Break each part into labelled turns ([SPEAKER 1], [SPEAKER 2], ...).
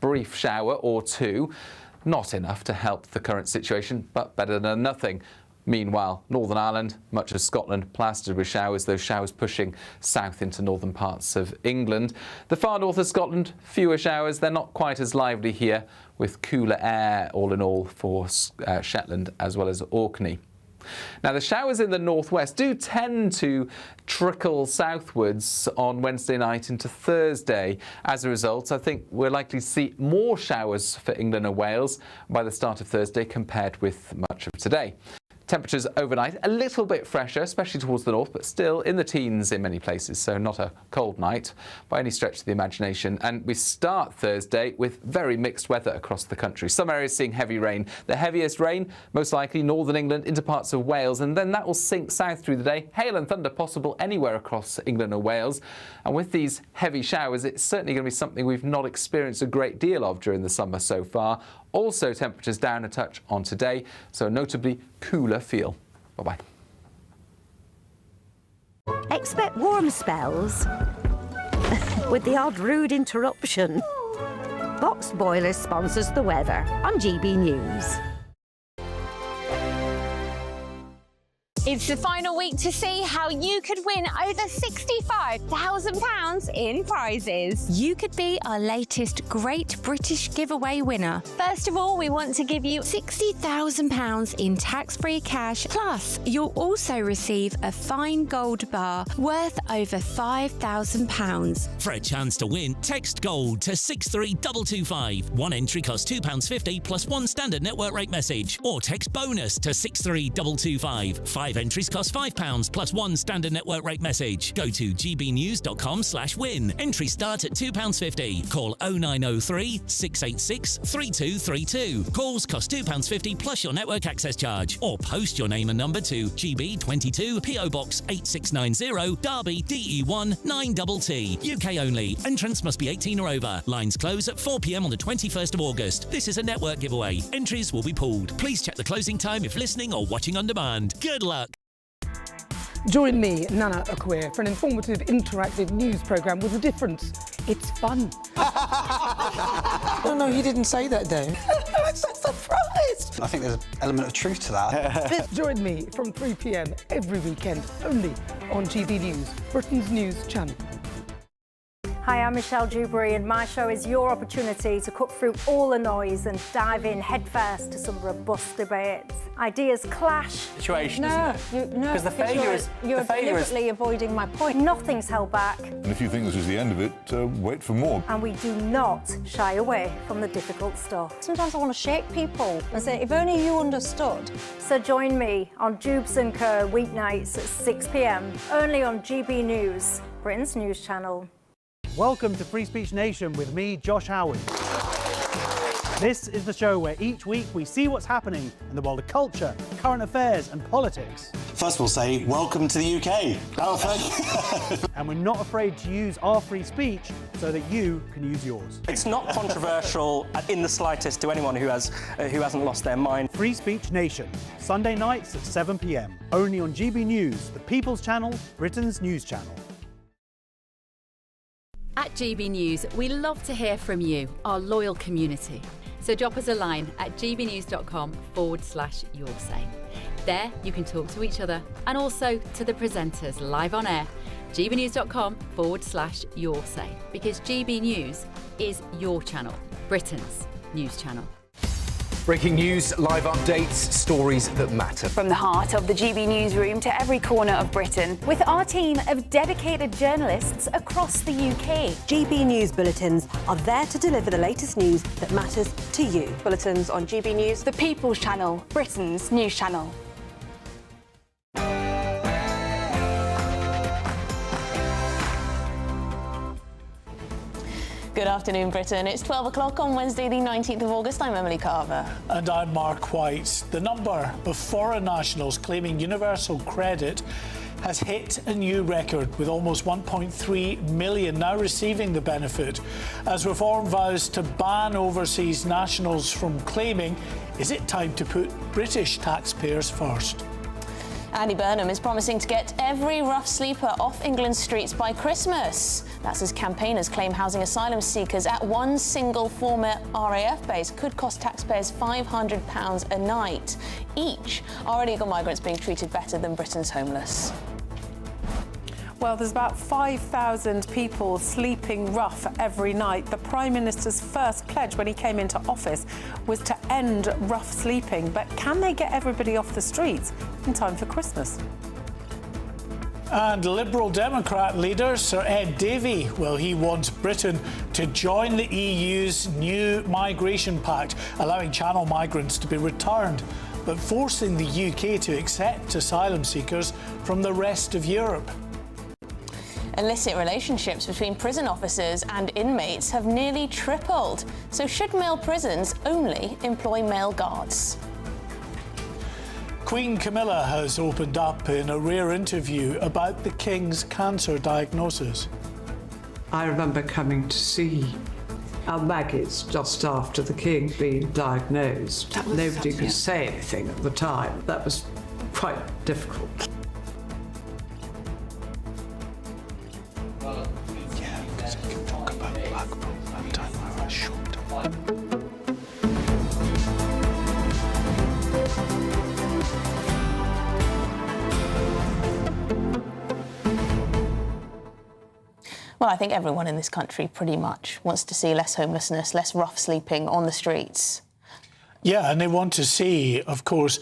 [SPEAKER 1] brief shower or two. Not enough to help the current situation, but better than nothing. Meanwhile, Northern Ireland, much of Scotland, plastered with showers, those showers pushing south into northern parts of England. The far north of Scotland, fewer showers. They're not quite as lively here, with cooler air all in all for Shetland as well as Orkney. Now, the showers in the northwest do tend to trickle southwards on Wednesday night into Thursday. As a result, I think we're likely to see more showers for England and Wales by the start of Thursday compared with much of today. Temperatures overnight a little bit fresher, especially towards the north, but still in the teens in many places, so not a cold night by any stretch of the imagination. And we start Thursday with very mixed weather across the country. Some areas seeing heavy rain. The heaviest rain, most likely northern England into parts of Wales, and then that will sink south through the day. Hail and thunder possible anywhere across England and Wales. And with these heavy showers, it's certainly going to be something we've not experienced a great deal of during the summer so far. Also, temperatures down a touch on today, so a notably cooler feel. Bye-bye.
[SPEAKER 2] Expect warm spells with the odd rude interruption. Box Boilers sponsors the weather on GB News.
[SPEAKER 3] It's the final week to see how you could win over £65,000 in prizes.
[SPEAKER 4] You could be our latest Great British Giveaway winner.
[SPEAKER 3] First of all, we want to give you
[SPEAKER 4] £60,000 in tax-free cash. Plus, you'll also receive a fine gold bar worth over £5,000.
[SPEAKER 5] For a chance to win, text GOLD to 63225. One entry costs £2.50 plus one standard network rate message. Or text BONUS to 63225. 5 entries cost £5 plus one standard network rate message. Go to gbnews.com/win. Entries start at £2.50. Call 0903 686 3232. Calls cost £2.50 plus your network access charge. Or post your name and number to GB22 PO Box 8690 Derby DE1 9TT. UK only. Entrants must be 18 or over. Lines close at 4 p.m. on the 21st of August. This is a network giveaway. Entries will be pooled. Please check the closing time if listening or watching on demand. Good luck.
[SPEAKER 6] Join me, Nana Akua, for an informative, interactive news programme with a difference. It's fun.
[SPEAKER 7] No, he didn't say that, though.
[SPEAKER 6] I'm so surprised.
[SPEAKER 7] I think there's an element of truth to that.
[SPEAKER 6] Join me from 3 p.m. every weekend, only on GB News, Britain's news channel.
[SPEAKER 8] Hi, I'm Michelle Dewberry, and my show is your opportunity to cut through all the noise and dive in headfirst to some robust debates. Ideas clash.
[SPEAKER 9] Situation, because the failure is...
[SPEAKER 8] You're deliberately avoiding my point. Nothing's held back.
[SPEAKER 10] And if you think this is the end of it, wait for more.
[SPEAKER 8] And we do not shy away from the difficult stuff. Sometimes I want to shake people and say, if only you understood. So join me on Jubes & Co weeknights at 6 p.m, only on GB News, Britain's news channel.
[SPEAKER 11] Welcome to Free Speech Nation with me, Josh Harwood. This is the show where each week we see what's happening in the world of culture, current affairs and politics.
[SPEAKER 12] First we'll say, welcome to the UK.
[SPEAKER 11] And we're not afraid to use our free speech so that you can use yours.
[SPEAKER 9] It's not controversial in the slightest to anyone who hasn't lost their mind.
[SPEAKER 11] Free Speech Nation, Sunday nights at 7 p.m, only on GB News, the People's Channel, Britain's news channel.
[SPEAKER 13] At GB News, we love to hear from you, our loyal community. So drop us a line at gbnews.com/yoursay. There you can talk to each other and also to the presenters live on air. gbnews.com/yoursay, because GB News is your channel, Britain's news channel.
[SPEAKER 14] Breaking news, live updates, stories that matter.
[SPEAKER 15] From the heart of the GB newsroom to every corner of Britain, with our team of dedicated journalists across the UK.
[SPEAKER 16] GB News bulletins are there to deliver the latest news that matters to you.
[SPEAKER 15] Bulletins on GB News, the People's Channel, Britain's news channel.
[SPEAKER 17] Good afternoon, Britain. It's 12 o'clock on Wednesday, the 19th of August. I'm Emily Carver.
[SPEAKER 18] And I'm Mark White. The number of foreign nationals claiming universal credit has hit a new record, with almost 1.3 million now receiving the benefit. As Reform vows to ban overseas nationals from claiming, is it time to put British taxpayers first?
[SPEAKER 17] Andy Burnham is promising to get every rough sleeper off England's streets by Christmas. That's as campaigners claim housing asylum seekers at one single former RAF base could cost taxpayers £500 a night. Each are illegal migrants being treated better than Britain's homeless.
[SPEAKER 19] Well, there's about 5,000 people sleeping rough every night. The Prime Minister's first pledge when he came into office was to end rough sleeping. But can they get everybody off the streets in time for Christmas?
[SPEAKER 18] And Liberal Democrat leader Sir Ed Davey, well, he wants Britain to join the EU's new migration pact, allowing Channel migrants to be returned, but forcing the UK to accept asylum seekers from the rest of Europe.
[SPEAKER 17] Illicit relationships between prison officers and inmates have nearly tripled. So should male prisons only employ male guards?
[SPEAKER 18] Queen Camilla has opened up in a rare interview about the King's cancer diagnosis.
[SPEAKER 20] I remember coming to see our Maggie's just after the King being diagnosed. Nobody could say anything at the time. That was quite difficult.
[SPEAKER 17] Well, I think everyone in this country pretty much wants to see less homelessness, less rough sleeping on the streets.
[SPEAKER 18] Yeah, and they want to see, of course,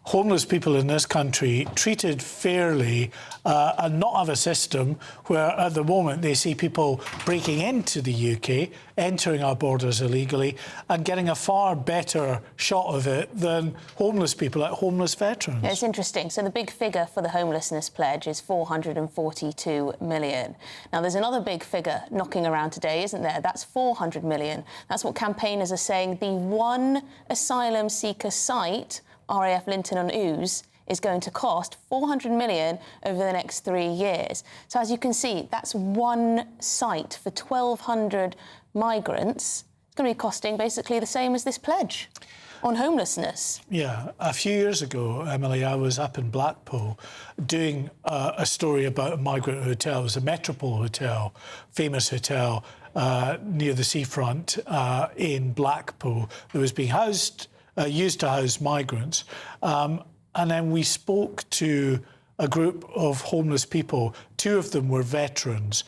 [SPEAKER 18] homeless people in this country treated fairly and not have a system where at the moment they see people breaking into the UK, entering our borders illegally and getting a far better shot of it than homeless people, like homeless veterans.
[SPEAKER 17] Yeah, it's interesting. So the big figure for the homelessness pledge is 442 million. Now, there's another big figure knocking around today, isn't there? That's 400 million. That's what campaigners are saying the one asylum seeker site, RAF Linton on Ouse, is going to cost 400 million over the next 3 years. So as you can see, that's one site for 1,200 migrants. It's going to be costing basically the same as this pledge on homelessness.
[SPEAKER 18] Yeah, a few years ago, Emily, I was up in Blackpool doing a story about a migrant hotel. It was a Metropole Hotel, famous hotel near the seafront in Blackpool that was being used to house migrants. And then we spoke to a group of homeless people. 2 of them were veterans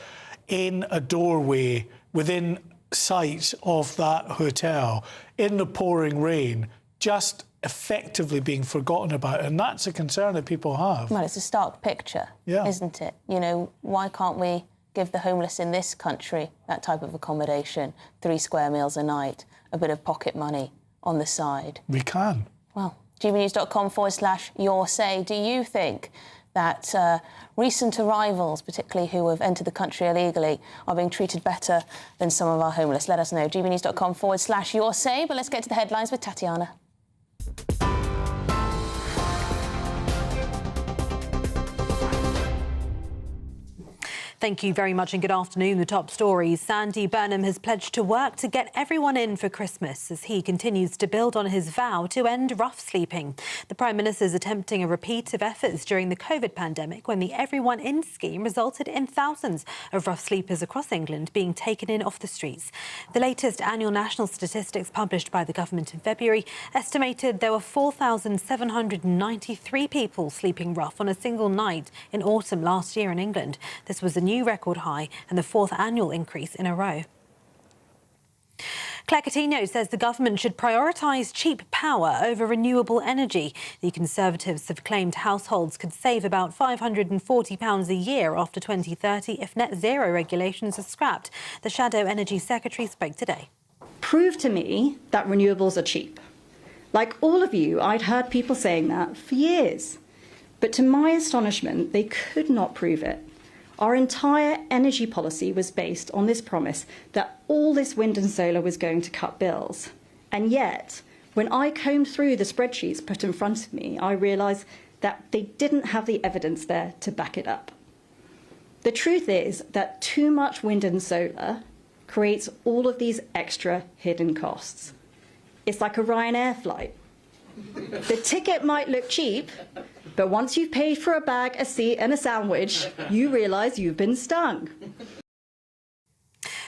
[SPEAKER 18] in a doorway within sight of that hotel in the pouring rain, just effectively being forgotten about. And that's a concern that people have.
[SPEAKER 17] Well, it's a stark picture, isn't it? You know, why can't we give the homeless in this country that type of accommodation, 3 square meals a night, a bit of pocket money on the side?
[SPEAKER 18] We can.
[SPEAKER 17] Well, GBNews.com/your say. Do you think that recent arrivals, particularly who have entered the country illegally, are being treated better than some of our homeless? Let us know. GBNews.com/your say. But let's get to the headlines with Tatiana.
[SPEAKER 16] Thank you very much and good afternoon. The top stories. Sandy Burnham has pledged to work to get everyone in for Christmas as he continues to build on his vow to end rough sleeping. The Prime Minister is attempting a repeat of efforts during the COVID pandemic when the Everyone In scheme resulted in thousands of rough sleepers across England being taken in off the streets. The latest annual national statistics published by the government in February estimated there were 4,793 people sleeping rough on a single night in autumn last year in England. This was a new record high and the 4th annual increase in a row. Claire Coutinho says the government should prioritise cheap power over renewable energy. The Conservatives have claimed households could save about £540 a year after 2030 if net zero regulations are scrapped. The Shadow Energy Secretary spoke today.
[SPEAKER 21] Prove to me that renewables are cheap. Like all of you, I'd heard people saying that for years. But to my astonishment, they could not prove it. Our entire energy policy was based on this promise that all this wind and solar was going to cut bills. And yet, when I combed through the spreadsheets put in front of me, I realised that they didn't have the evidence there to back it up. The truth is that too much wind and solar creates all of these extra hidden costs. It's like a Ryanair flight. The ticket might look cheap, But once you've paid for a bag, a seat and a sandwich, you realise you've been stung.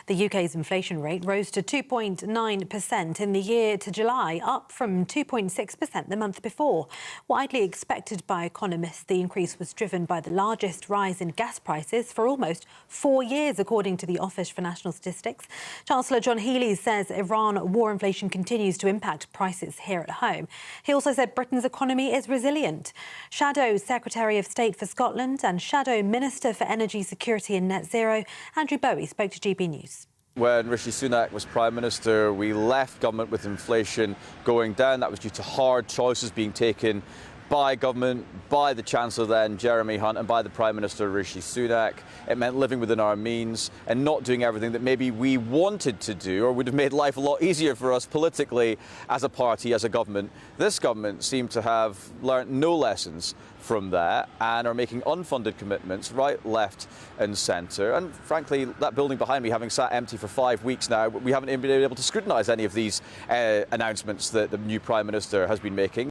[SPEAKER 16] The UK's inflation rate rose to 2.9% in the year to July, up from 2.6% the month before. Widely expected by economists, the increase was driven by the largest rise in gas prices for almost 4 years, according to the Office for National Statistics. Chancellor John Healey says Iran war inflation continues to impact prices here at home. He also said Britain's economy is resilient. Shadow Secretary of State for Scotland and Shadow Minister for Energy Security and Net Zero, Andrew Bowie, spoke to GB News.
[SPEAKER 1] When Rishi Sunak was Prime Minister, we left government with inflation going down. That was due to hard choices being taken by government, by the Chancellor then, Jeremy Hunt, and by the Prime Minister, Rishi Sunak. It meant living within our means and not doing everything that maybe we wanted to do or would have made life a lot easier for us politically as a party, as a government. This government seemed to have learnt no lessons from that and are making unfunded commitments right, left and centre. And frankly, that building behind me having sat empty for 5 weeks now, we haven't even been able to scrutinise any of these announcements that the new Prime Minister has been making.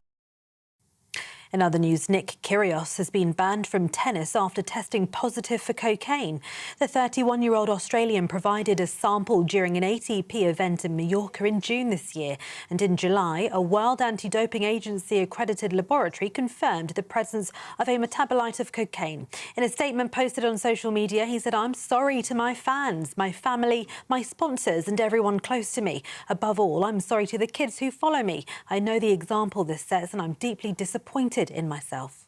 [SPEAKER 16] In other news, Nick Kyrgios has been banned from tennis after testing positive for cocaine. The 31-year-old Australian provided a sample during an ATP event in Mallorca in June this year. And in July, a World Anti-Doping Agency accredited laboratory confirmed the presence of a metabolite of cocaine. In a statement posted on social media, he said, "I'm sorry to my fans, my family, my sponsors and everyone close to me. Above all, I'm sorry to the kids who follow me. I know the example this sets and I'm deeply disappointed in myself."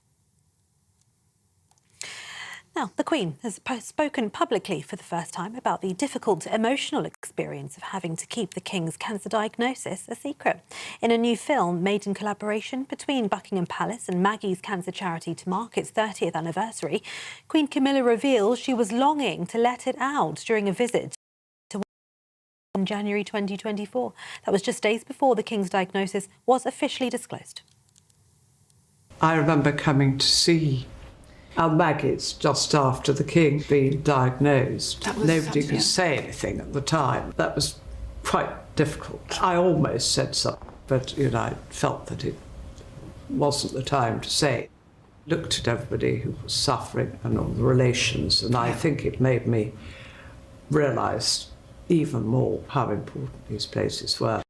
[SPEAKER 16] Now, the Queen has spoken publicly for the first time about the difficult emotional experience of having to keep the King's cancer diagnosis a secret. In a new film made in collaboration between Buckingham Palace and Maggie's cancer charity to mark its 30th anniversary, Queen Camilla reveals she was longing to let it out during a visit to in January 2024. That was just days before the King's diagnosis was officially disclosed.
[SPEAKER 20] I remember coming to see our Maggie's just after the King being diagnosed. Nobody could say anything at the time. That was quite difficult. I almost said something, but I felt that it wasn't the time to say. Looked at everybody who was suffering and all the relations, and I think it made me realise even more how important these places were.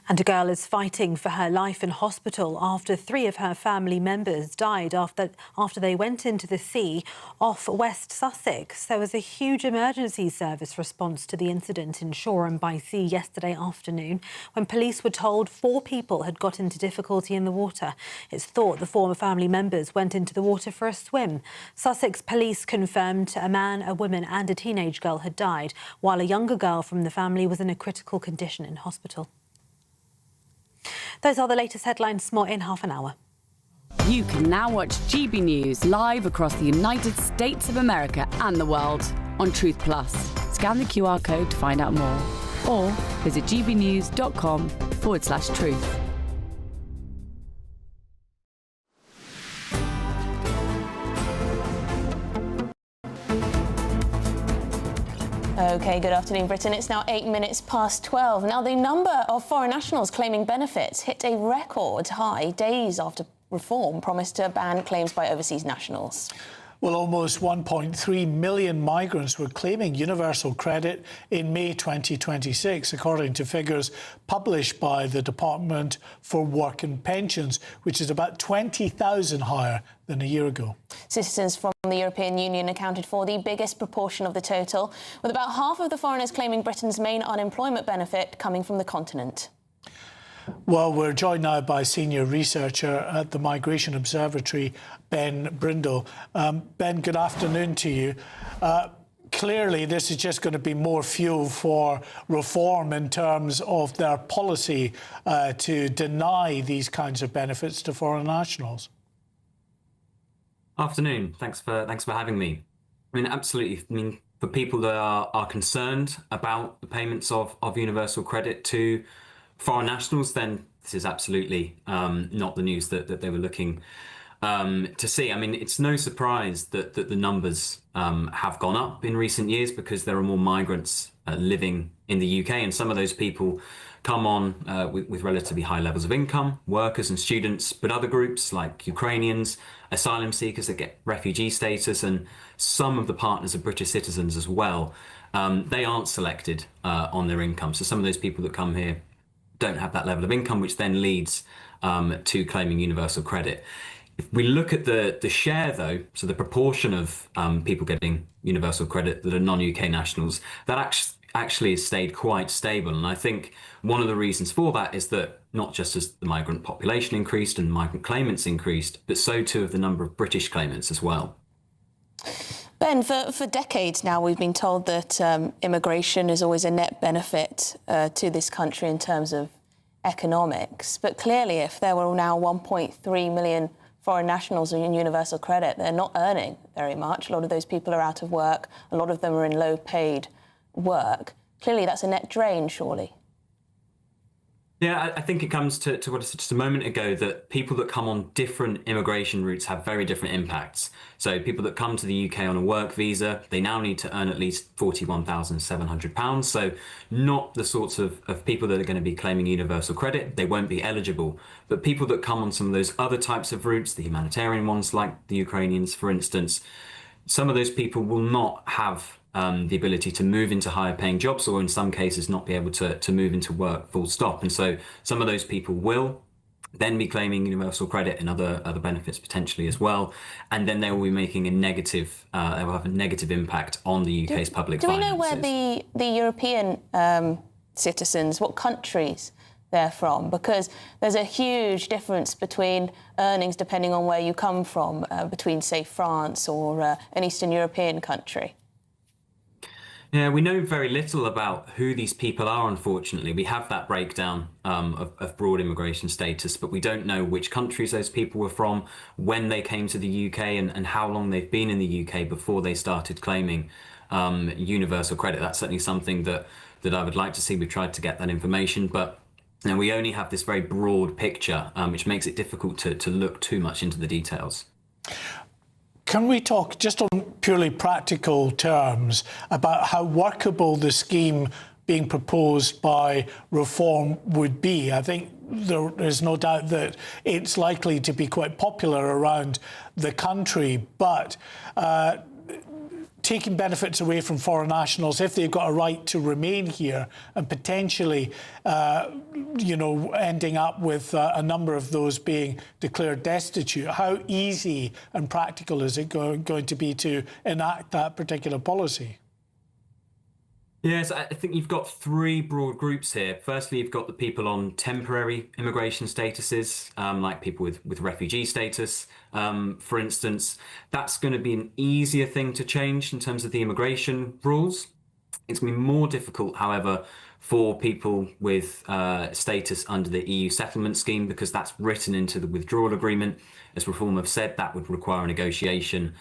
[SPEAKER 20] And a girl is fighting for her life in hospital after 3 of her family members died after they went into the sea off West Sussex. There was a huge emergency service response to the incident in Shoreham by Sea yesterday afternoon when police were told 4 people had got into difficulty in the water. It's thought the former family members went into the water for a swim. Sussex police confirmed a man, a woman and a teenage girl had died, while a younger girl from the family was in a critical condition in hospital. Those are the latest headlines. More in half an hour.
[SPEAKER 13] You can now watch GB News live across the United States of America and the world on Truth Plus. Scan the QR code to find out more or visit gbnews.com/truth.
[SPEAKER 17] OK, good afternoon, Britain. It's now 8 minutes past 12. Now, the number of foreign nationals claiming benefits hit a record high days after reform promised to ban claims by overseas nationals.
[SPEAKER 18] Well, almost 1.3 million migrants were claiming universal credit in May 2026, according to figures published by the Department for Work and Pensions, which is about 20,000 higher than a year ago.
[SPEAKER 17] Citizens from the European Union accounted for the biggest proportion of the total, with about half of the foreigners claiming Britain's main unemployment benefit coming from the continent.
[SPEAKER 18] Well, we're joined now by senior researcher at the Migration Observatory, Ben Brindle. Ben, good afternoon to you. Clearly, this is just going to be more fuel for reform in terms of their policy to deny these kinds of benefits to foreign nationals.
[SPEAKER 22] Afternoon. Thanks for having me. I mean, absolutely. I mean, for people that are concerned about the payments of universal credit to foreign nationals, then this is absolutely not the news that they were looking to see. I mean, it's no surprise that the numbers have gone up in recent years because there are more migrants living in the UK, and some of those people come on with relatively high levels of income, workers and students, but other groups like Ukrainians, asylum seekers that get refugee status, and some of the partners are British citizens as well. They aren't selected on their income. So some of those people that come here don't have that level of income, which then leads to claiming universal credit. If we look at the share, though, so the proportion of people getting universal credit that are non-UK nationals, that actually has stayed quite stable. And I think one of the reasons for that is that not just as the migrant population increased and migrant claimants increased, but so too have the number of British claimants as well.
[SPEAKER 17] Ben, for decades now, we've been told that immigration is always a net benefit to this country in terms of economics. But clearly, if there were now 1.3 million foreign nationals in universal credit, they're not earning very much. A lot of those people are out of work. A lot of them are in low-paid work. Clearly, that's a net drain, surely.
[SPEAKER 22] Yeah, I think it comes to what I said just a moment ago, that people that come on different immigration routes have very different impacts. So people that come to the UK on a work visa, they now need to earn at least £41,700. So not the sorts of people that are going to be claiming universal credit, they won't be eligible. But people that come on some of those other types of routes, the humanitarian ones like the Ukrainians, for instance, some of those people will not have the ability to move into higher paying jobs, or in some cases not be able to move into work full stop. And so some of those people will then be claiming universal credit and other benefits potentially as well. And then they will be making a negative, they will have a negative impact on the UK's public finances.
[SPEAKER 17] Do we know where the European citizens, what countries they're from? Because there's a huge difference between earnings depending on where you come from, between, say, France or an Eastern European country.
[SPEAKER 22] Yeah, we know very little about who these people are, unfortunately. We have that breakdown of broad immigration status, but we don't know which countries those people were from, when they came to the UK, and how long they've been in the UK before they started claiming universal credit. That's certainly something that I would like to see. We've tried to get that information, but we only have this very broad picture, which makes it difficult to look too much into the details.
[SPEAKER 18] Can we talk just on purely practical terms about how workable the scheme being proposed by Reform would be? I think there is no doubt that it's likely to be quite popular around the country, but taking benefits away from foreign nationals if they've got a right to remain here, and potentially, ending up with a number of those being declared destitute. How easy and practical is it going to be to enact that particular policy?
[SPEAKER 22] Yes, I think you've got three broad groups here. Firstly, you've got the people on temporary immigration statuses, like people with refugee status, for instance. That's going to be an easier thing to change in terms of the immigration rules. It's going to be more difficult, however, for people with status under the EU settlement scheme, because that's written into the withdrawal agreement. As Reform have said, that would require a negotiation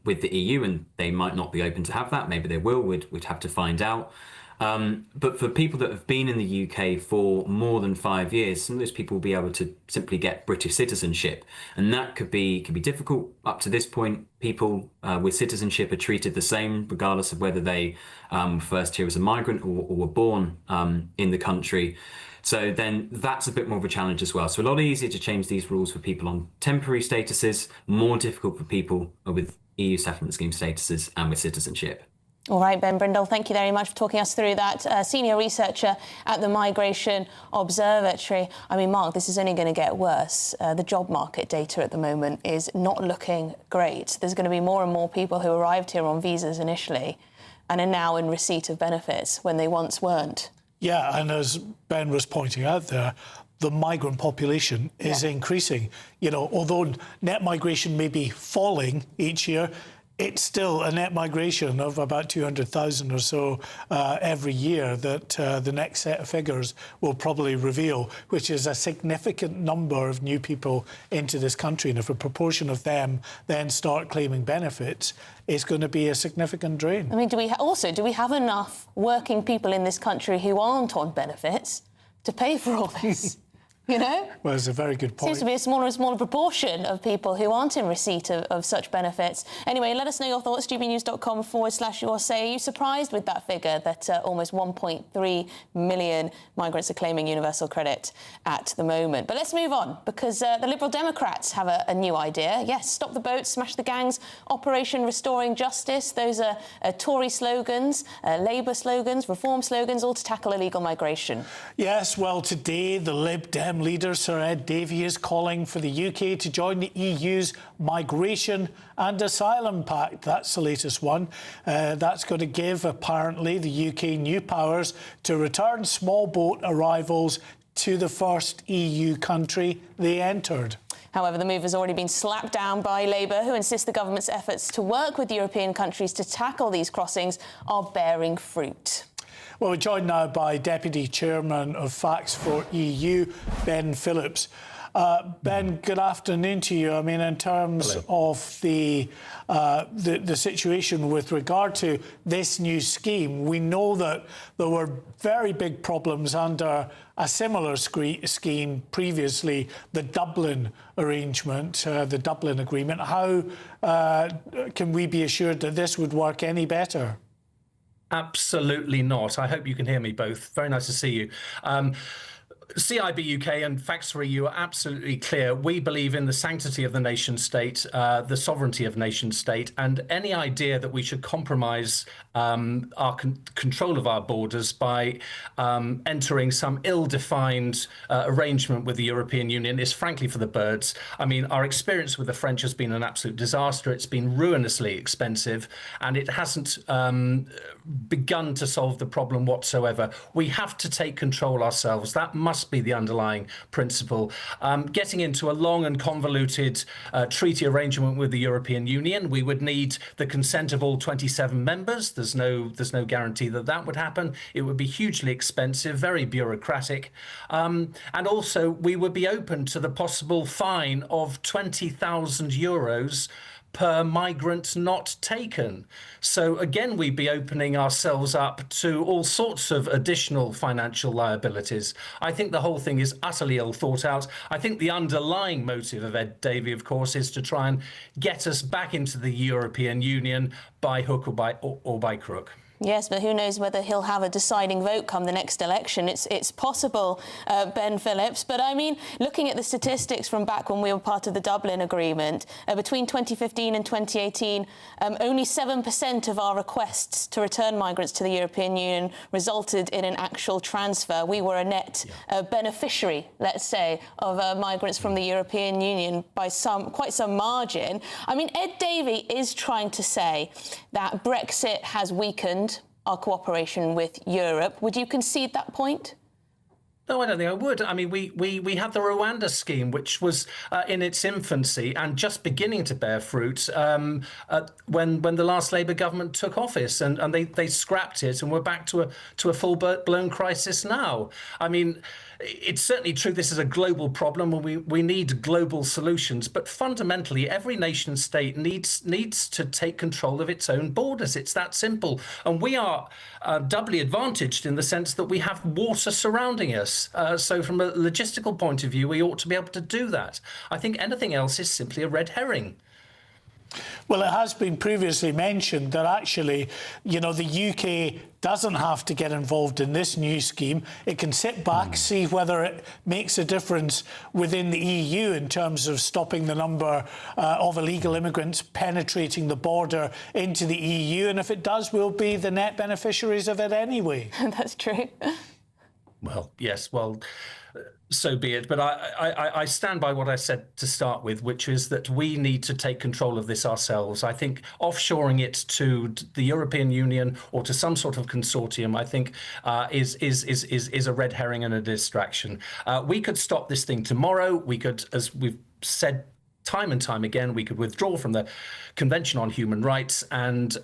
[SPEAKER 22] with the EU, and they might not be open to have that. Maybe they will. We'd have to find out. But for people that have been in the UK for more than 5 years, some of those people will be able to simply get British citizenship, and that could be difficult. Up to this point, people with citizenship are treated the same, regardless of whether they were first here as a migrant or were born in the country. So then that's a bit more of a challenge as well. So a lot easier to change these rules for people on temporary statuses, more difficult for people with EU settlement scheme statuses and with citizenship.
[SPEAKER 17] All right, Ben Brindle, thank you very much for talking us through that. Senior researcher at the Migration Observatory. I mean, Mark, this is only going to get worse. The job market data at the moment is not looking great. There's going to be more and more people who arrived here on visas initially and are now in receipt of benefits when they once weren't.
[SPEAKER 18] Yeah, and as Ben was pointing out there, the migrant population is increasing. Although net migration may be falling each year, it's still a net migration of about 200,000 or so every year that the next set of figures will probably reveal, which is a significant number of new people into this country. And if a proportion of them then start claiming benefits, it's going to be a significant drain.
[SPEAKER 17] I mean, do we have enough working people in this country who aren't on benefits to pay for all this? You know?
[SPEAKER 18] Well, it's a very good point.
[SPEAKER 17] Seems to be a smaller and smaller proportion of people who aren't in receipt of such benefits. Anyway, let us know your thoughts, gbnews.com/your say. Are you surprised with that figure that almost 1.3 million migrants are claiming universal credit at the moment? But let's move on, because the Liberal Democrats have a new idea. Yes, stop the boats, smash the gangs, Operation Restoring Justice. Those are Tory slogans, Labour slogans, Reform slogans, all to tackle illegal migration.
[SPEAKER 18] Yes, well, today the Lib Dem leader, Sir Ed Davey, is calling for the UK to join the EU's Migration and Asylum Pact. That's the latest one. That's going to give, apparently, the UK new powers to return small boat arrivals to the first EU country they entered.
[SPEAKER 17] However, the move has already been slapped down by Labour, who insist the government's efforts to work with European countries to tackle these crossings are bearing fruit.
[SPEAKER 18] Well, we're joined now by Deputy Chairman of Facts for EU, Ben Phillips. Ben, good afternoon to you. I mean, in terms of the situation with regard to this new scheme, we know that there were very big problems under a similar scheme previously, the Dublin arrangement, the Dublin agreement. How can we be assured that this would work any better?
[SPEAKER 2] Absolutely not. I hope you can hear me both. Very nice to see you. CIB UK and Facts for EU are absolutely clear. We believe in the sanctity of the nation state, the sovereignty of nation state, and any idea that we should compromise our control of our borders by entering some ill-defined arrangement with the European Union is frankly for the birds. I mean, our experience with the French has been an absolute disaster. It's been ruinously expensive, and it hasn't begun to solve the problem whatsoever. We have to take control ourselves. That must be the underlying principle. Getting into a long and convoluted treaty arrangement with the European Union, we would need the consent of all 27 members. There's no guarantee that that would happen. It would be hugely expensive, very bureaucratic. And also, we would be open to the possible fine of 20,000 euros per migrant not taken. So again, we'd be opening ourselves up to all sorts of additional financial liabilities. I think the whole thing is utterly ill thought out. I think the underlying motive of Ed Davey, of course, is to try and get us back into the European Union by hook or by crook.
[SPEAKER 17] Yes, but who knows whether he'll have a deciding vote come the next election. It's possible, Ben Phillips. But I mean, looking at the statistics from back when we were part of the Dublin Agreement, between 2015 and 2018, only 7% of our requests to return migrants to the European Union resulted in an actual transfer. We were a net beneficiary, let's say, of migrants from the European Union by quite some margin. I mean, Ed Davey is trying to say that Brexit has weakened our cooperation with Europe. Would you concede that point?
[SPEAKER 2] No, I don't think I would. I mean, we had the Rwanda scheme, which was in its infancy and just beginning to bear fruit when the last Labour government took office, and they scrapped it, and we're back to a full-blown crisis now. I mean, it's certainly true this is a global problem and we need global solutions, but fundamentally every nation state needs to take control of its own borders. It's that simple. And we are doubly advantaged in the sense that we have water surrounding us. So from a logistical point of view, we ought to be able to do that. I think anything else is simply a red herring.
[SPEAKER 18] Well, it has been previously mentioned that actually, you know, the UK doesn't have to get involved in this new scheme. It can sit back, see whether it makes a difference within the EU in terms of stopping the number of illegal immigrants penetrating the border into the EU. And if it does, we'll be the net beneficiaries of it anyway.
[SPEAKER 17] That's true.
[SPEAKER 2] Well, yes, well, so be it. But I stand by what I said to start with, which is that we need to take control of this ourselves. I think offshoring it to the European Union or to some sort of consortium, I think, is a red herring and a distraction. We could stop this thing tomorrow. We could, as we've said time and time again, we could withdraw from the Convention on Human Rights and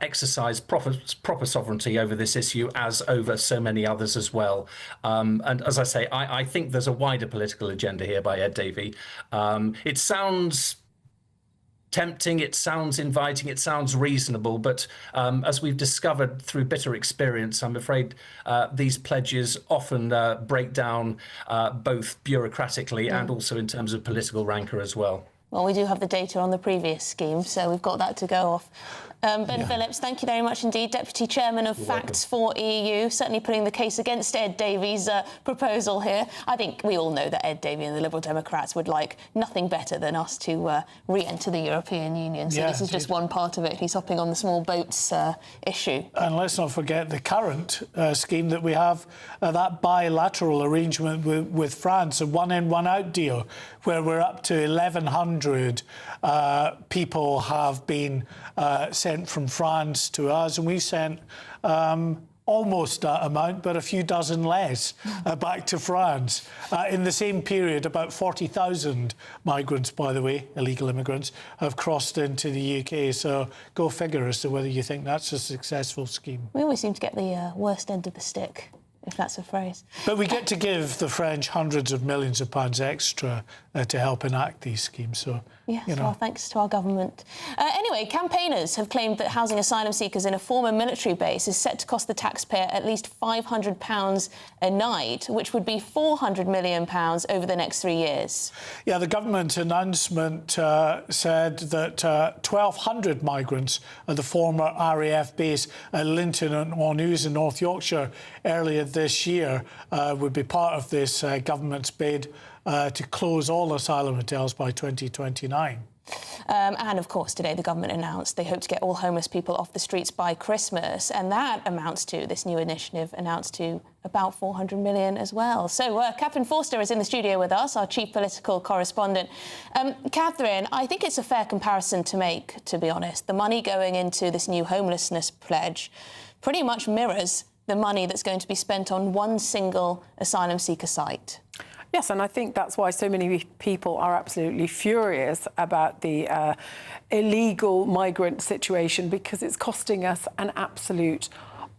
[SPEAKER 2] exercise proper sovereignty over this issue, as over so many others as well. And as I say, I think there's a wider political agenda here by Ed Davey. It sounds tempting, it sounds inviting, it sounds reasonable, but as we've discovered through bitter experience, I'm afraid these pledges often break down both bureaucratically and also in terms of political rancour as well.
[SPEAKER 17] Well, we do have the data on the previous scheme, so we've got that to go off. Ben Phillips, thank you very much indeed, Deputy Chairman of Facts for EU, certainly putting the case against Ed Davies' proposal here. I think we all know that Ed Davey and the Liberal Democrats would like nothing better than us to re-enter the European Union. So this is just one part of it. He's hopping on the small boats issue.
[SPEAKER 18] And let's not forget the current scheme that we have, that bilateral arrangement with France, a one-in, one-out deal, where we're up to 1,100 people have been sent from France to us, and we sent almost that amount, but a few dozen less back to France. In the same period, about 40,000 migrants, by the way, illegal immigrants, have crossed into the UK. So go figure as to whether you think that's a successful scheme.
[SPEAKER 17] We always seem to get the worst end of the stick, if that's a phrase.
[SPEAKER 18] But we get to give the French hundreds of millions of pounds extra to help enact these schemes. So,
[SPEAKER 17] yes, well, thanks to our government. Anyway, campaigners have claimed that housing asylum seekers in a former military base is set to cost the taxpayer at least £500 a night, which would be £400 million over the next 3 years.
[SPEAKER 18] Yeah, the government announcement said that 1,200 migrants at the former RAF base at Linton and Ornews in North Yorkshire earlier this year would be part of this government's bid to close all asylum hotels by 2029.
[SPEAKER 17] And of course, today the government announced they hope to get all homeless people off the streets by Christmas, and that amounts to, this new initiative announced to about 400 million as well. So Catherine Forster is in the studio with us, our chief political correspondent. Catherine, I think it's a fair comparison to make, to be honest. The money going into this new homelessness pledge pretty much mirrors the money that's going to be spent on one single asylum seeker site.
[SPEAKER 19] Yes, and I think that's why so many people are absolutely furious about the illegal migrant situation, because it's costing us an absolute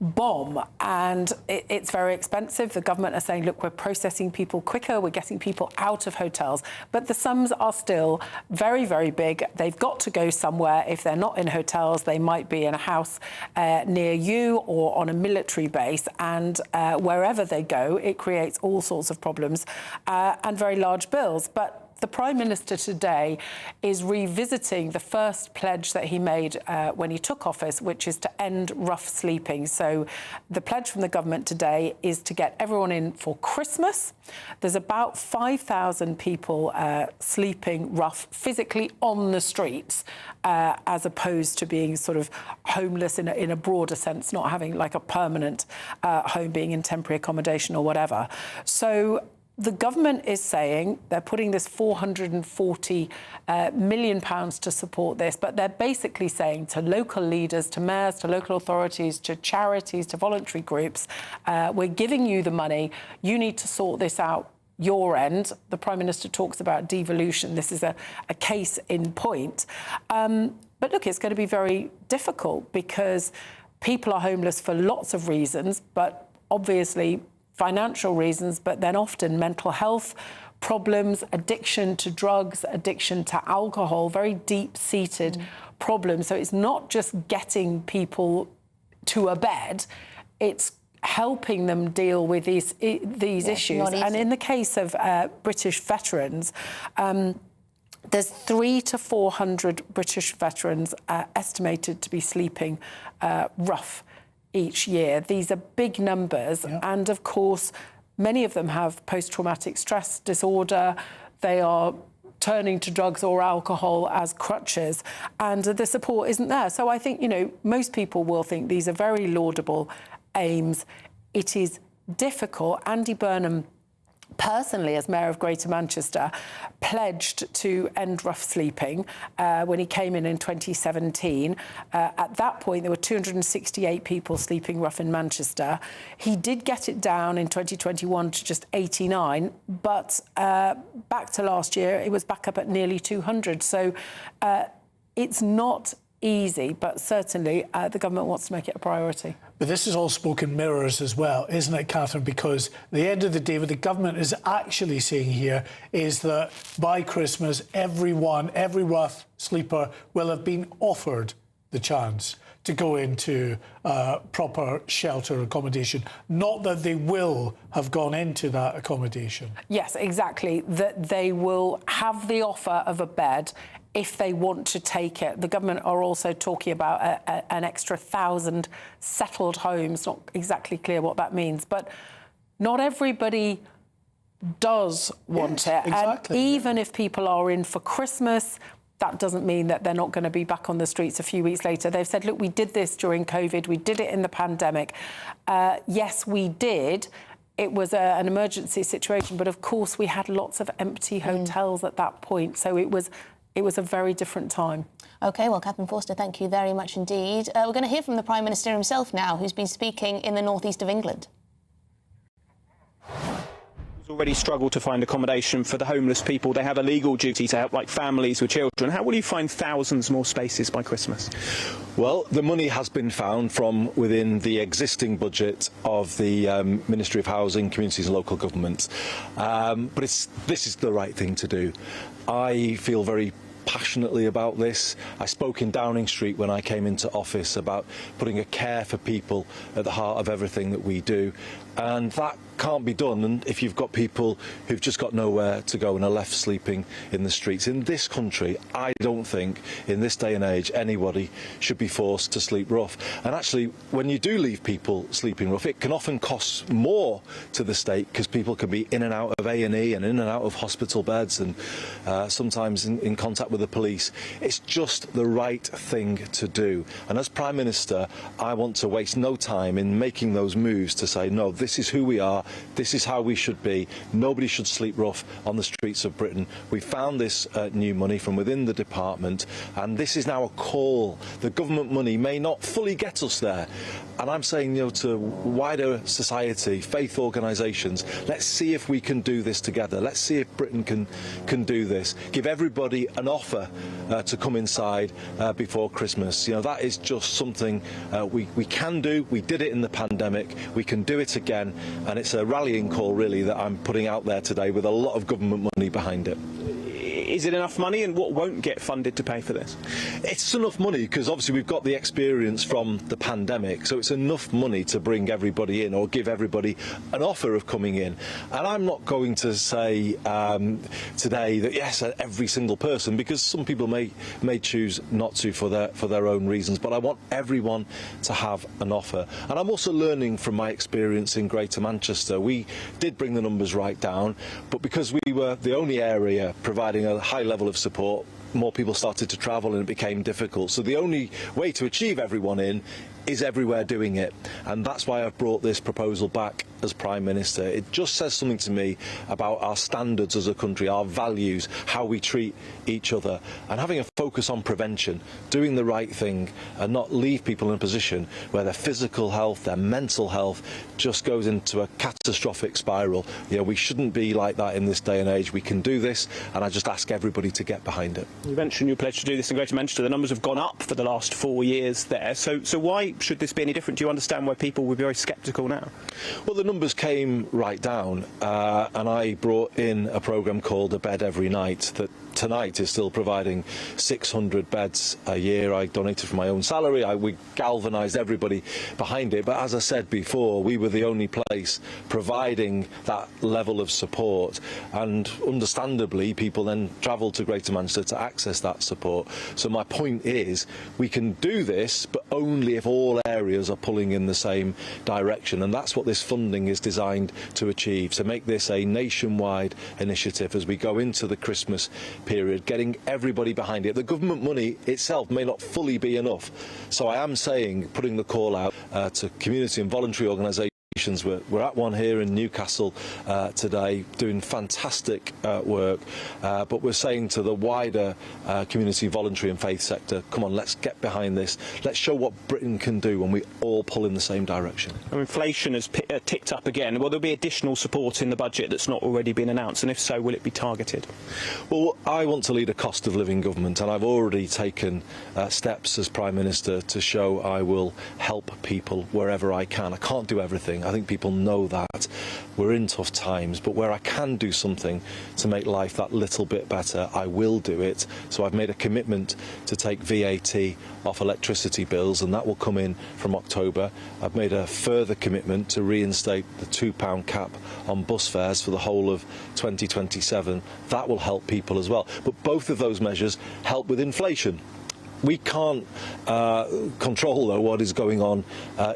[SPEAKER 19] bomb, and it's very expensive. The government are saying, look, we're processing people quicker, we're getting people out of hotels, but the sums are still very, very big. They've got to go somewhere. If they're not in hotels, they might be in a house near you or on a military base, and wherever they go, it creates all sorts of problems and very large bills. But the Prime Minister today is revisiting the first pledge that he made when he took office, which is to end rough sleeping. So the pledge from the government today is to get everyone in for Christmas. There's about 5,000 people sleeping rough physically on the streets, as opposed to being sort of homeless in a broader sense, not having like a permanent home, being in temporary accommodation or whatever. So the government is saying they're putting this £440 million to support this, but they're basically saying to local leaders, to mayors, to local authorities, to charities, to voluntary groups, we're giving you the money, you need to sort this out your end. The Prime Minister talks about devolution. This is a case in point. But look, it's going to be very difficult because people are homeless for lots of reasons, but obviously financial reasons, but then often mental health problems, addiction to drugs, addiction to alcohol, very deep-seated problems. So it's not just getting people to a bed, it's helping them deal with these issues. And in the case of British veterans, there's 300 to 400 British veterans estimated to be sleeping rough each year. These are big numbers, and of course many of them have post-traumatic stress disorder. They are turning to drugs or alcohol as crutches, and the support isn't there. So I think, you know, most people will think these are very laudable aims. It is difficult. Andy Burnham, personally, as Mayor of Greater Manchester, pledged to end rough sleeping when he came in 2017. At that point, there were 268 people sleeping rough in Manchester. He did get it down in 2021 to just 89, but back to last year, it was back up at nearly 200. So it's not easy, but certainly the government wants to make it a priority.
[SPEAKER 18] But this is all smoke and mirrors as well, isn't it, Catherine? Because at the end of the day, what the government is actually saying here is that by Christmas, every rough sleeper will have been offered the chance to go into proper shelter accommodation, not that they will have gone into that accommodation.
[SPEAKER 19] Yes, exactly, that they will have the offer of a bed if they want to take it. The government are also talking about an extra 1,000 settled homes. Not exactly clear what that means, but not everybody does want it.
[SPEAKER 18] Exactly.
[SPEAKER 19] And even if people are in for Christmas, that doesn't mean that they're not going to be back on the streets a few weeks later. They've said, look, we did this during COVID. We did it in the pandemic. Yes, we did. It was an emergency situation, but of course we had lots of empty hotels at that point. So it was a very different time.
[SPEAKER 17] OK, well, Catherine Forster, thank you very much indeed. We're going to hear from the Prime Minister himself now, who's been speaking in the northeast of England.
[SPEAKER 3] Already struggle to find accommodation for the homeless people. They have a legal duty to help, like families with children. How will you find thousands more spaces by Christmas?
[SPEAKER 4] Well, the money has been found from within the existing budget of the Ministry of Housing, Communities and Local Government. But this is the right thing to do. I feel very passionately about this. I spoke in Downing Street when I came into office about putting a care for people at the heart of everything that we do, and that can't be done and if you've got people who've just got nowhere to go and are left sleeping in the streets. In this country, I don't think in this day and age anybody should be forced to sleep rough. And actually, when you do leave people sleeping rough, it can often cost more to the state because people can be in and out of A&E and in and out of hospital beds and sometimes in contact with the police. It's just the right thing to do. And as Prime Minister, I want to waste no time in making those moves to say, no, this is who we are. This is how we should be. Nobody should sleep rough on the streets of Britain. We found this new money from within the department, and this is now a call. The government money may not fully get us there. And I'm saying, to wider society, faith organisations, let's see if we can do this together. Let's see if Britain can do this. Give everybody an offer to come inside before Christmas. That is just something we can do. We did it in the pandemic. We can do it again. And it's a rallying call, really, that I'm putting out there today with a lot of government money behind it.
[SPEAKER 3] Is it enough money, and what won't get funded to pay for this?
[SPEAKER 4] It's enough money because obviously we've got the experience from the pandemic, so it's enough money to bring everybody in or give everybody an offer of coming in. And I'm not going to say today that yes, every single person, because some people may choose not to for their own reasons, but I want everyone to have an offer. And I'm also learning from my experience in Greater Manchester. We did bring the numbers right down, but because we were the only area providing a high level of support, more people started to travel and it became difficult. So the only way to achieve everyone in is everywhere doing it, and that's why I've brought this proposal back as Prime Minister. It just says something to me about our standards as a country, our values, how we treat each other, and having a focus on prevention, doing the right thing and not leave people in a position where their physical health, their mental health just goes into a catastrophic spiral. We shouldn't be like that in this day and age. We can do this, and I just ask everybody to get behind it.
[SPEAKER 3] You mentioned your pledge to do this in Greater Manchester. The numbers have gone up for the last 4 years there. So why should this be any different? Do you understand why people would be very sceptical now?
[SPEAKER 4] Well, the numbers came right down, and I brought in a programme called A Bed Every Night that tonight is still providing 600 beds a year. I donated from my own salary. We galvanised everybody behind it. But as I said before, we were the only place providing that level of support. And understandably, people then travelled to Greater Manchester to access that support. So my point is, we can do this, but only if all areas are pulling in the same direction. And that's what this funding is designed to achieve, to make this a nationwide initiative as we go into the Christmas period, getting everybody behind it. The government money itself may not fully be enough, so I am saying, putting the call out to community and voluntary organisations We're at one here in Newcastle today, doing fantastic work, but we're saying to the wider community, voluntary and faith sector, come on, let's get behind this. Let's show what Britain can do when we all pull in the same direction.
[SPEAKER 3] Inflation has ticked up again. Will there be additional support in the budget that's not already been announced, and if so, will it be targeted?
[SPEAKER 4] Well, I want to lead a cost of living government, and I've already taken steps as Prime Minister to show I will help people wherever I can. I can't do everything. I think people know that. We're in tough times, but where I can do something to make life that little bit better, I will do it. So I've made a commitment to take VAT off electricity bills, and that will come in from October. I've made a further commitment to reinstate the £2 cap on bus fares for the whole of 2027. That will help people as well. But both of those measures help with inflation. We can't control, though, what is going on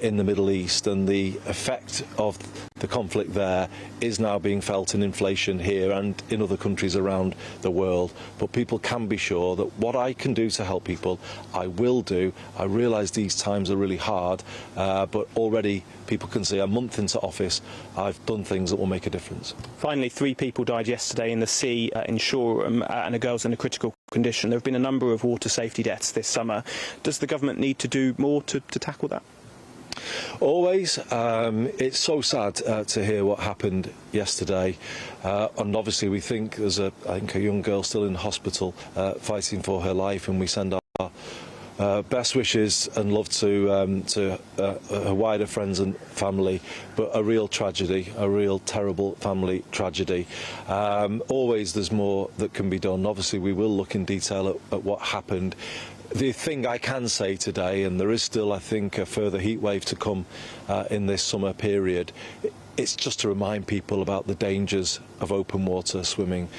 [SPEAKER 4] in the Middle East, and the effect of the conflict there is now being felt in inflation here and in other countries around the world. But people can be sure that what I can do to help people, I will do. I realise these times are really hard, but already people can see a month into office, I've done things that will make a difference.
[SPEAKER 3] Finally, 3 people died yesterday in the sea in Shoreham, and a girl's in a critical condition. There have been a number of water safety deaths this summer. Does the government need to do more to tackle that?
[SPEAKER 4] Always. It's so sad to hear what happened yesterday, and obviously we think there's a young girl still in hospital fighting for her life, and we send our best wishes and love to her wider friends and family, but a real tragedy, a real terrible family tragedy. Always there's more that can be done. Obviously we will look in detail at what happened. The thing I can say today, and there is still, I think, a further heat wave to come in this summer period, it's just to remind people about the dangers of open water swimming.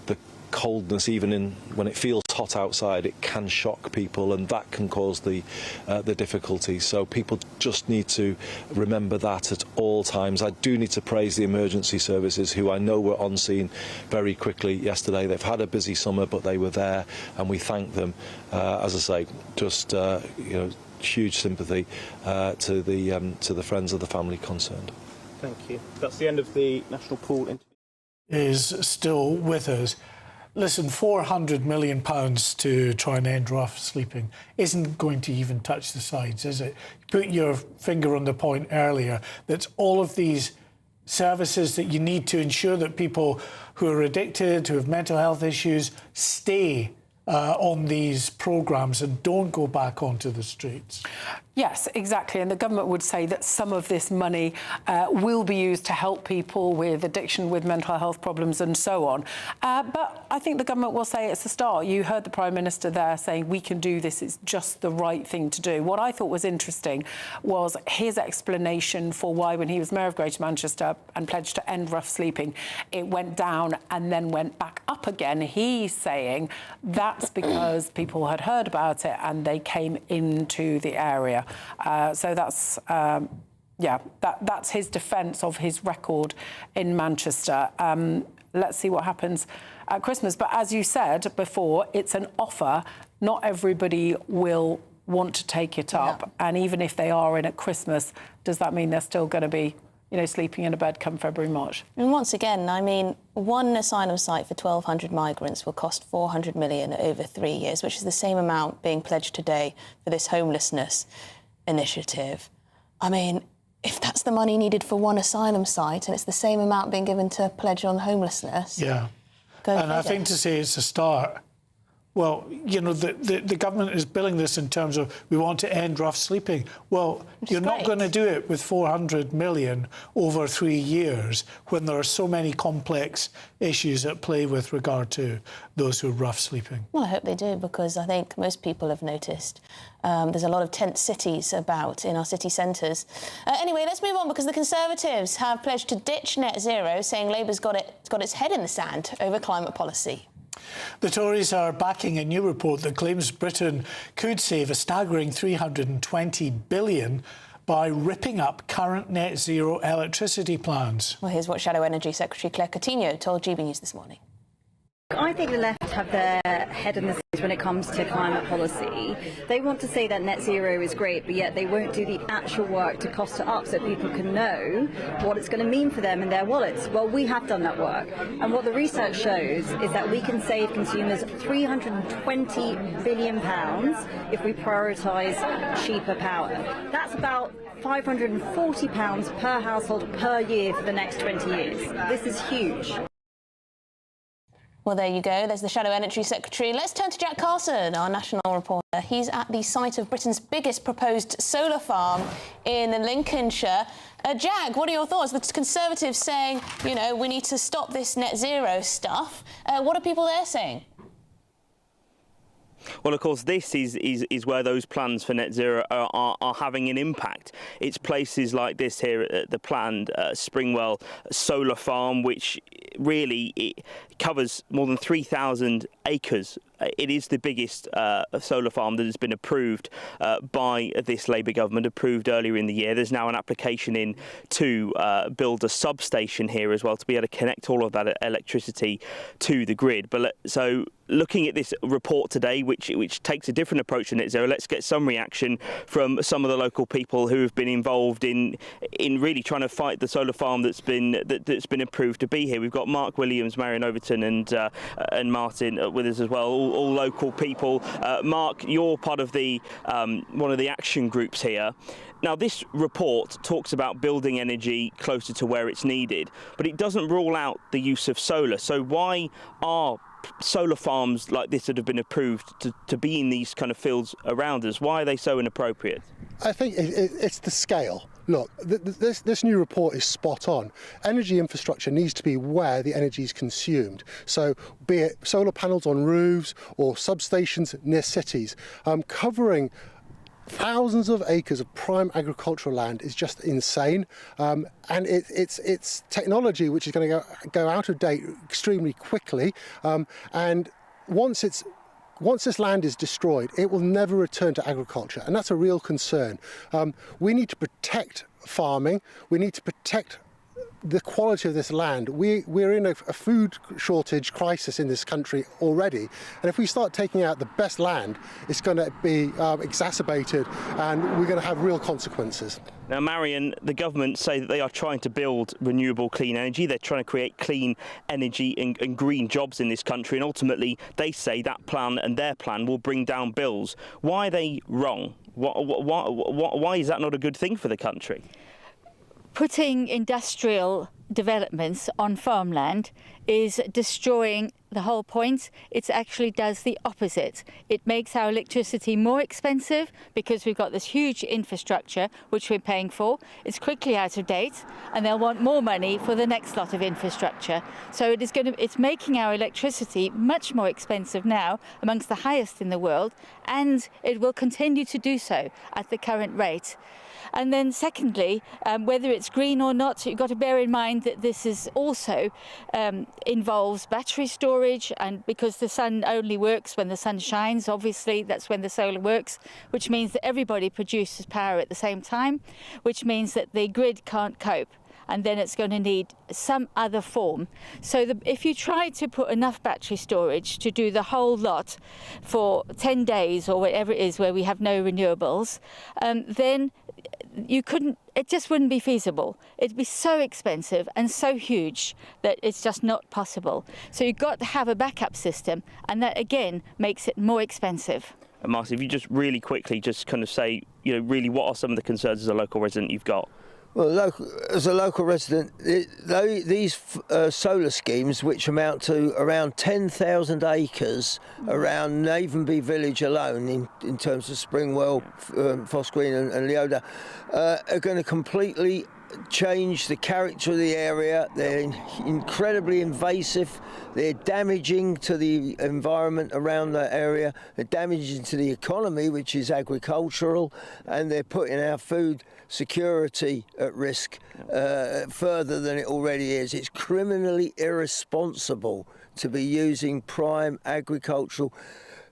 [SPEAKER 4] The coldness, even when it feels hot outside, it can shock people, and that can cause the difficulties. So people just need to remember that at all times. I do need to praise the emergency services, who I know were on scene very quickly yesterday. They've had a busy summer, but they were there, and we thank them. As I say, just huge sympathy to the friends of the family concerned.
[SPEAKER 3] Thank you. That's the end of the National Pool interview.
[SPEAKER 18] Is still with us. Listen, £400 million to try and end rough sleeping isn't going to even touch the sides, is it? You put your finger on the point earlier. That's all of these services that you need to ensure that people who are addicted, who have mental health issues, stay on these programmes and don't go back onto the streets.
[SPEAKER 19] Yes, exactly. And the government would say that some of this money will be used to help people with addiction, with mental health problems and so on. But I think the government will say it's a start. You heard the Prime Minister there saying we can do this. It's just the right thing to do. What I thought was interesting was his explanation for why, when he was Mayor of Greater Manchester and pledged to end rough sleeping, it went down and then went back up again. He's saying that's because people had heard about it and they came into the area. So that's that's his defence of his record in Manchester. Let's see what happens at Christmas. But as you said before, it's an offer. Not everybody will want to take it up. Yeah. And even if they are in at Christmas, does that mean they're still going to be, sleeping in a bed come February, March?
[SPEAKER 17] And once again, one asylum site for 1,200 migrants will cost £400 million over 3 years, which is the same amount being pledged today for this homelessness initiative. If that's the money needed for one asylum site and it's the same amount being given to pledge on homelessness... Yeah.
[SPEAKER 18] And I think to say it's a start... Well, the government is billing this in terms of we want to end rough sleeping. Well, you're not going to do it with £400 million over 3 years when there are so many complex issues at play with regard to those who are rough sleeping.
[SPEAKER 17] Well, I hope they do, because I think most people have noticed there's a lot of tent cities about in our city centres. Anyway, let's move on, because the Conservatives have pledged to ditch net zero, saying Labour's got its head in the sand over climate policy.
[SPEAKER 18] The Tories are backing a new report that claims Britain could save a staggering $320 billion by ripping up current net zero electricity plans.
[SPEAKER 17] Well, here's what Shadow Energy Secretary Claire Coutinho told GB News this morning.
[SPEAKER 21] I think the left have their head in the sand when it comes to climate policy. They want to say that net zero is great, but yet they won't do the actual work to cost it up so people can know what it's going to mean for them in their wallets. Well, we have done that work. And what the research shows is that we can save consumers £320 billion if we prioritise cheaper power. That's about £540 per household per year for the next 20 years. This is huge.
[SPEAKER 17] Well, there you go. There's the Shadow Energy Secretary. Let's turn to Jack Carson, our national reporter. He's at the site of Britain's biggest proposed solar farm in Lincolnshire. Jack, what are your thoughts? The Conservatives saying, you know, we need to stop this net zero stuff. What are people there saying?
[SPEAKER 3] Well, of course, this is where those plans for net zero are having an impact. It's places like this here at the planned Springwell solar farm, which really it covers more than 3,000 acres. It is the biggest solar farm that has been approved by this Labour government, approved earlier in the year. There's now an application in to build a substation here as well to be able to connect all of that electricity to the grid. But so looking at this report today, which takes a different approach to net zero, let's get some reaction from some of the local people who have been involved in really trying to fight the solar farm that's been approved to be here. We've got Mark Williams, Marion Overton, and Martin with us as well. All local people. Mark, you're part of the one of the action groups here. Now, this report talks about building energy closer to where it's needed, but it doesn't rule out the use of solar. So why are solar farms like this that have been approved to be in these kind of fields around us, why are they so inappropriate?
[SPEAKER 5] I think it's the scale. Look, this new report is spot on. Energy infrastructure needs to be where the energy is consumed. So be it solar panels on roofs or substations near cities, covering thousands of acres of prime agricultural land is just insane, and it's technology which is going to go out of date extremely quickly, and once this land is destroyed, it will never return to agriculture, and that's a real concern. We need to protect farming. We need to protect the quality of this land. We're in a food shortage crisis in this country already, and if we start taking out the best land, it's going to be exacerbated, and we're going to have real consequences.
[SPEAKER 3] Now, Marion, the government say that they are trying to build renewable clean energy. They're trying to create clean energy and green jobs in this country, and ultimately they say that plan and their plan will bring down bills. Why are they wrong? Why is that not a good thing for the country?
[SPEAKER 7] Putting industrial developments on farmland is destroying the whole point. It actually does the opposite. It makes our electricity more expensive because we've got this huge infrastructure which we're paying for. It's quickly out of date, and they'll want more money for the next lot of infrastructure. So it's making our electricity much more expensive now, amongst the highest in the world, and it will continue to do so at the current rate. And then secondly, whether it's green or not, you've got to bear in mind that this is also involves battery storage, and because the sun only works when the sun shines, obviously that's when the solar works, which means that everybody produces power at the same time, which means that the grid can't cope, and then it's going to need some other form. So if you try to put enough battery storage to do the whole lot for 10 days or whatever it is where we have no renewables, then you couldn't, it just wouldn't be feasible. It'd be so expensive and so huge that it's just not possible. So you've got to have a backup system, and that again makes it more expensive.
[SPEAKER 3] And Martin, if you just really quickly just kind of say, you know, really what are some of the concerns as a local resident you've got?
[SPEAKER 23] Well, as a local resident, these solar schemes, which amount to around 10,000 acres around Navenby village alone, in terms of Springwell, Foss Green and Leoda, are going to completely change the character of the area. They're incredibly invasive. They're damaging to the environment around that area. They're damaging to the economy, which is agricultural, and they're putting our food security at risk further than it already is. It's criminally irresponsible to be using prime agricultural,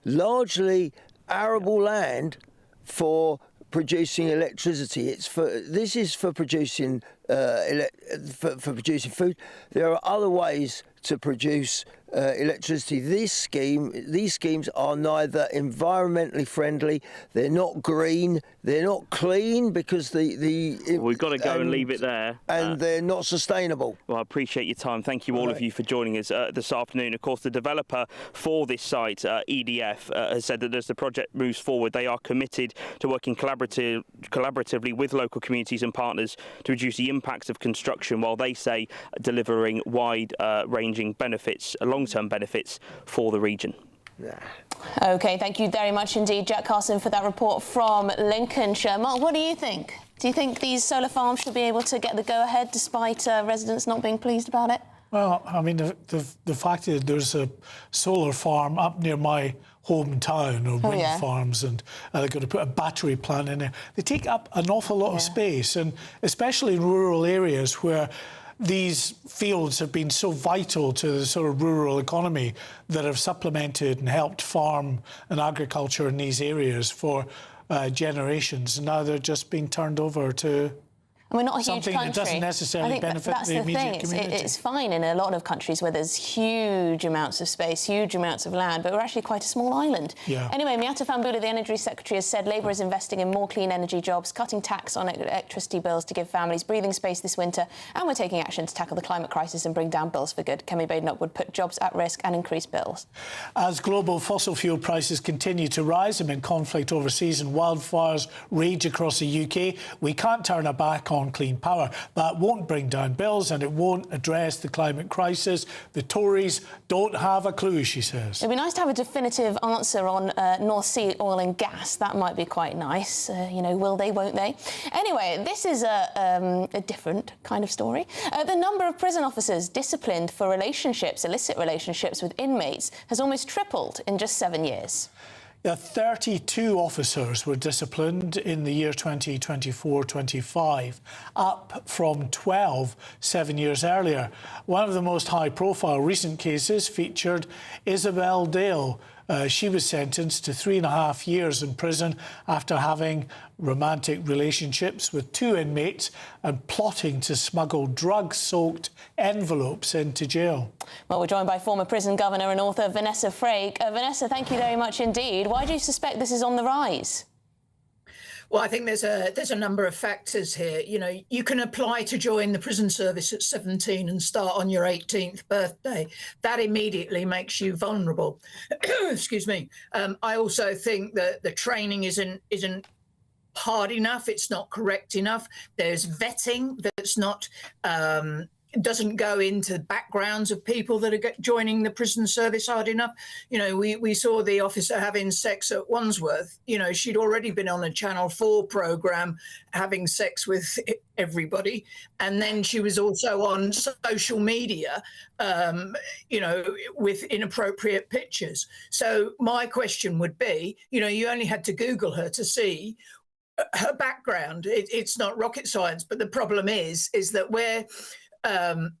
[SPEAKER 23] largely arable land for producing electricity. This is for producing for producing food. There are other ways to produce electricity. These schemes are neither environmentally friendly, they're not green, they're not clean because
[SPEAKER 3] we've got to go and leave it there,
[SPEAKER 23] and they're not sustainable.
[SPEAKER 3] Well, I appreciate your time. Thank you all of you for joining us this afternoon. Of course, the developer for this site, EDF, has said that as the project moves forward, they are committed to working collaboratively with local communities and partners to reduce the impacts of construction, while they say delivering wide-ranging benefits, long-term benefits for the region.
[SPEAKER 17] OK, thank you very much indeed, Jack Carson, for that report from Lincolnshire. Mark, what do you think? Do you think these solar farms should be able to get the go-ahead despite residents not being pleased about it?
[SPEAKER 18] Well, I mean, the fact is there's a solar farm up near my hometown of wind farms, and they're going to put a battery plant in there. They take up an awful lot of space, and especially in rural areas where these fields have been so vital to the sort of rural economy that have supplemented and helped farm and agriculture in these areas for generations. And now they're just being turned over to
[SPEAKER 17] And we're not a huge
[SPEAKER 18] something
[SPEAKER 17] country.
[SPEAKER 18] that doesn't necessarily benefit
[SPEAKER 17] that's
[SPEAKER 18] the immediate
[SPEAKER 17] thing.
[SPEAKER 18] community.
[SPEAKER 17] It's fine in a lot of countries where there's huge amounts of space, huge amounts of land, but we're actually quite a small island.
[SPEAKER 18] Yeah.
[SPEAKER 17] Anyway, Miata Fambula, the Energy Secretary, has said Labour is investing in more clean energy jobs, cutting tax on electricity bills to give families breathing space this winter, and we're taking action to tackle the climate crisis and bring down bills for good. Kemi Badenoch would put jobs at risk and increase bills.
[SPEAKER 18] As global fossil fuel prices continue to rise amid conflict overseas and wildfires rage across the UK, we can't turn our back on clean power. That won't bring down bills and it won't address the climate crisis. The Tories don't have a clue, she says.
[SPEAKER 17] It'd be nice to have a definitive answer on North Sea oil and gas. That might be quite nice. You know, will they, won't they? Anyway, this is a different kind of story. The number of prison officers disciplined for relationships, illicit relationships with inmates, has almost tripled in just 7 years.
[SPEAKER 18] 32 officers were disciplined in the year 2024-25, up from 12 7 years earlier. One of the most high-profile recent cases featured Isabel Dale. She was sentenced to 3.5 years in prison after having romantic relationships with 2 inmates and plotting to smuggle drug-soaked envelopes into jail.
[SPEAKER 17] Well, we're joined by former prison governor and author Vanessa Frake. Vanessa, thank you very much indeed. Why do you suspect this is on the rise?
[SPEAKER 6] Well, I think there's a number of factors here. You know, you can apply to join the prison service at 17 and start on your 18th birthday. That immediately makes you vulnerable. Excuse me. I also think that the training isn't hard enough. It's not correct enough. There's vetting that's not doesn't go into backgrounds of people that are joining the prison service hard enough. You know, we saw the officer having sex at Wandsworth. You know, she'd already been on a Channel 4 programme having sex with everybody. And then she was also on social media, you know, with inappropriate pictures. So my question would be, you know, you only had to Google her to see her background. It's not rocket science, but the problem is that where the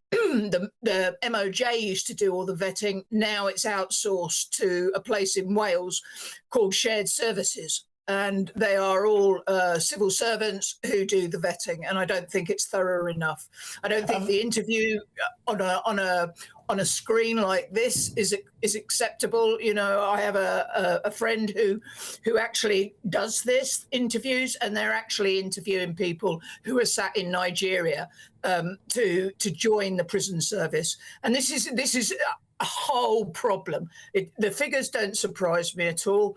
[SPEAKER 6] MOJ used to do all the vetting, now it's outsourced to a place in Wales called Shared Services, and they are all civil servants who do the vetting, and I don't think it's thorough enough. I don't think the interview on a screen like this is acceptable. You know, I have a friend who actually does this interviews, and they're actually interviewing people who are sat in Nigeria to join the prison service, and this is a whole problem. The figures don't surprise me at all.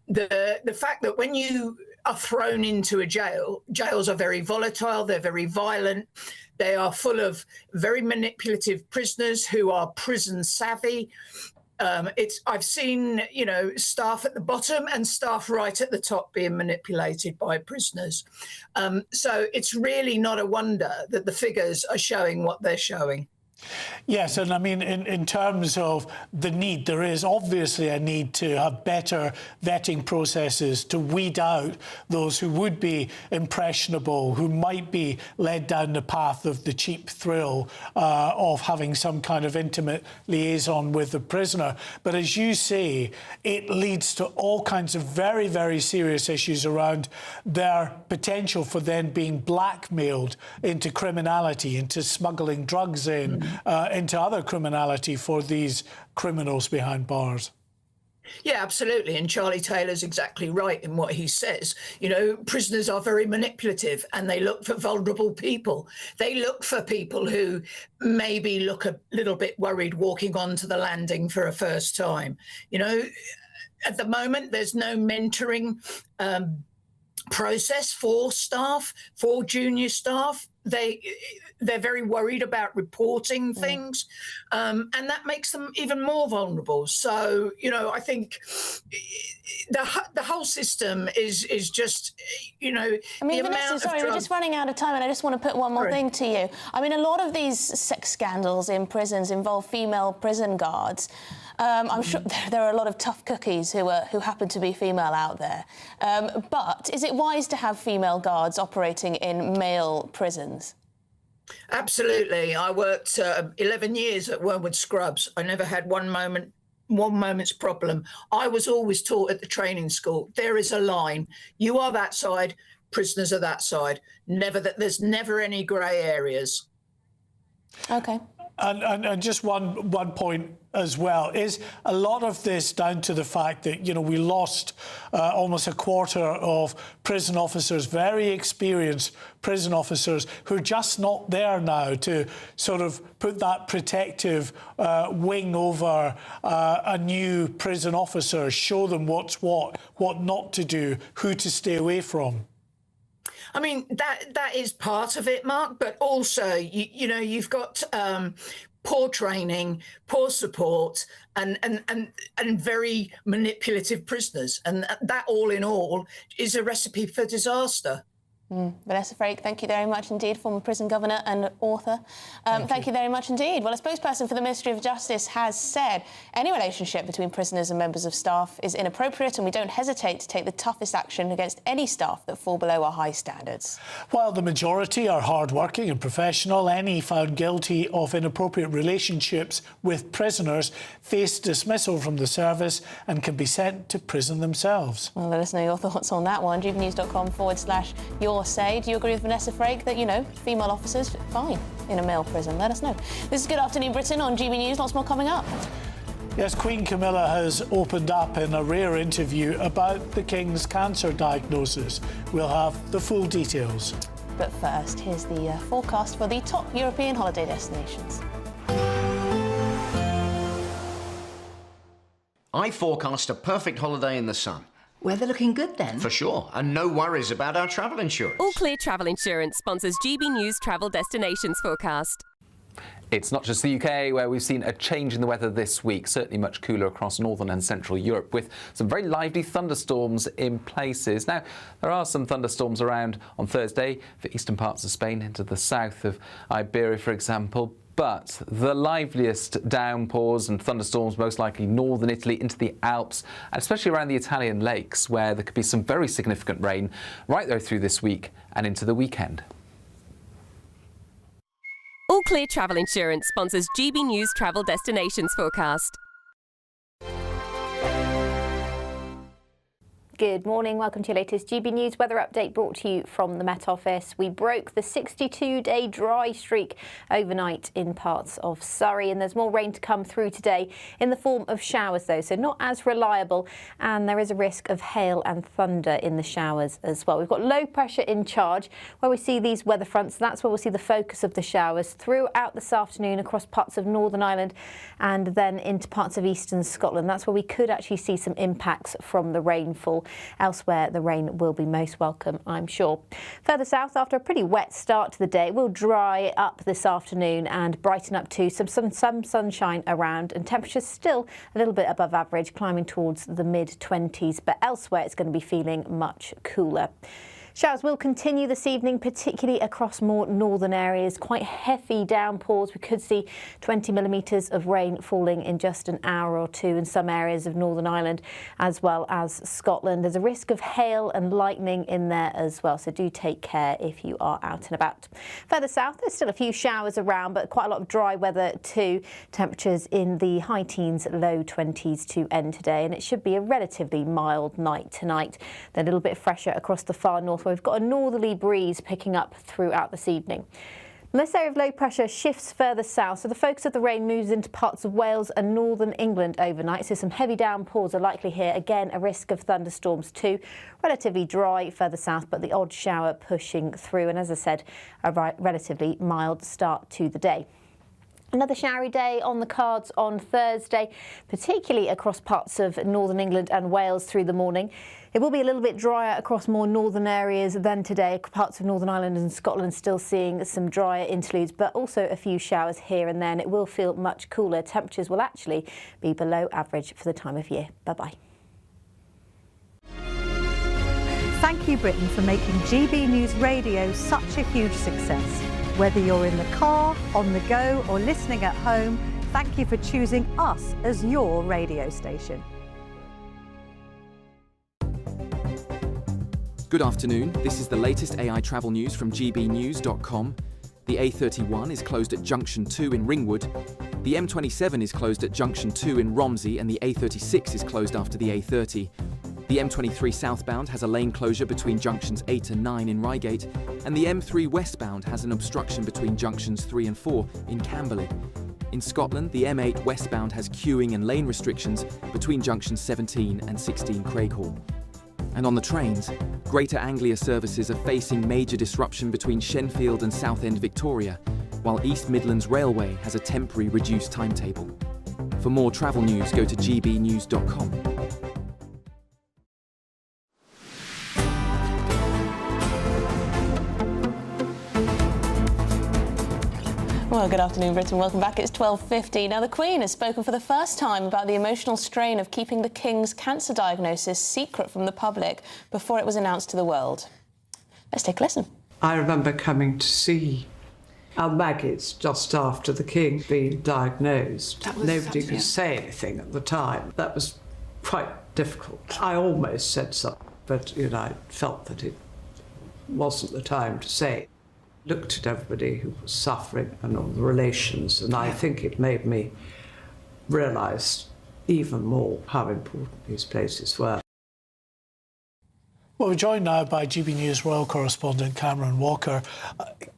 [SPEAKER 6] The fact that when you are thrown into a jail, jails are very volatile, they're very violent, they are full of very manipulative prisoners who are prison savvy. I've seen, you know, staff at the bottom and staff right at the top being manipulated by prisoners. So it's really not a wonder that the figures are showing what they're showing.
[SPEAKER 18] Yes, and I mean, in terms of the need, there is obviously a need to have better vetting processes to weed out those who would be impressionable, who might be led down the path of the cheap thrill of having some kind of intimate liaison with the prisoner. But as you say, it leads to all kinds of very, very serious issues around their potential for then being blackmailed into criminality, into smuggling drugs in, into other criminality for these criminals behind bars.
[SPEAKER 6] Yeah, absolutely. And Charlie Taylor's exactly right in what he says. You know, prisoners are very manipulative and they look for vulnerable people. They look for people who maybe look a little bit worried walking onto the landing for a first time. You know, at the moment, there's no mentoring process for staff, for junior staff. They're very worried about reporting things, and that makes them even more vulnerable. So, you know, I think the whole system is just, you know,
[SPEAKER 17] I mean, Vanessa, sorry, we're just running out of time, and I just want to put one more thing to you. I mean, a lot of these sex scandals in prisons involve female prison guards. I'm sure there are a lot of tough cookies who happen to be female out there. But is it wise to have female guards operating in male prisons?
[SPEAKER 6] Absolutely. I worked 11 years at Wormwood Scrubs. I never had one moment's problem. I was always taught at the training school, there is a line. You are that side, prisoners are that side. There's never any grey areas.
[SPEAKER 17] Okay.
[SPEAKER 18] And just one point as well, is a lot of this down to the fact that, you know, we lost almost a quarter of prison officers, very experienced prison officers, who are just not there now to sort of put that protective wing over a new prison officer, show them what's what not to do, who to stay away from.
[SPEAKER 6] I mean, that is part of it, Mark, but also, you know, you've got poor training, poor support, and very manipulative prisoners. And that, all in all, is a recipe for disaster.
[SPEAKER 17] Vanessa Frake, thank you very much indeed, former prison governor and author. Thank you very much indeed. Well, a spokesperson for the Ministry of Justice has said any relationship between prisoners and members of staff is inappropriate, and we don't hesitate to take the toughest action against any staff that fall below our high standards.
[SPEAKER 18] While the majority are hard-working and professional, any found guilty of inappropriate relationships with prisoners face dismissal from the service and can be sent to prison themselves.
[SPEAKER 17] Well, let us know your thoughts on that one. GBNews.com/your say. Do you agree with Vanessa Frake that, you know, female officers, fine in a male prison? Let us know. This is Good Afternoon Britain on GB News. Lots more coming up.
[SPEAKER 18] Yes, Queen Camilla has opened up in a rare interview about the King's cancer diagnosis. We'll have the full details.
[SPEAKER 17] But first, here's the forecast for the top European holiday destinations.
[SPEAKER 8] I forecast a perfect holiday in the sun.
[SPEAKER 10] Weather looking good then?
[SPEAKER 8] For sure, and no worries about our travel insurance.
[SPEAKER 12] All Clear Travel Insurance sponsors GB News Travel Destinations Forecast.
[SPEAKER 14] It's not just the UK where we've seen a change in the weather this week, certainly much cooler across northern and central Europe, with some very lively thunderstorms in places. Now, there are some thunderstorms around on Thursday for eastern parts of Spain into the south of Iberia, for example. But the liveliest downpours and thunderstorms most likely northern Italy into the Alps, and especially around the Italian lakes, where there could be some very significant rain right there through this week and into the weekend.
[SPEAKER 12] All Clear Travel Insurance sponsors GB News Travel Destinations Forecast.
[SPEAKER 24] Good morning, welcome to your latest GB News weather update brought to you from the Met Office. We broke the 62-day dry streak overnight in parts of Surrey, and there's more rain to come through today in the form of showers though, so not as reliable, and there is a risk of hail and thunder in the showers as well. We've got low pressure in charge where we see these weather fronts. That's where we'll see the focus of the showers throughout this afternoon across parts of Northern Ireland and then into parts of eastern Scotland. That's where we could actually see some impacts from the rainfall. Elsewhere, the rain will be most welcome, I'm sure. Further south, after a pretty wet start to the day, it will dry up this afternoon and brighten up to some sunshine around, and temperatures still a little bit above average, climbing towards the mid-20s, but elsewhere it's going to be feeling much cooler. Showers will continue this evening, particularly across more northern areas. Quite heavy downpours. We could see 20 millimetres of rain falling in just an hour or two in some areas of Northern Ireland as well as Scotland. There's a risk of hail and lightning in there as well, so do take care if you are out and about. Further south, there's still a few showers around, but quite a lot of dry weather too. Temperatures in the high teens, low 20s to end today, and it should be a relatively mild night tonight. Then a little bit fresher across the far north, where we've got a northerly breeze picking up throughout this evening. This area of low pressure shifts further south, so the focus of the rain moves into parts of Wales and northern England overnight. So some heavy downpours are likely here. Again, a risk of thunderstorms too. Relatively dry further south, but the odd shower pushing through. And as I said, a relatively mild start to the day. Another showery day on the cards on Thursday, particularly across parts of northern England and Wales through the morning. It will be a little bit drier across more northern areas than today. Parts of Northern Ireland and Scotland still seeing some drier interludes, but also a few showers here and there, and it will feel much cooler. Temperatures will actually be below average for the time of year. Bye-bye.
[SPEAKER 9] Thank you, Britain, for making GB News Radio such a huge success. Whether you're in the car, on the go, or listening at home, thank you for choosing us as your radio station.
[SPEAKER 10] Good afternoon. This is the latest AI travel news from GBNews.com. The A31 is closed at Junction 2 in Ringwood. The M27 is closed at Junction 2 in Romsey, and the A36 is closed after the A30. The M23 southbound has a lane closure between junctions 8 and 9 in Reigate, and the M3 westbound has an obstruction between junctions 3 and 4 in Camberley. In Scotland, the M8 westbound has queuing and lane restrictions between junctions 17 and 16 Craighall. And on the trains, Greater Anglia services are facing major disruption between Shenfield and Southend Victoria, while East Midlands Railway has a temporary reduced timetable. For more travel news, go to gbnews.com.
[SPEAKER 17] Well, good afternoon, Britain. Welcome back. It's 12:50. Now, the Queen has spoken for the first time about the emotional strain of keeping the King's cancer diagnosis secret from the public before it was announced to the world. Let's take a listen.
[SPEAKER 20] I remember coming to see our Maggie's just after the King being diagnosed. Nobody could say anything at the time. That was quite difficult. I almost said something, but, I felt that it wasn't the time to say. Looked at everybody who was suffering and all the relations, and I think it made me realise even more how important these places were.
[SPEAKER 18] Well, we're joined now by GB News royal correspondent Cameron Walker.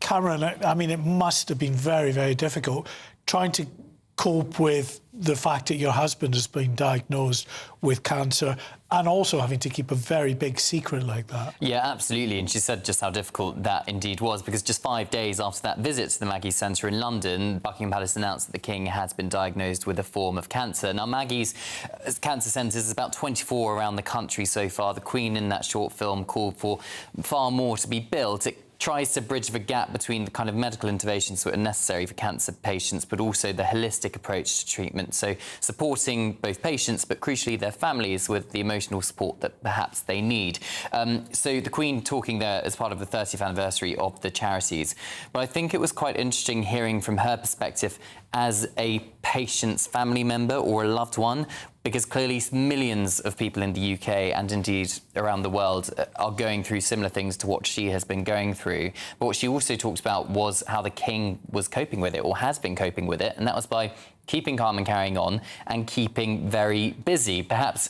[SPEAKER 18] Cameron, I mean, it must have been very, very difficult trying to cope with the fact that your husband has been diagnosed with cancer and also having to keep a very big secret like that.
[SPEAKER 11] Yeah, absolutely. And she said just how difficult that indeed was, because just 5 days after that visit to the Maggie's Centre in London, Buckingham Palace announced that the King has been diagnosed with a form of cancer. Now, Maggie's cancer centres is about 24 around the country so far. The Queen in that short film called for far more to be built. It tries to bridge the gap between the kind of medical interventions that are necessary for cancer patients, but also the holistic approach to treatment. So supporting both patients, but crucially their families with the emotional support that perhaps they need. So the Queen talking there as part of the 30th anniversary of the charities. But I think it was quite interesting hearing from her perspective as a patient's family member or a loved one, because clearly millions of people in the UK and indeed around the world are going through similar things to what she has been going through. But what she also talked about was how the King was coping with it, or has been coping with it, and that was by keeping calm and carrying on and keeping very busy. Perhaps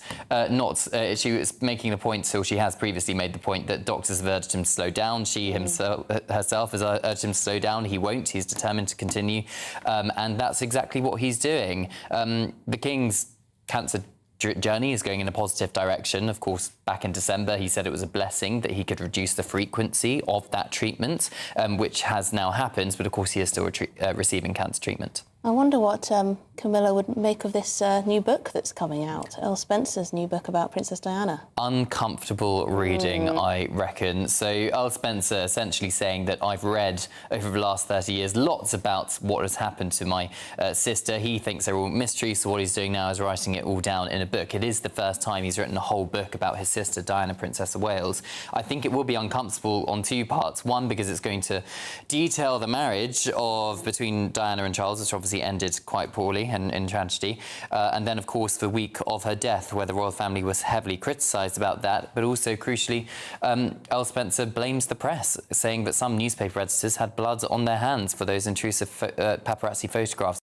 [SPEAKER 11] she was making the point, or she has previously made the point, that doctors have urged him to slow down. She herself has urged him to slow down. He won't. He's determined to continue. And that's exactly what he's doing. The King's cancer journey is going in a positive direction. Of course, back in December, he said it was a blessing that he could reduce the frequency of that treatment, which has now happened. But of course, he is still receiving cancer treatment.
[SPEAKER 17] I wonder what Camilla would make of this new book that's coming out, Elle Spencer's new book about Princess Diana.
[SPEAKER 11] Uncomfortable reading, I reckon. So Elle Spencer essentially saying that I've read over the last 30 years lots about what has happened to my sister. He thinks they're all mysteries, so what he's doing now is writing it all down in a book. It is the first time he's written a whole book about his sister, Diana, Princess of Wales. I think it will be uncomfortable on two parts. One, because it's going to detail the marriage between Diana and Charles, which obviously ended quite poorly and in tragedy. And then, of course, the week of her death, where the royal family was heavily criticised about that. But also, crucially, Elle Spencer blames the press, saying that some newspaper editors had blood on their hands for those intrusive paparazzi photographs.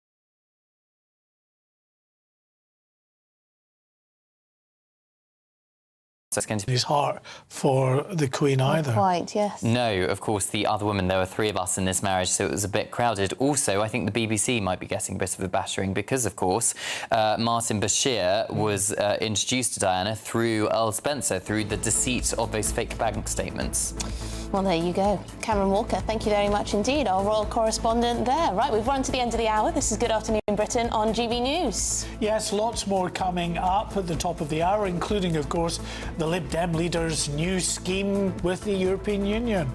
[SPEAKER 11] That's going to be
[SPEAKER 18] his heart for the Queen either.
[SPEAKER 17] Quite, yes.
[SPEAKER 11] No, of course, the other woman, there were 3 of us in this marriage, so it was a bit crowded. Also, I think the BBC might be getting a bit of a battering because, of course, Martin Bashir was introduced to Diana through Earl Spencer, through the deceit of those fake bank statements.
[SPEAKER 17] Well, there you go. Cameron Walker, thank you very much indeed, our royal correspondent there. Right, we've run to the end of the hour. This is Good Afternoon Britain on GB News.
[SPEAKER 18] Yes, lots more coming up at the top of the hour, including, of course, the Lib Dem leader's new scheme with the European Union.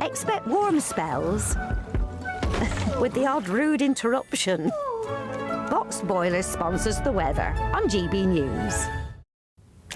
[SPEAKER 1] Expect warm spells with the odd rude interruption. Box Boilers sponsors the weather on GB News.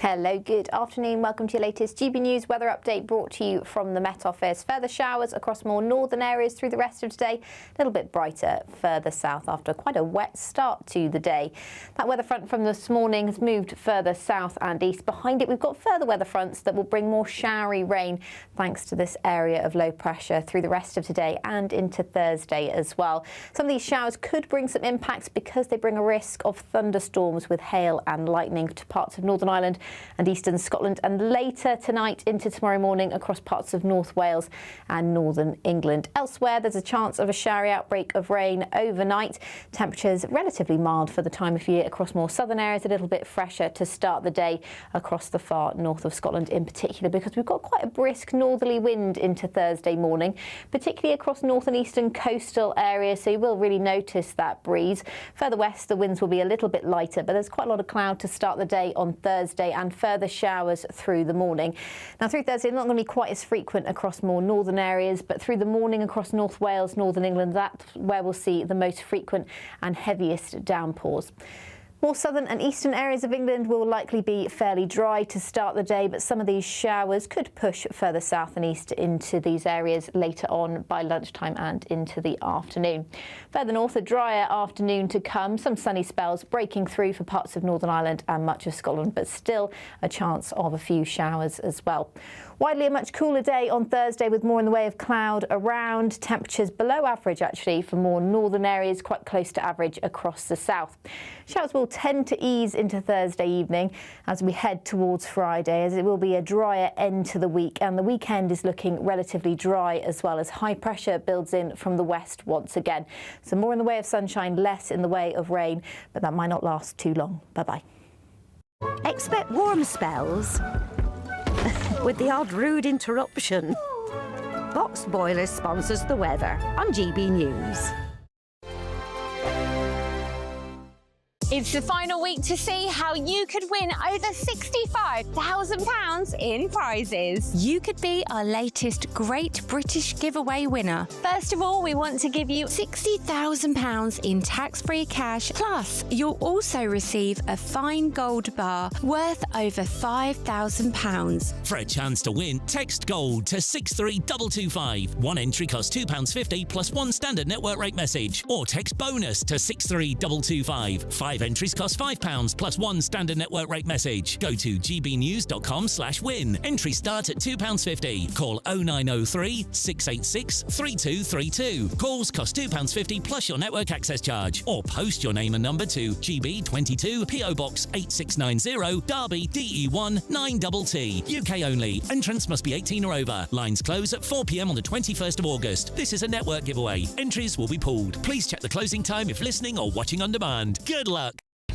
[SPEAKER 24] Hello, good afternoon. Welcome to your latest GB News weather update brought to you from the Met Office. Further showers across more northern areas through the rest of today. A little bit brighter further south after quite a wet start to the day. That weather front from this morning has moved further south and east. Behind it, we've got further weather fronts that will bring more showery rain thanks to this area of low pressure through the rest of today and into Thursday as well. Some of these showers could bring some impacts because they bring a risk of thunderstorms with hail and lightning to parts of Northern Ireland and eastern Scotland, and later tonight into tomorrow morning across parts of North Wales and northern England. Elsewhere, there's a chance of a showery outbreak of rain overnight. Temperatures relatively mild for the time of year across more southern areas, a little bit fresher to start the day across the far north of Scotland in particular, because we've got quite a brisk northerly wind into Thursday morning, particularly across north and eastern coastal areas, so you will really notice that breeze. Further west, the winds will be a little bit lighter, but there's quite a lot of cloud to start the day on Thursday and further showers through the morning. Now through Thursday, not going to be quite as frequent across more northern areas, but through the morning across North Wales, northern England, that's where we'll see the most frequent and heaviest downpours. More southern and eastern areas of England will likely be fairly dry to start the day, but some of these showers could push further south and east into these areas later on by lunchtime and into the afternoon. Further north, a drier afternoon to come, some sunny spells breaking through for parts of Northern Ireland and much of Scotland, but still a chance of a few showers as well. Widely a much cooler day on Thursday with more in the way of cloud around. Temperatures below average actually for more northern areas, quite close to average across the south. Showers will tend to ease into Thursday evening as we head towards Friday, as it will be a drier end to the week, and the weekend is looking relatively dry as well as high pressure builds in from the west once again. So more in the way of sunshine, less in the way of rain, but that might not last too long. Bye-bye.
[SPEAKER 1] Expect warm spells with the odd rude interruption. Box Boilers sponsors the weather on GB News.
[SPEAKER 13] It's the final week to see how you could win over £65,000 in prizes. You could be our latest Great British Giveaway winner. First of all, we want to give you £60,000 in tax-free cash, plus you'll also receive a fine gold bar worth over £5,000.
[SPEAKER 15] For a chance to win, text GOLD to 63225. One entry costs £2.50 plus one standard network rate message, or text BONUS to 63225. 5 entries cost £5 plus one standard network rate message. Go to gbnews.com/win. Entries start at £2.50. Call 0903 686 3232. Calls cost £2.50 plus your network access charge. Or post your name and number to GB22 PO Box 8690 Derby DE1 9TT. UK only. Entrants must be 18 or over. Lines close at 4 p.m. on the 21st of August. This is a network giveaway. Entries will be pooled. Please check the closing time if listening or watching on demand. Good luck.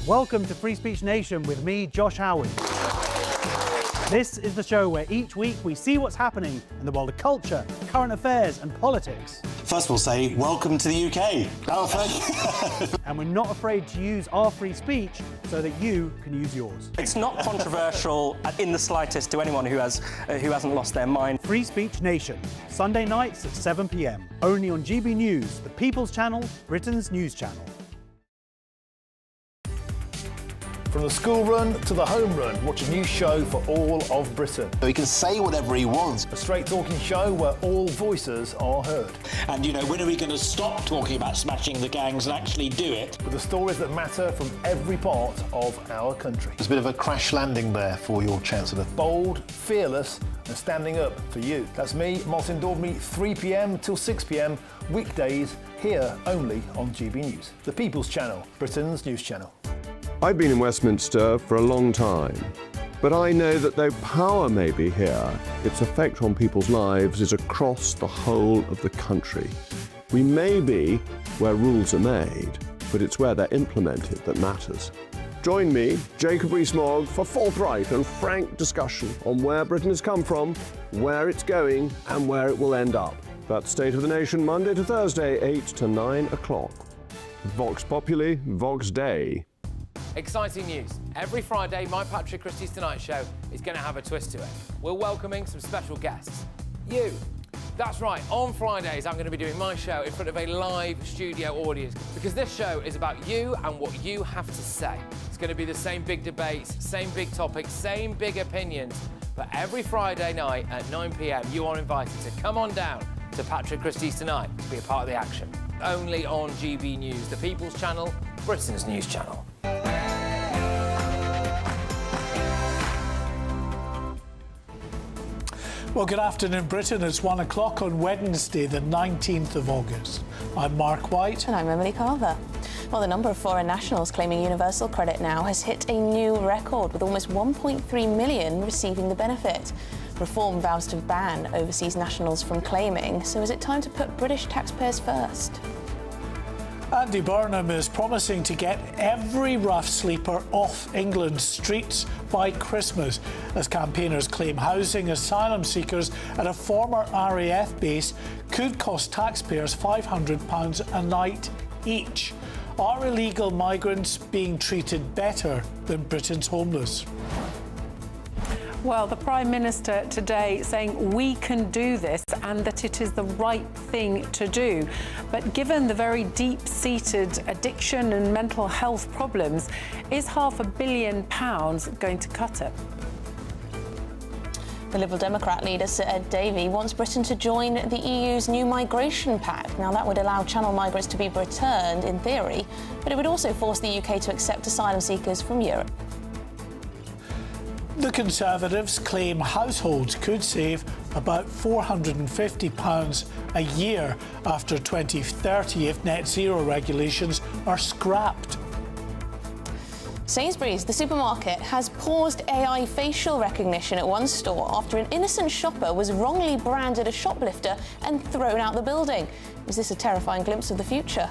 [SPEAKER 16] Welcome to Free Speech Nation with me, Josh Howard. This is the show where each week we see what's happening in the world of culture, current affairs and politics.
[SPEAKER 25] First we'll say, welcome to the UK. Oh, thank you.
[SPEAKER 16] And we're not afraid to use our free speech so that you can use yours.
[SPEAKER 26] It's not controversial in the slightest to anyone who hasn't lost their mind.
[SPEAKER 16] Free Speech Nation, Sunday nights at 7 p.m. Only on GB News, the People's Channel, Britain's news channel.
[SPEAKER 2] From the school run to the home run, watch a new show for all of Britain.
[SPEAKER 25] He can say whatever he wants.
[SPEAKER 2] A straight-talking show where all voices are heard.
[SPEAKER 4] And, you know, when are we going to stop talking about smashing the gangs and actually do it?
[SPEAKER 2] With the stories that matter from every part of our country.
[SPEAKER 25] There's a bit of a crash landing there for your Chancellor.
[SPEAKER 2] Bold, fearless and standing up for you. That's me, Martin Dordme, 3 p.m. till 6 p.m, weekdays, here only on GB News. The People's Channel, Britain's news channel.
[SPEAKER 5] I've been in Westminster for a long time, but I know that though power may be here, its effect on people's lives is across the whole of the country. We may be where rules are made, but it's where they're implemented that matters. Join me, Jacob Rees-Mogg, for forthright and frank discussion on where Britain has come from, where it's going, and where it will end up. That's State of the Nation, Monday to Thursday, 8 to 9 o'clock. Vox Populi, Vox Dei.
[SPEAKER 19] Exciting news. Every Friday, my Patrick Christie's Tonight Show is going to have a twist to it. We're welcoming some special guests. You. That's right, on Fridays I'm going to be doing my show in front of a live studio audience because this show is about you and what you have to say. It's going to be the same big debates, same big topics, same big opinions. But every Friday night at 9 p.m, you are invited to come on down to Patrick Christie's Tonight to be a part of the action. Only on GB News, the People's Channel, Britain's news channel.
[SPEAKER 18] Well, good afternoon, Britain. It's 1 o'clock on Wednesday, the 19th of August. I'm Mark White.
[SPEAKER 17] And I'm Emily Carver. Well, the number of foreign nationals claiming universal credit now has hit a new record, with almost 1.3 million receiving the benefit. Reform vows to ban overseas nationals from claiming, so is it time to put British taxpayers first?
[SPEAKER 18] Andy Burnham is promising to get every rough sleeper off England's streets by Christmas, as campaigners claim housing asylum seekers at a former RAF base could cost taxpayers £500 a night each. Are illegal migrants being treated better than Britain's homeless?
[SPEAKER 21] Well, the Prime Minister today saying we can do this and that it is the right thing to do. But given the very deep-seated addiction and mental health problems, is £500 million going to cut it?
[SPEAKER 17] The Liberal Democrat leader, Sir Ed Davey, wants Britain to join the EU's new migration pact. Now, that would allow Channel migrants to be returned, in theory, but it would also force the UK to accept asylum seekers from Europe.
[SPEAKER 18] The Conservatives claim households could save about £450 a year after 2030 if net zero regulations are scrapped.
[SPEAKER 17] Sainsbury's, the supermarket, has paused AI facial recognition at one store after an innocent shopper was wrongly branded a shoplifter and thrown out the building. Is this a terrifying glimpse of the future?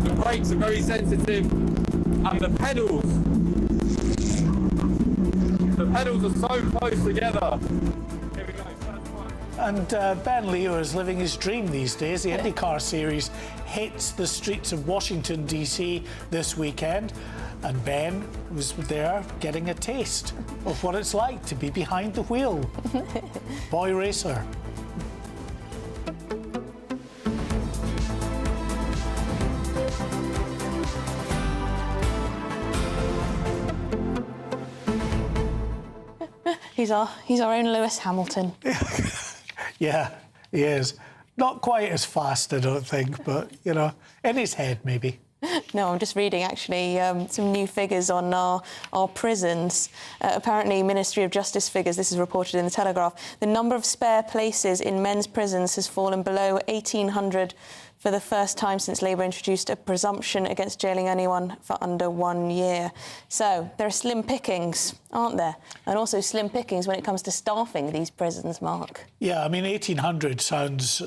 [SPEAKER 22] The brakes are very sensitive, and the pedals are so close together. Here we go.
[SPEAKER 18] And Ben Leo is living his dream these days. The IndyCar Series hits the streets of Washington, D.C. this weekend. And Ben was there getting a taste of what it's like to be behind the wheel. Boy racer.
[SPEAKER 17] He's our own Lewis Hamilton.
[SPEAKER 18] Yeah, he is. Not quite as fast, I don't think, but, you know, in his head, maybe.
[SPEAKER 17] No, I'm just reading, actually, some new figures on our prisons. Apparently, Ministry of Justice figures, this is reported in The Telegraph, the number of spare places in men's prisons has fallen below 1,800 for the first time since Labour introduced a presumption against jailing anyone for under 1 year. So there are slim pickings, aren't there? And also slim pickings when it comes to staffing these prisons, Mark.
[SPEAKER 18] Yeah, I mean, 1,800 sounds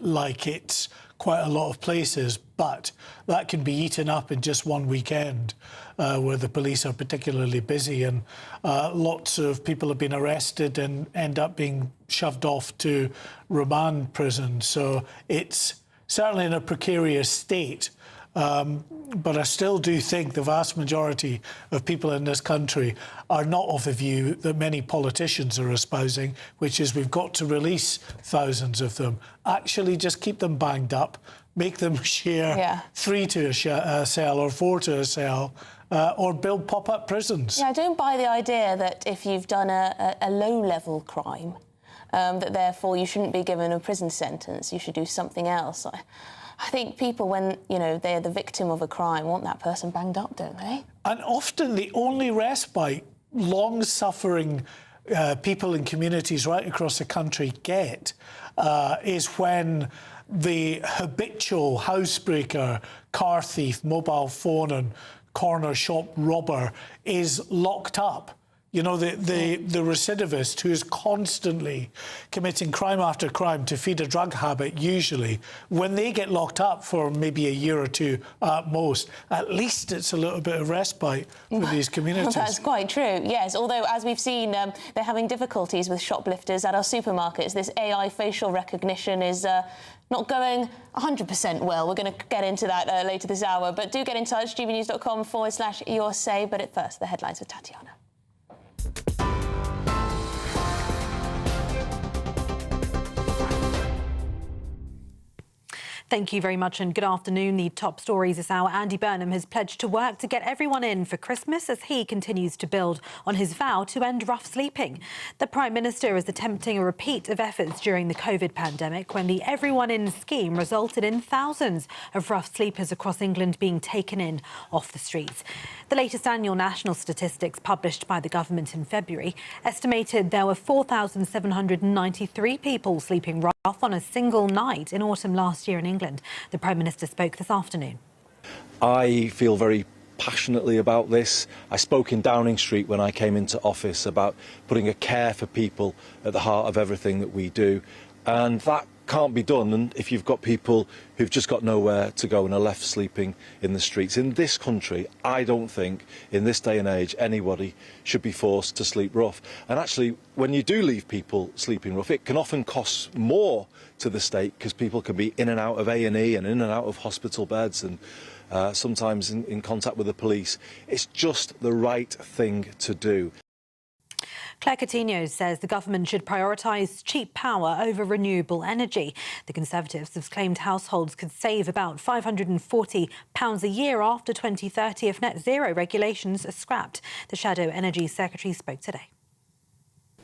[SPEAKER 18] like it's quite a lot of places, but that can be eaten up in just one weekend where the police are particularly busy, and lots of people have been arrested and end up being shoved off to remand prison. So it's certainly in a precarious state. But I still do think the vast majority of people in this country are not of the view that many politicians are espousing, which is we've got to release thousands of them. Actually, just keep them banged up, make them share 3 to a cell or 4 to a cell, or build pop-up prisons.
[SPEAKER 17] Yeah, I don't buy the idea that if you've done a low-level crime, that therefore you shouldn't be given a prison sentence. You should do something else. I think people, when, you know, they're the victim of a crime, want that person banged up, don't they?
[SPEAKER 18] And often the only respite long-suffering people in communities right across the country get is when the habitual housebreaker, car thief, mobile phone and corner shop robber is locked up. You know, the recidivist who is constantly committing crime after crime to feed a drug habit, usually, when they get locked up for maybe a year or 2 at most, at least it's a little bit of respite for these communities.
[SPEAKER 17] That's quite true, yes. Although, as we've seen, they're having difficulties with shoplifters at our supermarkets. This AI facial recognition is not going 100% well. We're going to get into that later this hour. But do get in touch, gbnews.com/your say. But at first, the headlines with Tatiana.
[SPEAKER 3] Thank you very much and good afternoon. The top stories this hour. Andy Burnham has pledged to work to get everyone in for Christmas as he continues to build on his vow to end rough sleeping. The Prime Minister is attempting a repeat of efforts during the COVID pandemic when the Everyone In scheme resulted in thousands of rough sleepers across England being taken in off the streets. The latest annual national statistics published by the government in February estimated there were 4,793 people sleeping rough on a single night in autumn last year in England. The Prime Minister spoke this afternoon.
[SPEAKER 6] I feel very passionately about this. I spoke in Downing Street when I came into office about putting a care for people at the heart of everything that we do, and that can't be done if you've got people who've just got nowhere to go and are left sleeping in the streets. In this country, I don't think, in this day and age, anybody should be forced to sleep rough. And actually, when you do leave people sleeping rough, it can often cost more to the state because people can be in and out of A&E and in and out of hospital beds and sometimes in contact with the police. It's just the right thing to do.
[SPEAKER 3] Claire Coutinho says the government should prioritise cheap power over renewable energy. The Conservatives have claimed households could save about £540 a year after 2030 if net zero regulations are scrapped. The Shadow Energy Secretary spoke today.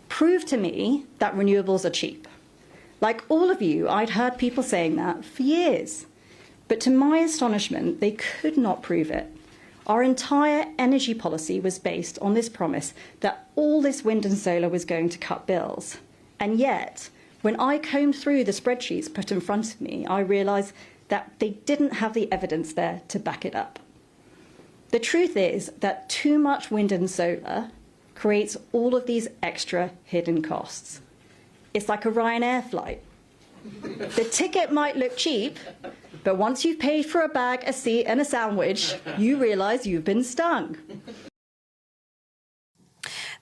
[SPEAKER 7] Prove to me that renewables are cheap. Like all of you, I'd heard people saying that for years. But to my astonishment, they could not prove it. Our entire energy policy was based on this promise that all this wind and solar was going to cut bills. And yet, when I combed through the spreadsheets put in front of me, I realised that they didn't have the evidence there to back it up. The truth is that too much wind and solar creates all of these extra hidden costs. It's like a Ryanair flight. The ticket might look cheap, but once you've paid for a bag, a seat and a sandwich, you realise you've been stung.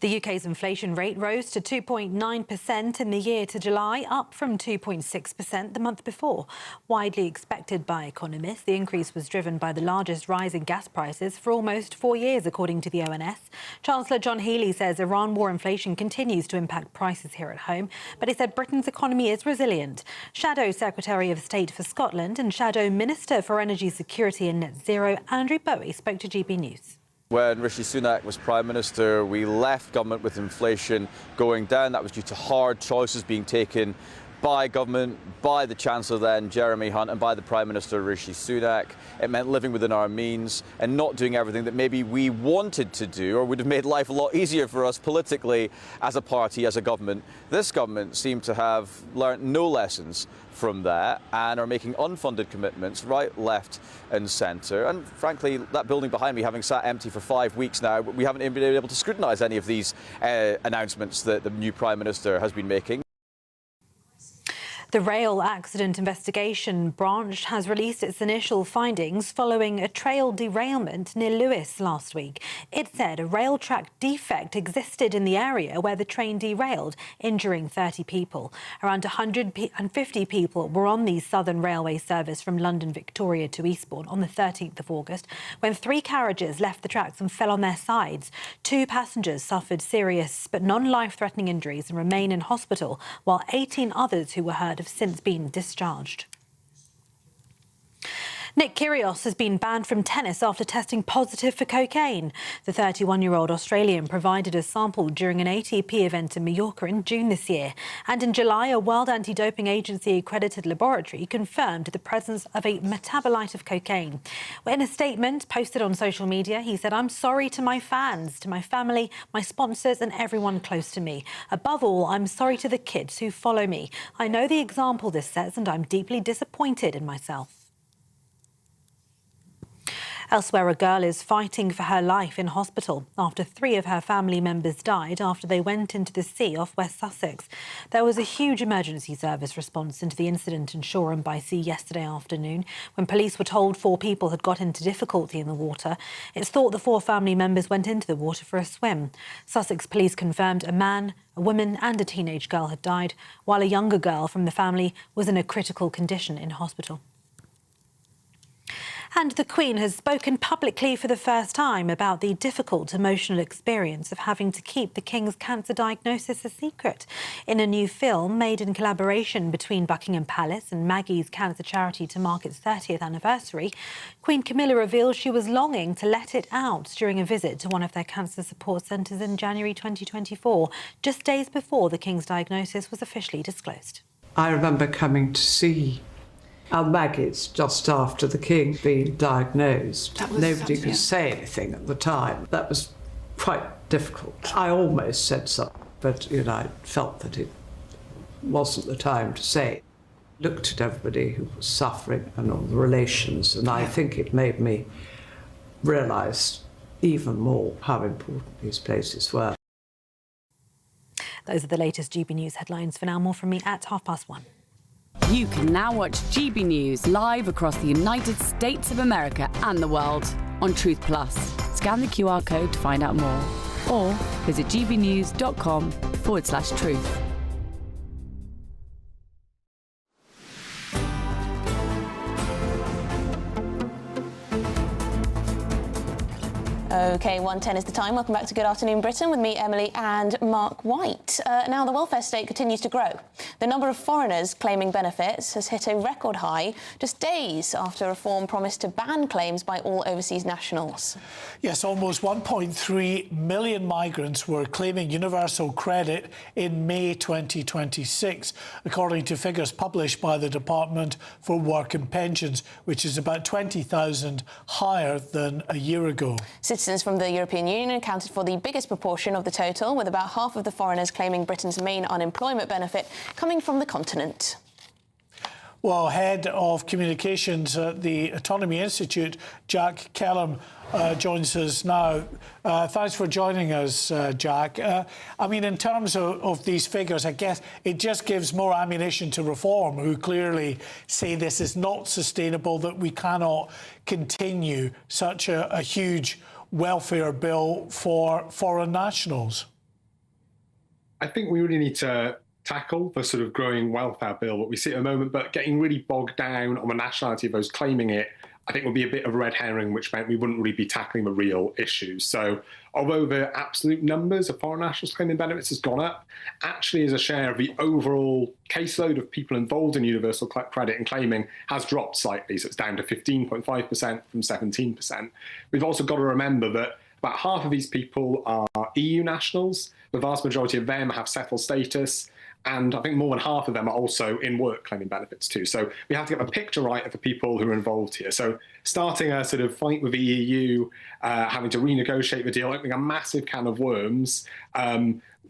[SPEAKER 3] The UK's inflation rate rose to 2.9% in the year to July, up from 2.6% the month before. Widely expected by economists, the increase was driven by the largest rise in gas prices for almost 4 years, according to the ONS. Chancellor John Healey says Iran war inflation continues to impact prices here at home, but he said Britain's economy is resilient. Shadow Secretary of State for Scotland and Shadow Minister for Energy Security and Net Zero, Andrew Bowie, spoke to GB News.
[SPEAKER 8] When Rishi Sunak was Prime Minister, we left government with inflation going down. That was due to hard choices being taken by government, by the Chancellor then, Jeremy Hunt, and by the Prime Minister, Rishi Sunak. It meant living within our means and not doing everything that maybe we wanted to do or would have made life a lot easier for us politically as a party, as a government. This government seemed to have learnt no lessons from that and are making unfunded commitments right, left and centre. And frankly, that building behind me having sat empty for 5 weeks now, we haven't even been able to scrutinise any of these announcements that the new Prime Minister has been making.
[SPEAKER 3] The Rail Accident Investigation Branch has released its initial findings following a trail derailment near Lewes last week. It said a rail track defect existed in the area where the train derailed, injuring 30 people. Around 150 people were on the Southern Railway service from London Victoria to Eastbourne on the 13th of August when 3 carriages left the tracks and fell on their sides. 2 passengers suffered serious but non-life-threatening injuries and remain in hospital, while 18 others who were hurt have since been discharged. Nick Kyrgios has been banned from tennis after testing positive for cocaine. The 31-year-old Australian provided a sample during an ATP event in Mallorca in June this year. And in July, a World Anti-Doping Agency accredited laboratory confirmed the presence of a metabolite of cocaine. In a statement posted on social media, he said, "I'm sorry to my fans, to my family, my sponsors and everyone close to me. Above all, I'm sorry to the kids who follow me. I know the example this sets and I'm deeply disappointed in myself." Elsewhere, a girl is fighting for her life in hospital after 3 of her family members died after they went into the sea off West Sussex. There was a huge emergency service response into the incident in Shoreham by Sea yesterday afternoon, when police were told 4 people had got into difficulty in the water. It's thought the 4 family members went into the water for a swim. Sussex police confirmed a man, a woman and a teenage girl had died, while a younger girl from the family was in a critical condition in hospital. And the Queen has spoken publicly for the first time about the difficult emotional experience of having to keep the King's cancer diagnosis a secret. In a new film made in collaboration between Buckingham Palace and Maggie's cancer charity to mark its 30th anniversary, Queen Camilla reveals she was longing to let it out during a visit to one of their cancer support centres in January 2024, just days before the King's diagnosis was officially disclosed.
[SPEAKER 9] I remember coming to see our Maggie's just after the King being diagnosed. Nobody could say anything at the time. That was quite difficult. I almost said something, but I felt that it wasn't the time to say it. Looked at everybody who was suffering and all the relations, and I think it made me realise even more how important these places were.
[SPEAKER 3] Those are the latest GB News headlines. For now, more from me at 1:30.
[SPEAKER 10] You can now watch GB News live across the United States of America and the world on Truth Plus. Scan the QR code to find out more, or visit gbnews.com/truth.
[SPEAKER 17] OK, 1:10 is the time. Welcome back to Good Afternoon Britain with me, Emily, and Mark White. Now, the welfare state continues to grow. The number of foreigners claiming benefits has hit a record high just days after reform promised to ban claims by all overseas nationals.
[SPEAKER 18] Yes, almost 1.3 million migrants were claiming universal credit in May 2026, according to figures published by the Department for Work and Pensions, which is about 20,000 higher than a year ago.
[SPEAKER 17] Citizens from the European Union accounted for the biggest proportion of the total, with about half of the foreigners claiming Britain's main unemployment benefit coming from the continent.
[SPEAKER 18] Well, Head of Communications at the Autonomy Institute, Jack Kellum, joins us now. Thanks for joining us, Jack. I mean, in terms of these figures, I guess it just gives more ammunition to Reform, who clearly say this is not sustainable, that we cannot continue such a huge welfare bill for foreign nationals.
[SPEAKER 12] I think we really need to tackle the sort of growing welfare bill that we see at the moment, but getting really bogged down on the nationality of those claiming it, I think would be a bit of a red herring, which meant we wouldn't really be tackling the real issues. So although the absolute numbers of foreign nationals claiming benefits has gone up, actually as a share of the overall caseload of people involved in universal credit and claiming has dropped slightly. So it's down to 15.5% from 17%. We've also got to remember that about half of these people are EU nationals. The vast majority of them have settled status. And I think more than half of them are also in work claiming benefits too. So we have to get the picture right of the people who are involved here. So starting a sort of fight with the EU, having to renegotiate the deal, opening a massive can of worms,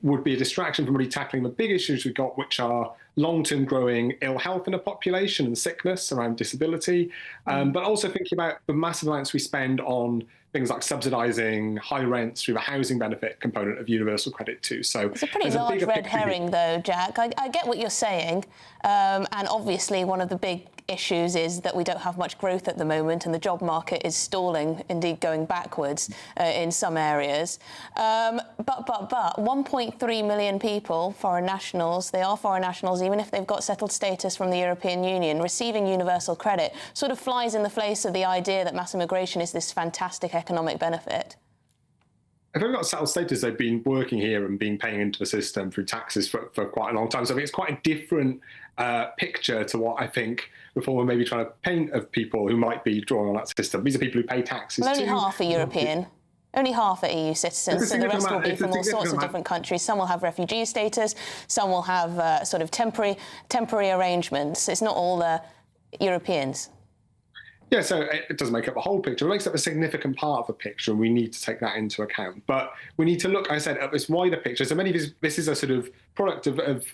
[SPEAKER 12] would be a distraction from really tackling the big issues we've got, which are long-term growing ill health in a population and sickness around disability, but also thinking about the massive amounts we spend on things like subsidising high rents through the housing benefit component of universal credit too. So
[SPEAKER 17] it's a pretty large red herring, though, Jack. I get what you're saying, and obviously one of the big issues is that we don't have much growth at the moment, and the job market is stalling, indeed going backwards in some areas. But 1.3 million people, foreign nationals, they are foreign nationals even if they've got settled status from the European Union, receiving universal credit sort of flies in the face of the idea that mass immigration is this fantastic economic benefit.
[SPEAKER 12] if they've got settled status, they've been working here and been paying into the system through taxes for quite a long time. So I think it's quite a different picture to what I think Reform are maybe trying to paint of people who might be drawing on that system. These are people who pay taxes
[SPEAKER 17] well,
[SPEAKER 12] too.
[SPEAKER 17] only half are European. Only half are EU citizens, so the rest will be from all sorts of different countries. Some will have refugee status, some will have sort of temporary arrangements. It's not all Europeans.
[SPEAKER 12] Yeah, so it doesn't make up the whole picture. It makes up a significant part of the picture, and we need to take that into account. But we need to look, I said, at this wider picture. So many of this is a sort of product of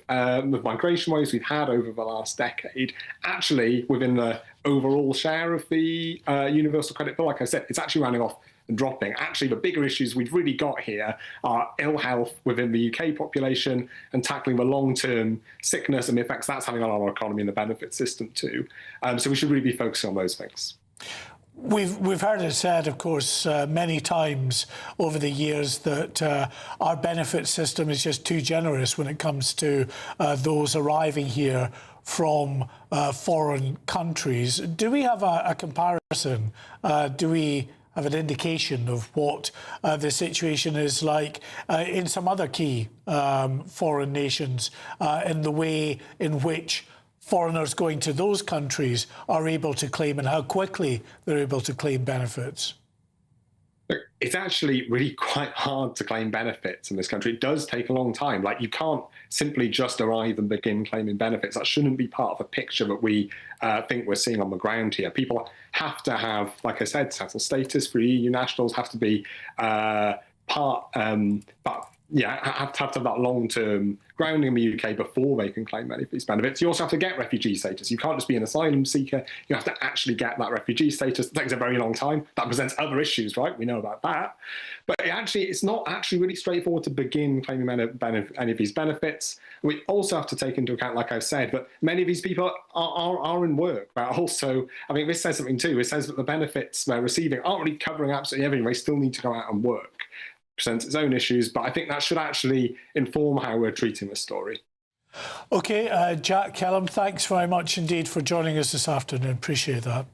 [SPEAKER 12] migration waves we've had over the last decade. Actually, within the overall share of the universal credit bill, like I said, it's actually running off and dropping. Actually, the bigger issues we've really got here are ill health within the UK population and tackling the long-term sickness and the effects that's having on our economy and the benefit system too. So we should really be focusing on those things.
[SPEAKER 18] We've heard it said, of course, many times over the years that our benefit system is just too generous when it comes to those arriving here from foreign countries. Do we have a comparison? Do we have an indication of what the situation is like in some other key foreign nations, in the way in which foreigners going to those countries are able to claim and how quickly they're able to claim benefits?
[SPEAKER 12] It's actually really quite hard to claim benefits in this country. It does take a long time. Like, you can't simply just arrive and begin claiming benefits. That shouldn't be part of a picture that we think we're seeing on the ground here. People have to have, like I said, settled status for EU nationals, have to be have to have that long-term grounding in the UK before they can claim many of these benefits. You also have to get refugee status. You can't just be an asylum seeker. You have to actually get that refugee status. It takes a very long time. That presents other issues, right? We know about that. But it's not actually really straightforward to begin claiming any of these benefits. We also have to take into account, like I've said, that many of these people are in work. But also, I mean, this says something too. It says that the benefits they're receiving aren't really covering absolutely everything. They still need to go out and work. Presents its own issues, but I think that should actually inform how we're treating this story.
[SPEAKER 18] OK, Jack Kellum, thanks very much indeed for joining us this afternoon. Appreciate that.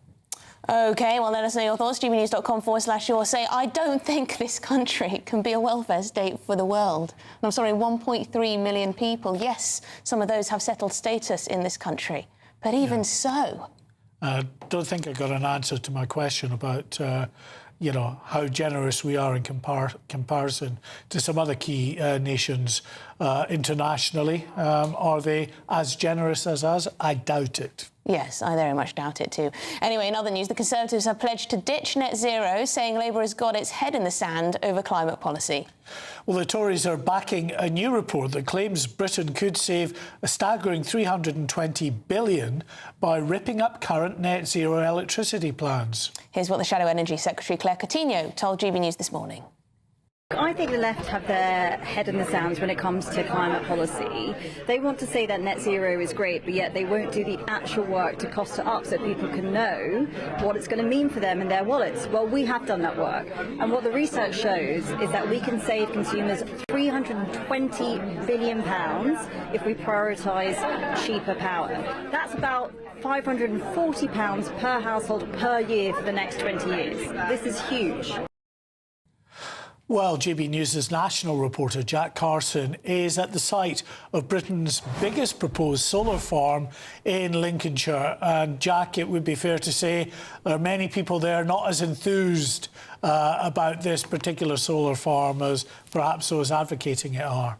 [SPEAKER 17] OK, well, let us know your thoughts. GBNews.com/your say. I don't think this country can be a welfare state for the world. And I'm sorry, 1.3 million people. Yes, some of those have settled status in this country. But even so...
[SPEAKER 18] I don't think I got an answer to my question about... you know, how generous we are in comparison to some other key nations internationally. Are they as generous as us? I doubt it.
[SPEAKER 17] Yes, I very much doubt it too. Anyway, in other news, the Conservatives have pledged to ditch net zero, saying Labour has got its head in the sand over climate policy.
[SPEAKER 18] Well, the Tories are backing a new report that claims Britain could save a staggering $320 billion by ripping up current net zero electricity plans.
[SPEAKER 17] Here's what the Shadow Energy Secretary Claire Coutinho told GB News this morning.
[SPEAKER 7] I think the left have their head in the sand when it comes to climate policy. They want to say that net zero is great, but yet they won't do the actual work to cost it up so people can know what it's going to mean for them and their wallets. Well, we have done that work. And what the research shows is that we can save consumers £320 billion if we prioritise cheaper power. That's about £540 per household per year for the next 20 years. This is huge.
[SPEAKER 18] Well, GB News' national reporter Jack Carson is at the site of Britain's biggest proposed solar farm in Lincolnshire. And Jack, it would be fair to say there are many people there not as enthused about this particular solar farm as perhaps those advocating it are.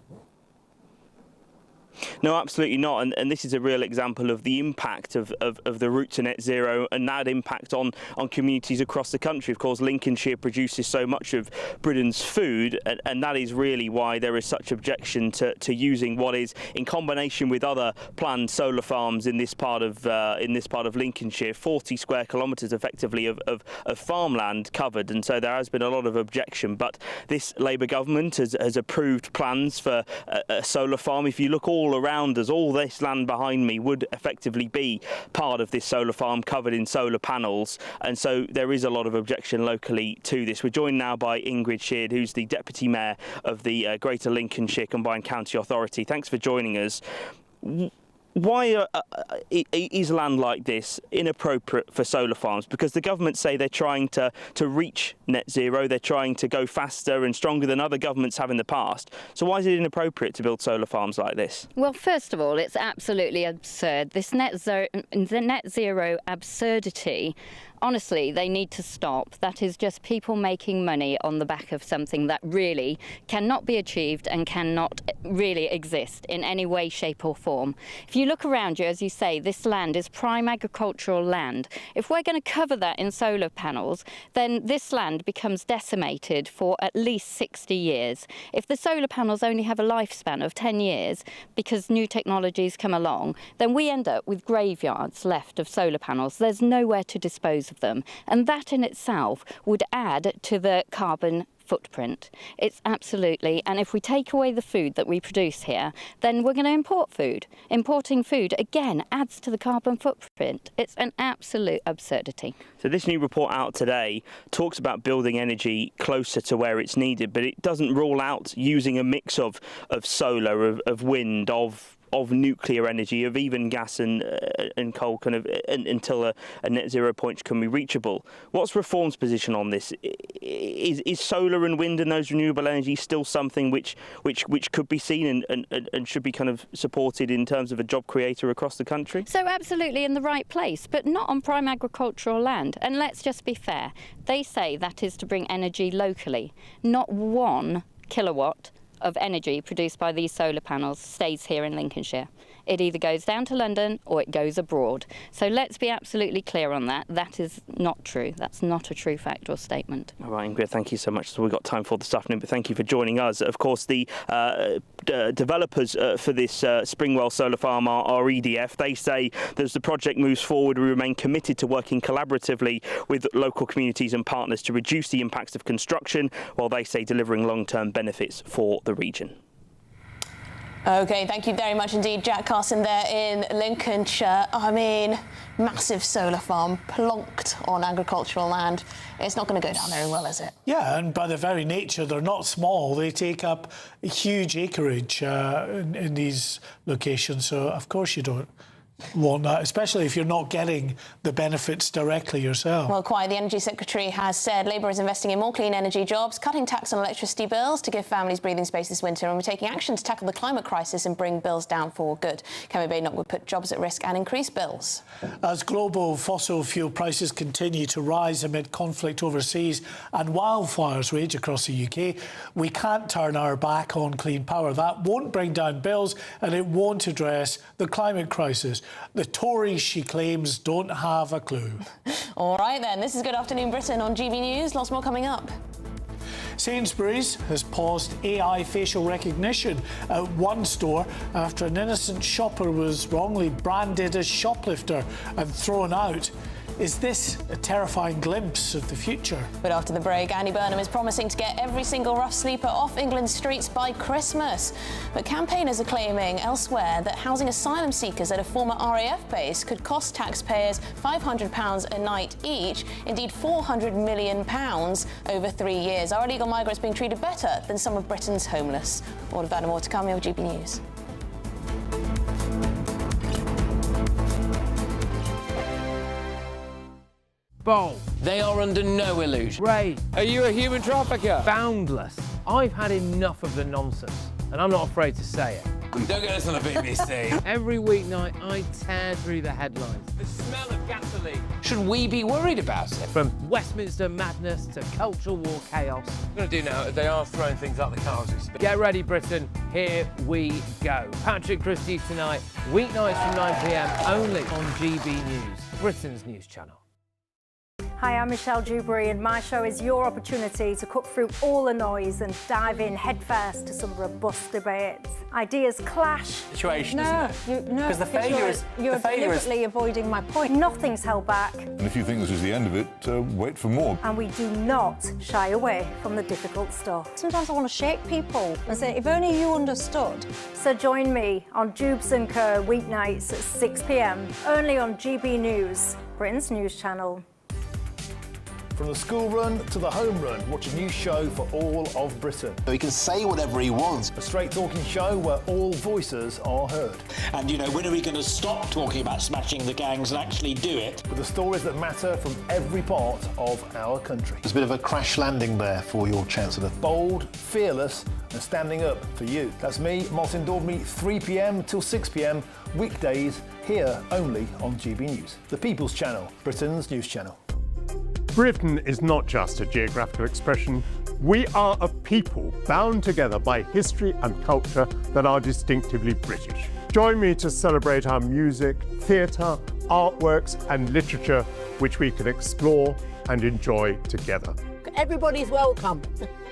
[SPEAKER 1] No, absolutely not. And this is a real example of the impact of the route to net zero and that impact on communities across the country. Of course, Lincolnshire produces so much of Britain's food, and that is really why there is such objection to using what is, in combination with other planned solar farms in this part of Lincolnshire, 40 square kilometres effectively of farmland covered. And so there has been a lot of objection. But this Labour government has approved plans for a solar farm. If you look all around us, all this land behind me would effectively be part of this solar farm covered in solar panels, and so there is a lot of objection locally to this. We're joined now by Ingrid Sheard, who's the Deputy Mayor of the Greater Lincolnshire Combined County Authority. Thanks for joining us. Why is land like this inappropriate for solar farms? Because the government say they're trying to reach net zero, they're trying to go faster and stronger than other governments have in the past. So why is it inappropriate to build solar farms like this?
[SPEAKER 11] Well, first of all, it's absolutely absurd. This net zero absurdity, honestly, they need to stop. That is just people making money on the back of something that really cannot be achieved and cannot really exist in any way, shape or form. If you look around you, as you say, this land is prime agricultural land. If we're going to cover that in solar panels, then this land becomes decimated for at least 60 years. If the solar panels only have a lifespan of 10 years because new technologies come along, then we end up with graveyards left of solar panels. There's nowhere to dispose of them, and that in itself would add to the carbon footprint. It's absolutely, and if we take away the food that we produce here, then we're going to import food. Importing food, again, adds to the carbon footprint. It's an absolute absurdity.
[SPEAKER 1] So this new report out today talks about building energy closer to where it's needed, but it doesn't rule out using a mix of solar, of wind, of nuclear energy, of even gas and coal, kind of until a net zero point can be reachable. What's Reform's position on this? Is solar and wind and those renewable energies still something which could be seen and should be kind of supported in terms of a job creator across the country?
[SPEAKER 11] So absolutely in the right place, but not on prime agricultural land. And let's just be fair. They say that is to bring energy locally. Not 1 kilowatt of energy produced by these solar panels stays here in Lincolnshire. It either goes down to London or it goes abroad. So let's be absolutely clear on that. That is not true. That's not a true fact or statement.
[SPEAKER 1] All right, Ingrid, thank you so much. So we've got time for this afternoon, but thank you for joining us. Of course, the developers for this Springwell solar farm are EDF. They say that as the project moves forward, we remain committed to working collaboratively with local communities and partners to reduce the impacts of construction, while they say delivering long-term benefits for the region.
[SPEAKER 17] OK, thank you very much indeed, Jack Carson there in Lincolnshire. I mean, massive solar farm plonked on agricultural land. It's not going to go down very well, is it?
[SPEAKER 18] Yeah, and by their very nature, they're not small. They take up a huge acreage in these locations, so of course you don't want that, especially if you're not getting the benefits directly yourself.
[SPEAKER 17] Well, quite. The Energy Secretary has said Labour is investing in more clean energy jobs, cutting tax on electricity bills to give families breathing space this winter, and we're taking action to tackle the climate crisis and bring bills down for good. Kemi Badenoch would put jobs at risk and increase bills.
[SPEAKER 18] As global fossil fuel prices continue to rise amid conflict overseas and wildfires rage across the UK, we can't turn our back on clean power. That won't bring down bills and it won't address the climate crisis. The Tories, she claims, don't have a clue.
[SPEAKER 17] All right, then. This is Good Afternoon Britain on GB News. Lots more coming up.
[SPEAKER 18] Sainsbury's has paused AI facial recognition at one store after an innocent shopper was wrongly branded as shoplifter and thrown out. Is this a terrifying glimpse of the future?
[SPEAKER 17] But after the break, Andy Burnham is promising to get every single rough sleeper off England's streets by Christmas. But campaigners are claiming elsewhere that housing asylum seekers at a former RAF base could cost taxpayers £500 a night each, indeed £400 million over 3 years. Are illegal migrants being treated better than some of Britain's homeless? All of that and more to come on GB News.
[SPEAKER 19] Bold. They are under no illusion.
[SPEAKER 13] Ray.
[SPEAKER 19] Are you a human trafficker?
[SPEAKER 13] Boundless. I've had enough of the nonsense, and I'm not afraid to say it.
[SPEAKER 19] Don't get this on the BBC.
[SPEAKER 13] Every weeknight, I tear through the headlines.
[SPEAKER 19] The smell of gasoline. Should we be worried about it?
[SPEAKER 13] From Westminster madness to cultural war chaos.
[SPEAKER 19] What I'm going to do now, they are throwing things out the car as we speak.
[SPEAKER 13] Get ready, Britain. Here we go. Patrick Christie's tonight, weeknights from 9 p.m, only on GB News, Britain's news channel.
[SPEAKER 14] Hi, I'm Michelle Dewberry, and my show is your opportunity to cut through all the noise and dive in headfirst to some robust debates. Ideas clash.
[SPEAKER 26] Situation,
[SPEAKER 14] no,
[SPEAKER 26] isn't it? Because the failure is...
[SPEAKER 14] You're deliberately avoiding my point. Nothing's held back.
[SPEAKER 20] And if you think this is the end of it, wait for more.
[SPEAKER 14] And we do not shy away from the difficult stuff. Sometimes I want to shake people and say, if only you understood. So join me on Jubes & Co. weeknights at 6 p.m, only on GB News, Britain's news channel.
[SPEAKER 2] From the school run to the home run, watch a new show for all of Britain.
[SPEAKER 4] So he can say whatever he wants.
[SPEAKER 2] A straight-talking show where all voices are heard.
[SPEAKER 15] And, you know, when are we going to stop talking about smashing the gangs and actually do it?
[SPEAKER 2] With the stories that matter from every part of our country.
[SPEAKER 4] There's a bit of a crash landing there for your Chancellor.
[SPEAKER 2] Bold, fearless and standing up for you. That's me, Martin Daubney, 3 p.m. till 6 p.m. weekdays, here only on GB News. The People's Channel, Britain's news channel.
[SPEAKER 16] Britain is not just a geographical expression. We are a people bound together by history and culture that are distinctively British. Join me to celebrate our music, theatre, artworks and literature, which we can explore and enjoy together.
[SPEAKER 23] Everybody's welcome.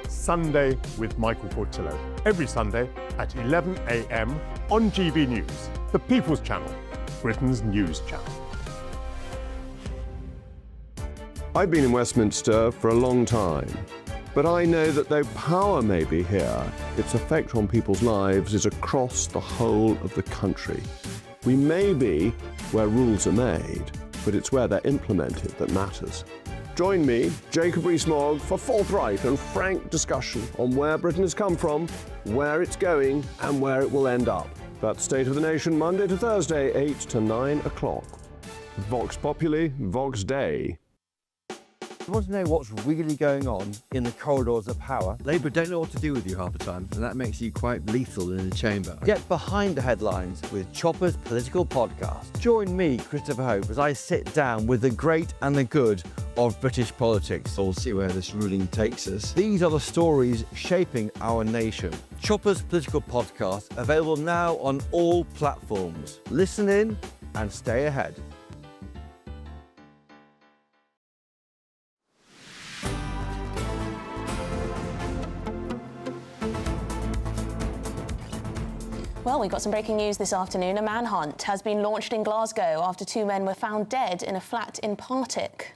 [SPEAKER 16] Sunday with Michael Portillo. Every Sunday at 11 a.m. on GB News, the People's Channel, Britain's news channel.
[SPEAKER 5] I've been in Westminster for a long time, but I know that though power may be here, its effect on people's lives is across the whole of the country. We may be where rules are made, but it's where they're implemented that matters. Join me, Jacob Rees-Mogg, for forthright and frank discussion on where Britain has come from, where it's going, and where it will end up. That's State of the Nation, Monday to Thursday, 8 to 9 o'clock. Vox Populi, Vox Dei.
[SPEAKER 24] You want to know what's really going on in the corridors of power? Labour don't know what to do with you half the time, and that makes you quite lethal in the chamber. Get behind the headlines with Chopper's Political Podcast. Join me, Christopher Hope, as I sit down with the great and the good of British politics. We'll see where this ruling takes us. These are the stories shaping our nation. Chopper's Political Podcast, available now on all platforms. Listen in and stay ahead.
[SPEAKER 17] Well, we've got some breaking news this afternoon. A manhunt has been launched in Glasgow after 2 men were found dead in a flat in Partick.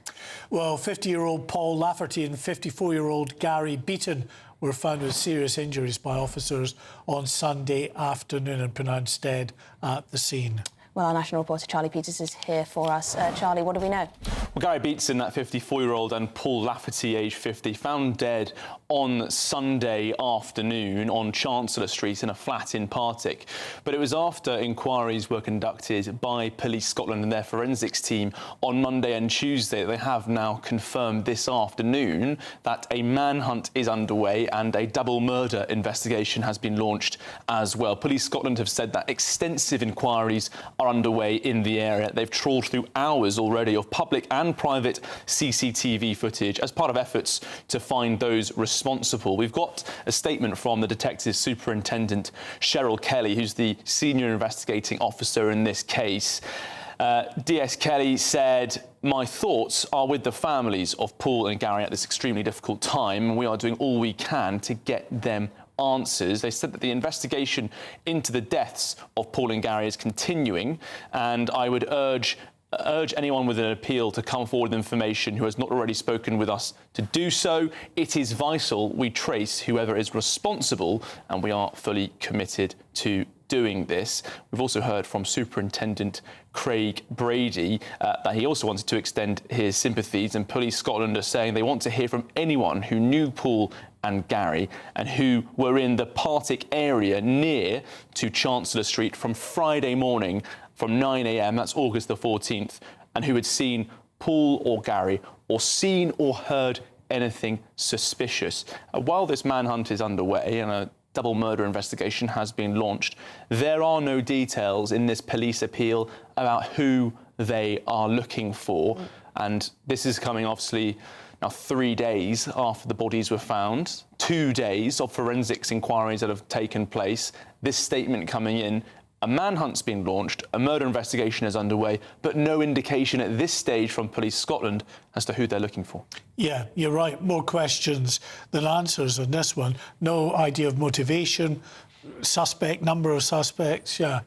[SPEAKER 18] Well, 50-year-old Paul Lafferty and 54-year-old Gary Beaton were found with serious injuries by officers on Sunday afternoon and pronounced dead at the scene.
[SPEAKER 17] Well, our national reporter Charlie Peters is here for us. Charlie, what do we know?
[SPEAKER 25] Well, Gary Beatson, that 54-year-old, and Paul Lafferty, aged 50, found dead on Sunday afternoon on Chancellor Street in a flat in Partick. But it was after inquiries were conducted by Police Scotland and their forensics team on Monday and Tuesday. They have now confirmed this afternoon that a manhunt is underway and a double murder investigation has been launched as well. Police Scotland have said that extensive inquiries are underway in the area. They've trawled through hours already of public and private CCTV footage as part of efforts to find those responsible. We've got a statement from the Detective Superintendent Cheryl Kelly, who's the senior investigating officer in this case. DS Kelly said, "My thoughts are with the families of Paul and Gary at this extremely difficult time, and we are doing all we can to get them answers." They said that the investigation into the deaths of Paul and Gary is continuing, and I would urge anyone with an appeal to come forward with information who has not already spoken with us to do so. It is vital we trace whoever is responsible, and we are fully committed to doing this. We've also heard from Superintendent Craig Brady that he also wanted to extend his sympathies, and Police Scotland are saying they want to hear from anyone who knew Paul and Gary and who were in the Partick area near to Chancellor Street from Friday morning from 9 a.m, that's August the 14th, and who had seen Paul or Gary or seen or heard anything suspicious. While this manhunt is underway and a double murder investigation has been launched, there are no details in this police appeal about who they are looking for. And this is coming obviously now 3 days after the bodies were found, 2 days of forensics inquiries that have taken place, this statement coming in. A manhunt's been launched, a murder investigation is underway, but no indication at this stage from Police Scotland as to who they're looking for.
[SPEAKER 18] Yeah, you're right. More questions than answers on this one. No idea of motivation, number of suspects. Yeah,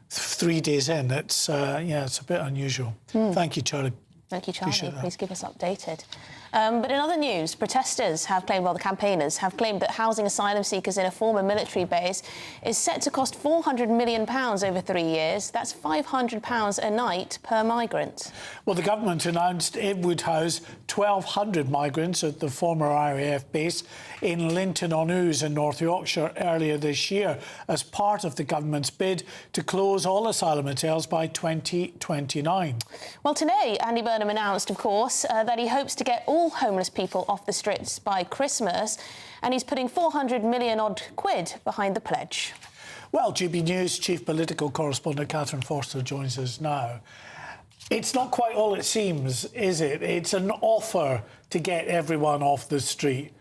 [SPEAKER 18] 3 days in. It's a bit unusual. Thank you, Charlie.
[SPEAKER 17] Thank you, Charlie. Please keep us updated. But in other news, protesters have claimed, well, the campaigners have claimed that housing asylum seekers in a former military base is set to cost £400 million over 3 years. That's £500 a night per migrant.
[SPEAKER 18] Well, the government announced it would house 1,200 migrants at the former RAF base in Linton-on-Ouse in North Yorkshire earlier this year as part of the government's bid to close all asylum hotels by 2029.
[SPEAKER 17] Well, today, Andy Burnham announced, of course, that he hopes to get all homeless people off the streets by Christmas, and he's putting 400 million odd quid behind the pledge.
[SPEAKER 18] Well, GB News chief political correspondent Catherine Forster joins us now. It's not quite all it seems, is it? It's an offer to get everyone off the street.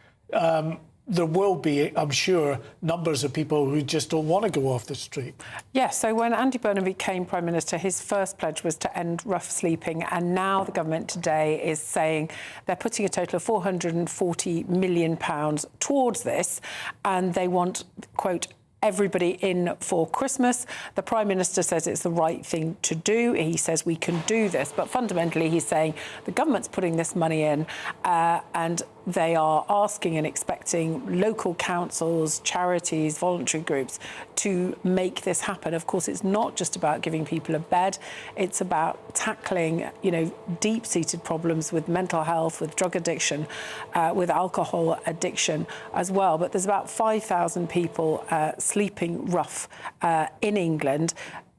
[SPEAKER 18] There will be, I'm sure, numbers of people who just don't want to go off the street.
[SPEAKER 3] Yes, so when Andy Burnham became Prime Minister, his first pledge was to end rough sleeping, and now the government today is saying they're putting a total of £440 million towards this, and they want, quote, everybody in for Christmas. The Prime Minister says it's the right thing to do. He says we can do this, but fundamentally he's saying the government's putting this money in and they are asking and expecting local councils, charities, voluntary groups to make this happen. Of course, it's not just about giving people a bed. It's about tackling, you know, deep-seated problems with mental health, with drug addiction, with alcohol addiction as well. But there's about 5,000 people sleeping rough in England.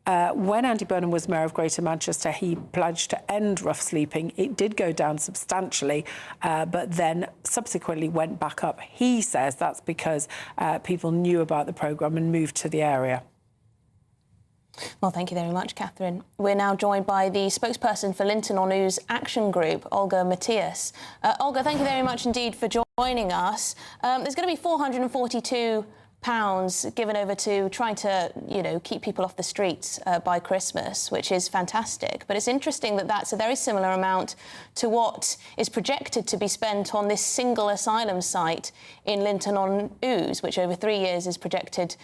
[SPEAKER 3] When Andy Burnham was Mayor of Greater Manchester, he pledged to end rough sleeping. It did go down substantially, but then subsequently went back up. He says that's because people knew about the programme and moved to the area.
[SPEAKER 17] Well, thank you very much, Catherine. We're now joined by the spokesperson for Linton-on-Ouse Action Group, Olga Matthias. Olga, thank you very much indeed for joining us. There's going to be 442 pounds given over to trying to, you know, keep people off the streets by Christmas, which is fantastic. But it's interesting that that's a very similar amount to what is projected to be spent on this single asylum site in Linton-on-Ouse, which over 3 years is projected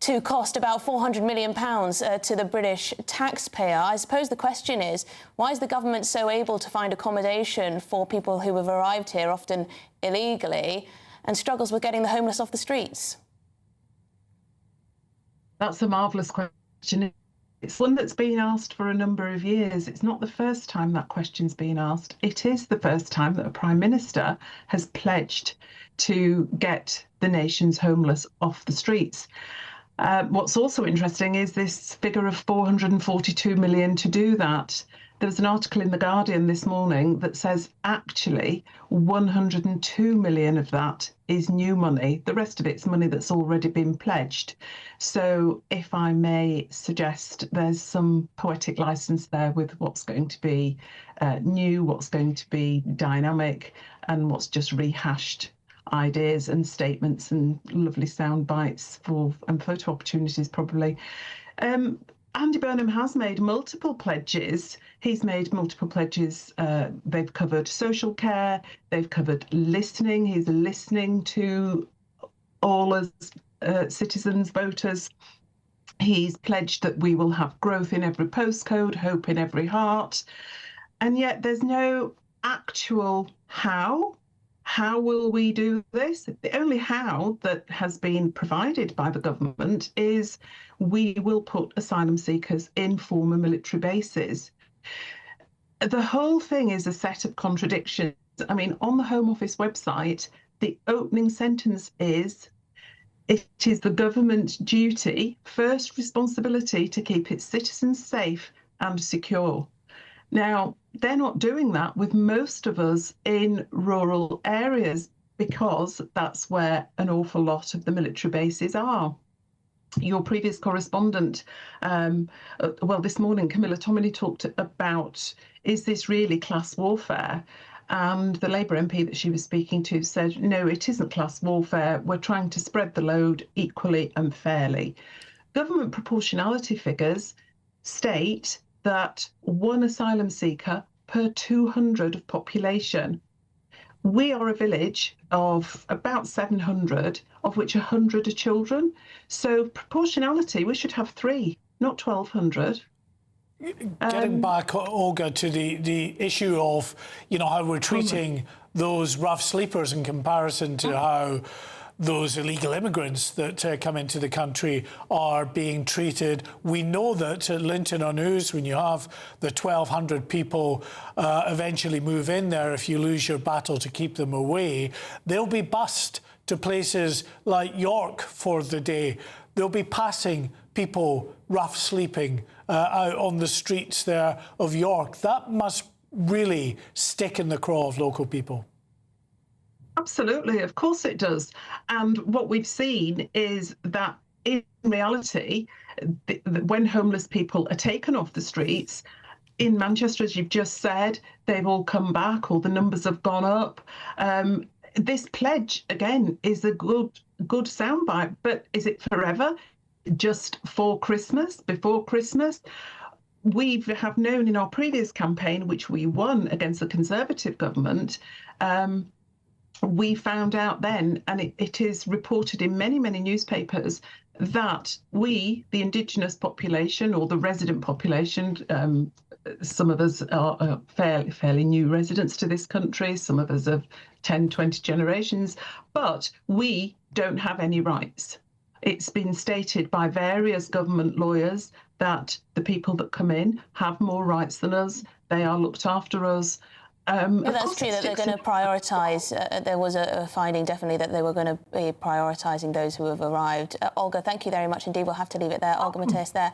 [SPEAKER 17] to cost about £400 million to the British taxpayer. I suppose the question is, why is the government so able to find accommodation for people who have arrived here, often illegally, and struggles with getting the homeless off the streets?
[SPEAKER 6] That's a marvellous question. It's one that's been asked for a number of years. It's not the first time that question's been asked. It is the first time that a Prime Minister has pledged to get the nation's homeless off the streets. What's also interesting is this figure of 442 million to do that. There was an article in The Guardian this morning that says actually 102 million of that is new money. The rest of it's money that's already been pledged. So if I may suggest, there's some poetic license there with what's going to be new, what's going to be dynamic, and what's just rehashed ideas and statements and lovely sound bites and photo opportunities probably. Andy Burnham has made multiple pledges. He's made multiple pledges. They've covered social care. They've covered listening. He's listening to all as citizens, voters. He's pledged that we will have growth in every postcode, hope in every heart. And yet there's no actual how. How will we do this? The only how that has been provided by the government is we will put asylum seekers in former military bases. The whole thing is a set of contradictions. I mean, on the Home Office website, the opening sentence is, it is the government's duty, first responsibility, to keep its citizens safe and secure. Now, they're not doing that with most of us in rural areas because that's where an awful lot of the military bases are. Your previous correspondent, this morning, Camilla Tominey talked about, is this really class warfare? And the Labour MP that she was speaking to said, no, it isn't class warfare. We're trying to spread the load equally and fairly. Government proportionality figures state that one asylum seeker per 200 of population. We are a village of about 700, of which 100 are children. So proportionality, we should have 3, not 1,200.
[SPEAKER 18] Getting back, Olga, to the issue of, you know, how we're treating those rough sleepers in comparison to how those illegal immigrants that come into the country are being treated. We know that at Linton-on-Ouse, when you have the 1,200 people eventually move in there, if you lose your battle to keep them away, they'll be bussed to places like York for the day. They'll be passing people rough sleeping out on the streets there of York. That must really stick in the craw of local people.
[SPEAKER 6] Absolutely, of course it does. And what we've seen is that in reality, when homeless people are taken off the streets, in Manchester, as you've just said, they've all come back, or the numbers have gone up. This pledge, again, is a good soundbite, but is it forever? Just for Christmas, before Christmas? We have known in our previous campaign, which we won against the Conservative government, we found out then, and it is reported in many, many newspapers, that we, the Indigenous population or the resident population, some of us are fairly new residents to this country, some of us have 10, 20 generations, but we don't have any rights. It's been stated by various government lawyers that the people that come in have more rights than us, they are looked after us.
[SPEAKER 17] That's true that they're going to prioritise. There was a finding, definitely, that they were going to be prioritising those who have arrived. Olga, thank you very much indeed. We'll have to leave it there. Olga Mateus there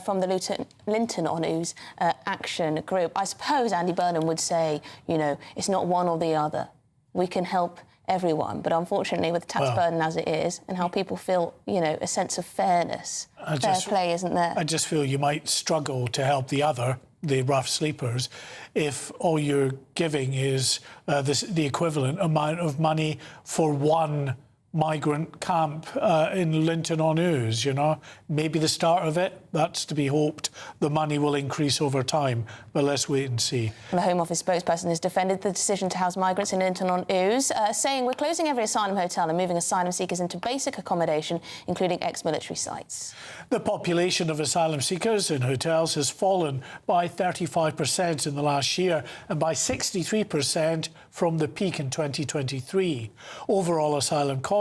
[SPEAKER 17] from the Linton-on-Ouse Action Group. I suppose Andy Burnham would say, you know, it's not one or the other. We can help everyone, but unfortunately with the tax burden as it is and how people feel, you know, a sense of fairness, fair play isn't there.
[SPEAKER 18] I just feel you might struggle to help the other, the rough sleepers, if all you're giving is the equivalent amount of money for one migrant camp in Linton-on-Ouse, you know. Maybe the start of it, that's to be hoped. The money will increase over time, but let's wait and see.
[SPEAKER 17] The Home Office spokesperson has defended the decision to house migrants in Linton-on-Ouse, saying we're closing every asylum hotel and moving asylum seekers into basic accommodation, including ex-military sites.
[SPEAKER 18] The population of asylum seekers in hotels has fallen by 35% in the last year and by 63% from the peak in 2023. Overall asylum costs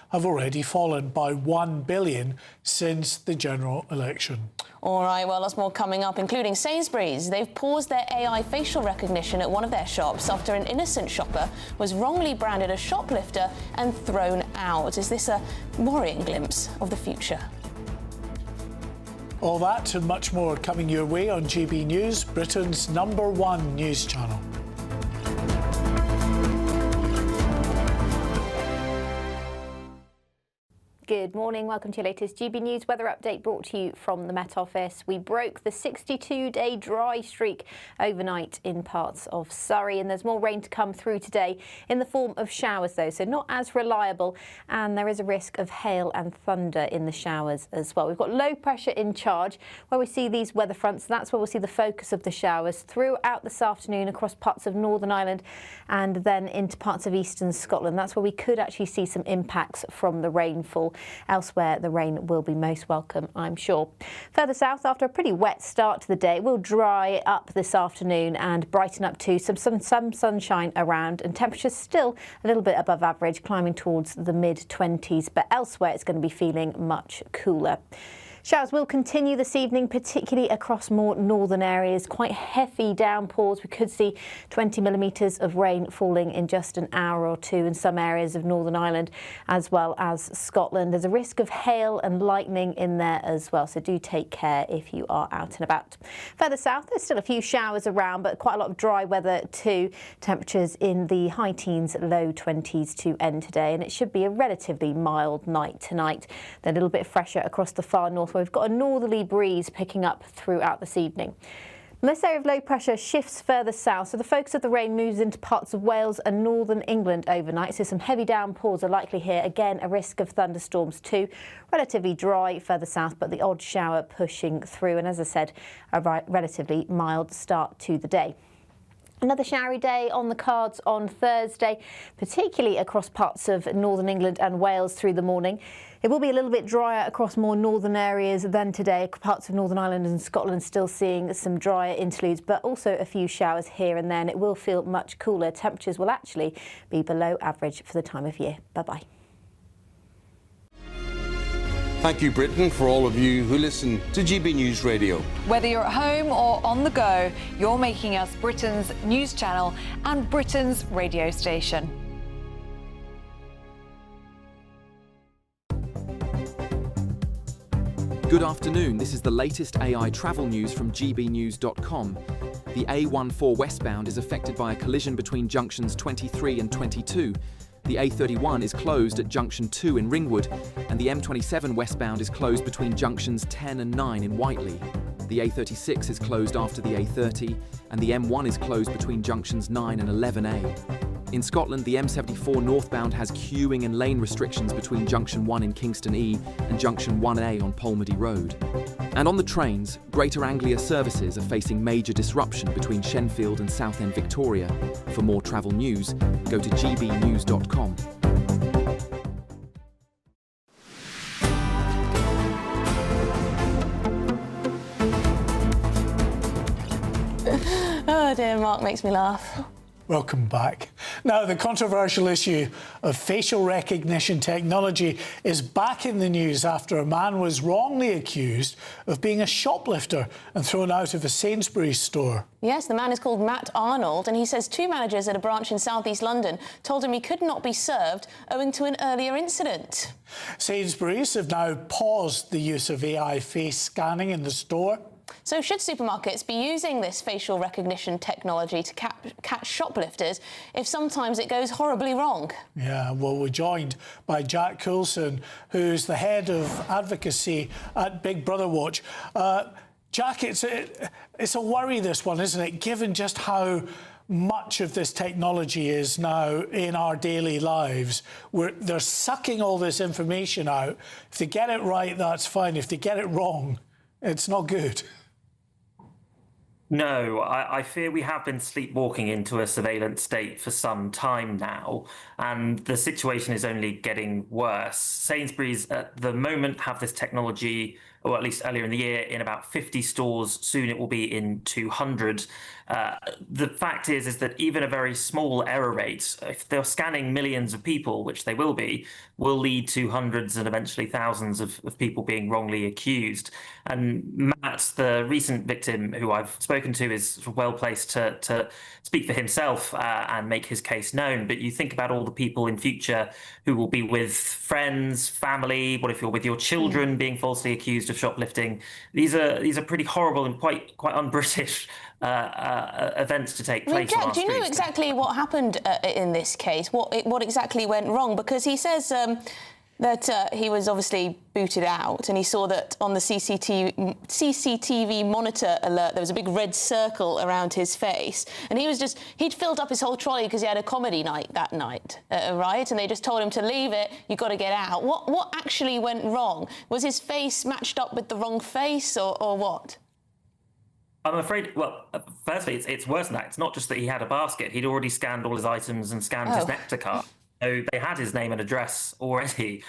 [SPEAKER 18] have already fallen by $1 billion since the general election.
[SPEAKER 17] All right, well, lots more coming up, including Sainsbury's. They've paused their AI facial recognition at one of their shops after an innocent shopper was wrongly branded a shoplifter and thrown out. Is this a worrying glimpse of the future?
[SPEAKER 18] All that and much more coming your way on GB News, Britain's #1 news channel.
[SPEAKER 8] Good morning, welcome to your latest GB News weather update brought to you from the Met Office. We broke the 62-day dry streak overnight in parts of Surrey, and there's more rain to come through today in the form of showers though, so not as reliable, and there is a risk of hail and thunder in the showers as well. We've got low pressure in charge where we see these weather fronts. That's where we'll see the focus of the showers throughout this afternoon across parts of Northern Ireland and then into parts of eastern Scotland. That's where we could actually see some impacts from the rainfall. Elsewhere, the rain will be most welcome, I'm sure. Further south, after a pretty wet start to the day, it will dry up this afternoon and brighten up to some sunshine around, and temperatures still a little bit above average, climbing towards the mid-20s, but elsewhere it's going to be feeling much cooler. Showers will continue this evening, particularly across more northern areas. Quite heavy downpours. We could see 20 millimetres of rain falling in just an hour or two in some areas of Northern Ireland as well as Scotland. There's a risk of hail and lightning in there as well, so do take care if you are out and about. Further south, there's still a few showers around, but quite a lot of dry weather too. Temperatures in the high teens, low 20s to end today, and it should be a relatively mild night tonight. Then a little bit fresher across the far north, where we've got a northerly breeze picking up throughout this evening. This area of low pressure shifts further south, so the focus of the rain moves into parts of Wales and northern England overnight, so some heavy downpours are likely here. Again, a risk of thunderstorms too. Relatively dry further south, but the odd shower pushing through, and as I said, a relatively mild start to the day. Another showery day on the cards on Thursday, particularly across parts of northern England and Wales through the morning. It will be a little bit drier across more northern areas than today. Parts of Northern Ireland and Scotland still seeing some drier interludes, but also a few showers here and there, and it will feel much cooler. Temperatures will actually be below average for the time of year. Bye-bye.
[SPEAKER 7] Thank you, Britain, for all of you who listen to GB News Radio.
[SPEAKER 9] Whether you're at home or on the go, you're making us Britain's news channel and Britain's radio station.
[SPEAKER 10] Good afternoon. This is the latest AI travel news from GBNews.com. The A14 westbound is affected by a collision between junctions 23 and 22. The A31 is closed at junction 2 in Ringwood, and the M27 westbound is closed between junctions 10 and 9 in Whiteley. The A36 is closed after the A30, and the M1 is closed between junctions 9 and 11A. In Scotland, the M74 northbound has queuing and lane restrictions between junction 1 in Kingston E and junction 1A on Polmody Road. And on the trains, Greater Anglia services are facing major disruption between Shenfield and Southend Victoria. For more travel news, go to gbnews.com.
[SPEAKER 17] Oh dear, Mark makes me laugh.
[SPEAKER 18] Welcome back. Now, the controversial issue of facial recognition technology is back in the news after a man was wrongly accused of being a shoplifter and thrown out of a Sainsbury's store.
[SPEAKER 17] Yes, the man is called Matt Arnold, and he says two managers at a branch in southeast London told him he could not be served owing to an earlier incident.
[SPEAKER 18] Sainsbury's have now paused the use of AI face scanning in the store.
[SPEAKER 17] So should supermarkets be using this facial recognition technology to catch shoplifters if sometimes it goes horribly wrong?
[SPEAKER 18] Yeah, well, we're joined by Jack Coulson, who's the head of advocacy at Big Brother Watch. Jack, it's a worry, this one, isn't it, given just how much of this technology is now in our daily lives. They're sucking all this information out. If they get it right, that's fine. If they get it wrong, it's not good.
[SPEAKER 12] No, I fear we have been sleepwalking into a surveillance state for some time now, and the situation is only getting worse. Sainsbury's at the moment have this technology, or at least earlier in the year, in about 50 stores. Soon it will be in 200. The fact is that even a very small error rate, if they're scanning millions of people, which they will be, will lead to hundreds and eventually thousands of people being wrongly accused. And Matt, the recent victim who I've spoken to, is well placed to speak for himself and make his case known. But you think about all the people in future who will be with friends, family. What if you're with your children being falsely accused of shoplifting? These are pretty horrible and quite un-British events to take place.
[SPEAKER 17] Jack, do you know exactly what happened in this case? What exactly went wrong? Because he says that he was obviously booted out, and he saw that on the CCTV monitor alert there was a big red circle around his face, and he'd filled up his whole trolley because he had a comedy night that night, right? And they just told him to leave it. You've got to get out. What actually went wrong? Was his face matched up with the wrong face, or what?
[SPEAKER 12] I'm afraid, well, firstly, it's worse than that. It's not just that he had a basket. He'd already scanned all his items and scanned his Nectar card. So they had his name and address already.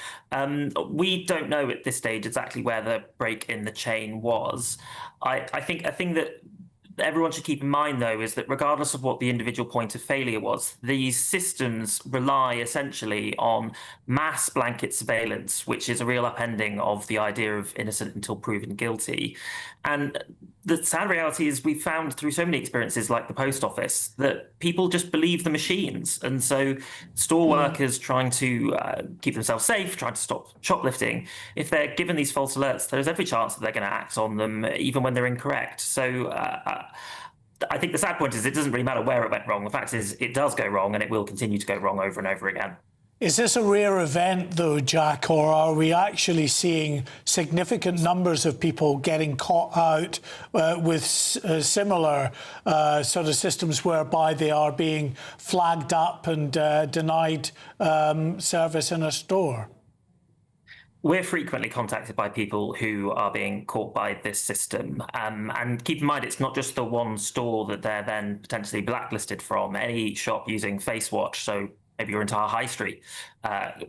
[SPEAKER 12] We don't know at this stage exactly where the break in the chain was. I think a thing that everyone should keep in mind, though, is that regardless of what the individual point of failure was, these systems rely essentially on mass blanket surveillance, which is a real upending of the idea of innocent until proven guilty. And the sad reality is we've found through so many experiences like the post office that people just believe the machines. And so store workers trying to keep themselves safe, trying to stop shoplifting, if they're given these false alerts, there's every chance that they're going to act on them, even when they're incorrect. So I think the sad point is it doesn't really matter where it went wrong. The fact is it does go wrong, and it will continue to go wrong over and over again.
[SPEAKER 18] Is this a rare event, though, Jack, or are we actually seeing significant numbers of people getting caught out with similar sort of systems whereby they are being flagged up and denied service in a store?
[SPEAKER 12] We're frequently contacted by people who are being caught by this system. And keep in mind, it's not just the one store that they're then potentially blacklisted from. Any shop using FaceWatch, so maybe your entire high street,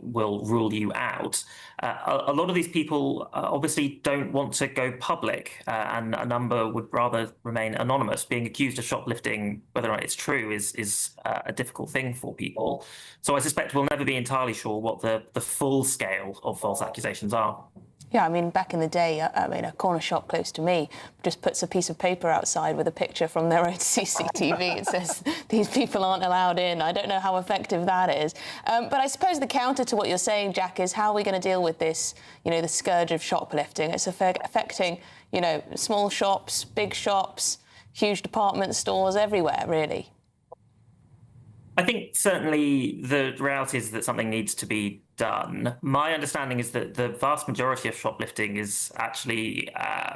[SPEAKER 12] will rule you out. A lot of these people obviously don't want to go public, and a number would rather remain anonymous. Being accused of shoplifting, whether or not it's true, is a difficult thing for people. So I suspect we'll never be entirely sure what the full scale of false accusations are.
[SPEAKER 17] Yeah, I mean, back in the day, a corner shop close to me just puts a piece of paper outside with a picture from their own CCTV. It says, these people aren't allowed in. I don't know how effective that is. But I suppose the counter to what you're saying, Jack, is how are we going to deal with this, the scourge of shoplifting? It's affecting, small shops, big shops, huge department stores everywhere, really.
[SPEAKER 12] I think certainly the reality is that something needs to be done. My understanding is that the vast majority of shoplifting is actually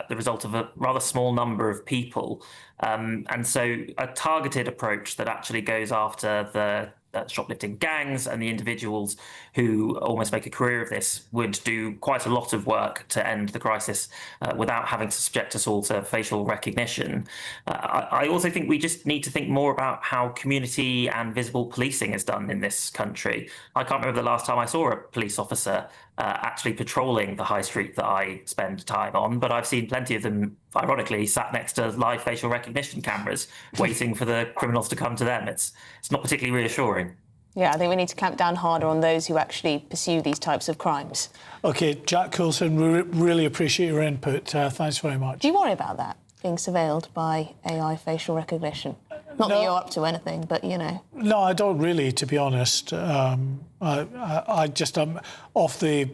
[SPEAKER 12] the result of a rather small number of people. And so a targeted approach that actually goes after the shoplifting gangs and the individuals who almost make a career of this would do quite a lot of work to end the crisis without having to subject us all to facial recognition. I also think we just need to think more about how community and visible policing is done in this country. I can't remember the last time I saw a police officer actually patrolling the high street that I spend time on, but I've seen plenty of them, ironically, sat next to live facial recognition cameras waiting for the criminals to come to them. It's not particularly reassuring.
[SPEAKER 17] Yeah, I think we need to clamp down harder on those who actually pursue these types of crimes.
[SPEAKER 18] OK, Jack Coulson, we really appreciate your input. Thanks very much.
[SPEAKER 17] Do you worry about that, being surveilled by AI facial recognition? Not that you're up to anything, but,
[SPEAKER 18] No, I don't really, to be honest. I just am off the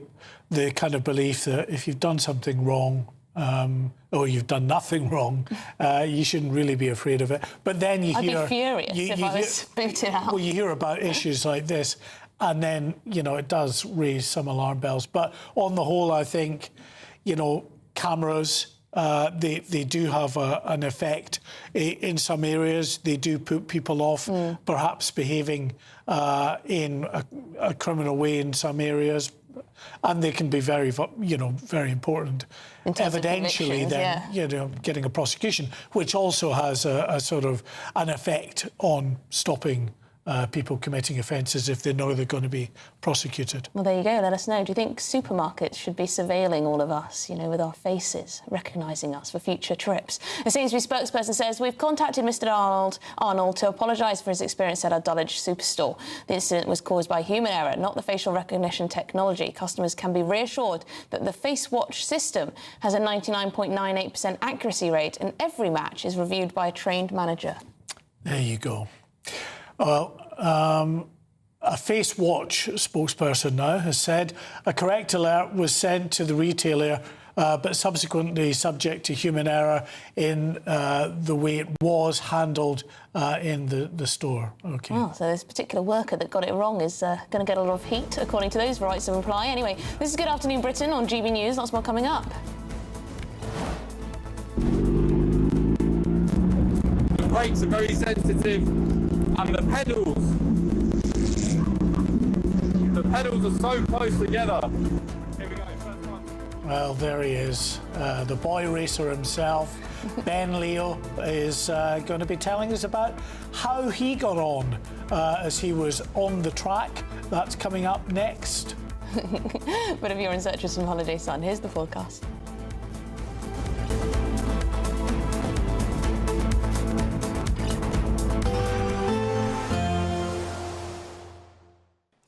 [SPEAKER 18] kind of belief that if you've done something wrong, or you've done nothing wrong, you shouldn't really be afraid of it. But then you hear...
[SPEAKER 17] I'd be furious if I was booted out.
[SPEAKER 18] Well, you hear about issues like this, and then, it does raise some alarm bells. But on the whole, I think, cameras... They do have an effect in some areas. They do put people off, perhaps behaving in a criminal way in some areas, and they can be very, very important. Evidentially, then getting a prosecution, which also has a sort of an effect on stopping people committing offences if they know they're going to be prosecuted.
[SPEAKER 17] Well, there you go. Let us know. Do you think supermarkets should be surveilling all of us, with our faces, recognising us for future trips? A Sainsbury's spokesperson says, we've contacted Mr Arnold to apologise for his experience at our Dulwich superstore. The incident was caused by human error, not the facial recognition technology. Customers can be reassured that the FaceWatch system has a 99.98% accuracy rate, and every match is reviewed by a trained manager.
[SPEAKER 18] There you go. Well, a FaceWatch spokesperson now has said a correct alert was sent to the retailer, but subsequently subject to human error in the way it was handled in the store. OK.
[SPEAKER 17] Oh, so this particular worker that got it wrong is going to get a lot of heat, according to those rights of reply. Anyway, this is Good Afternoon Britain on GB News. Lots more coming up.
[SPEAKER 1] The brakes are very sensitive. And the pedals are so close together. Here we go, first one.
[SPEAKER 18] Well, there he is, the boy racer himself. Ben Leo is going to be telling us about how he got on as he was on the track. That's coming up next.
[SPEAKER 17] But if you're in search of some holiday sun, here's the forecast.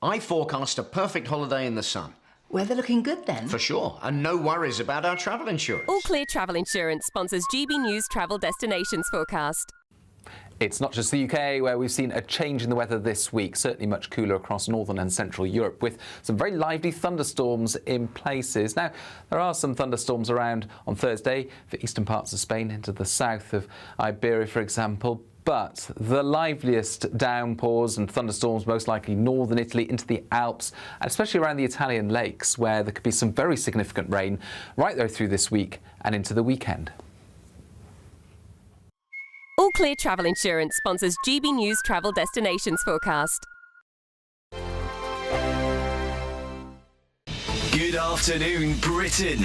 [SPEAKER 11] I forecast a perfect holiday in the sun.
[SPEAKER 13] Weather looking good then?
[SPEAKER 11] For sure, and no worries about our travel insurance.
[SPEAKER 19] All Clear Travel Insurance sponsors GB News Travel Destinations forecast.
[SPEAKER 21] It's not just the UK where we've seen a change in the weather this week, certainly much cooler across northern and central Europe, with some very lively thunderstorms in places. Now, there are some thunderstorms around on Thursday for eastern parts of Spain into the south of Iberia, for example. But the liveliest downpours and thunderstorms most likely northern Italy into the Alps, and especially around the Italian lakes, where there could be some very significant rain right there through this week and into the weekend.
[SPEAKER 19] All Clear Travel Insurance sponsors GB News Travel Destinations forecast.
[SPEAKER 22] Good
[SPEAKER 13] afternoon, Britain.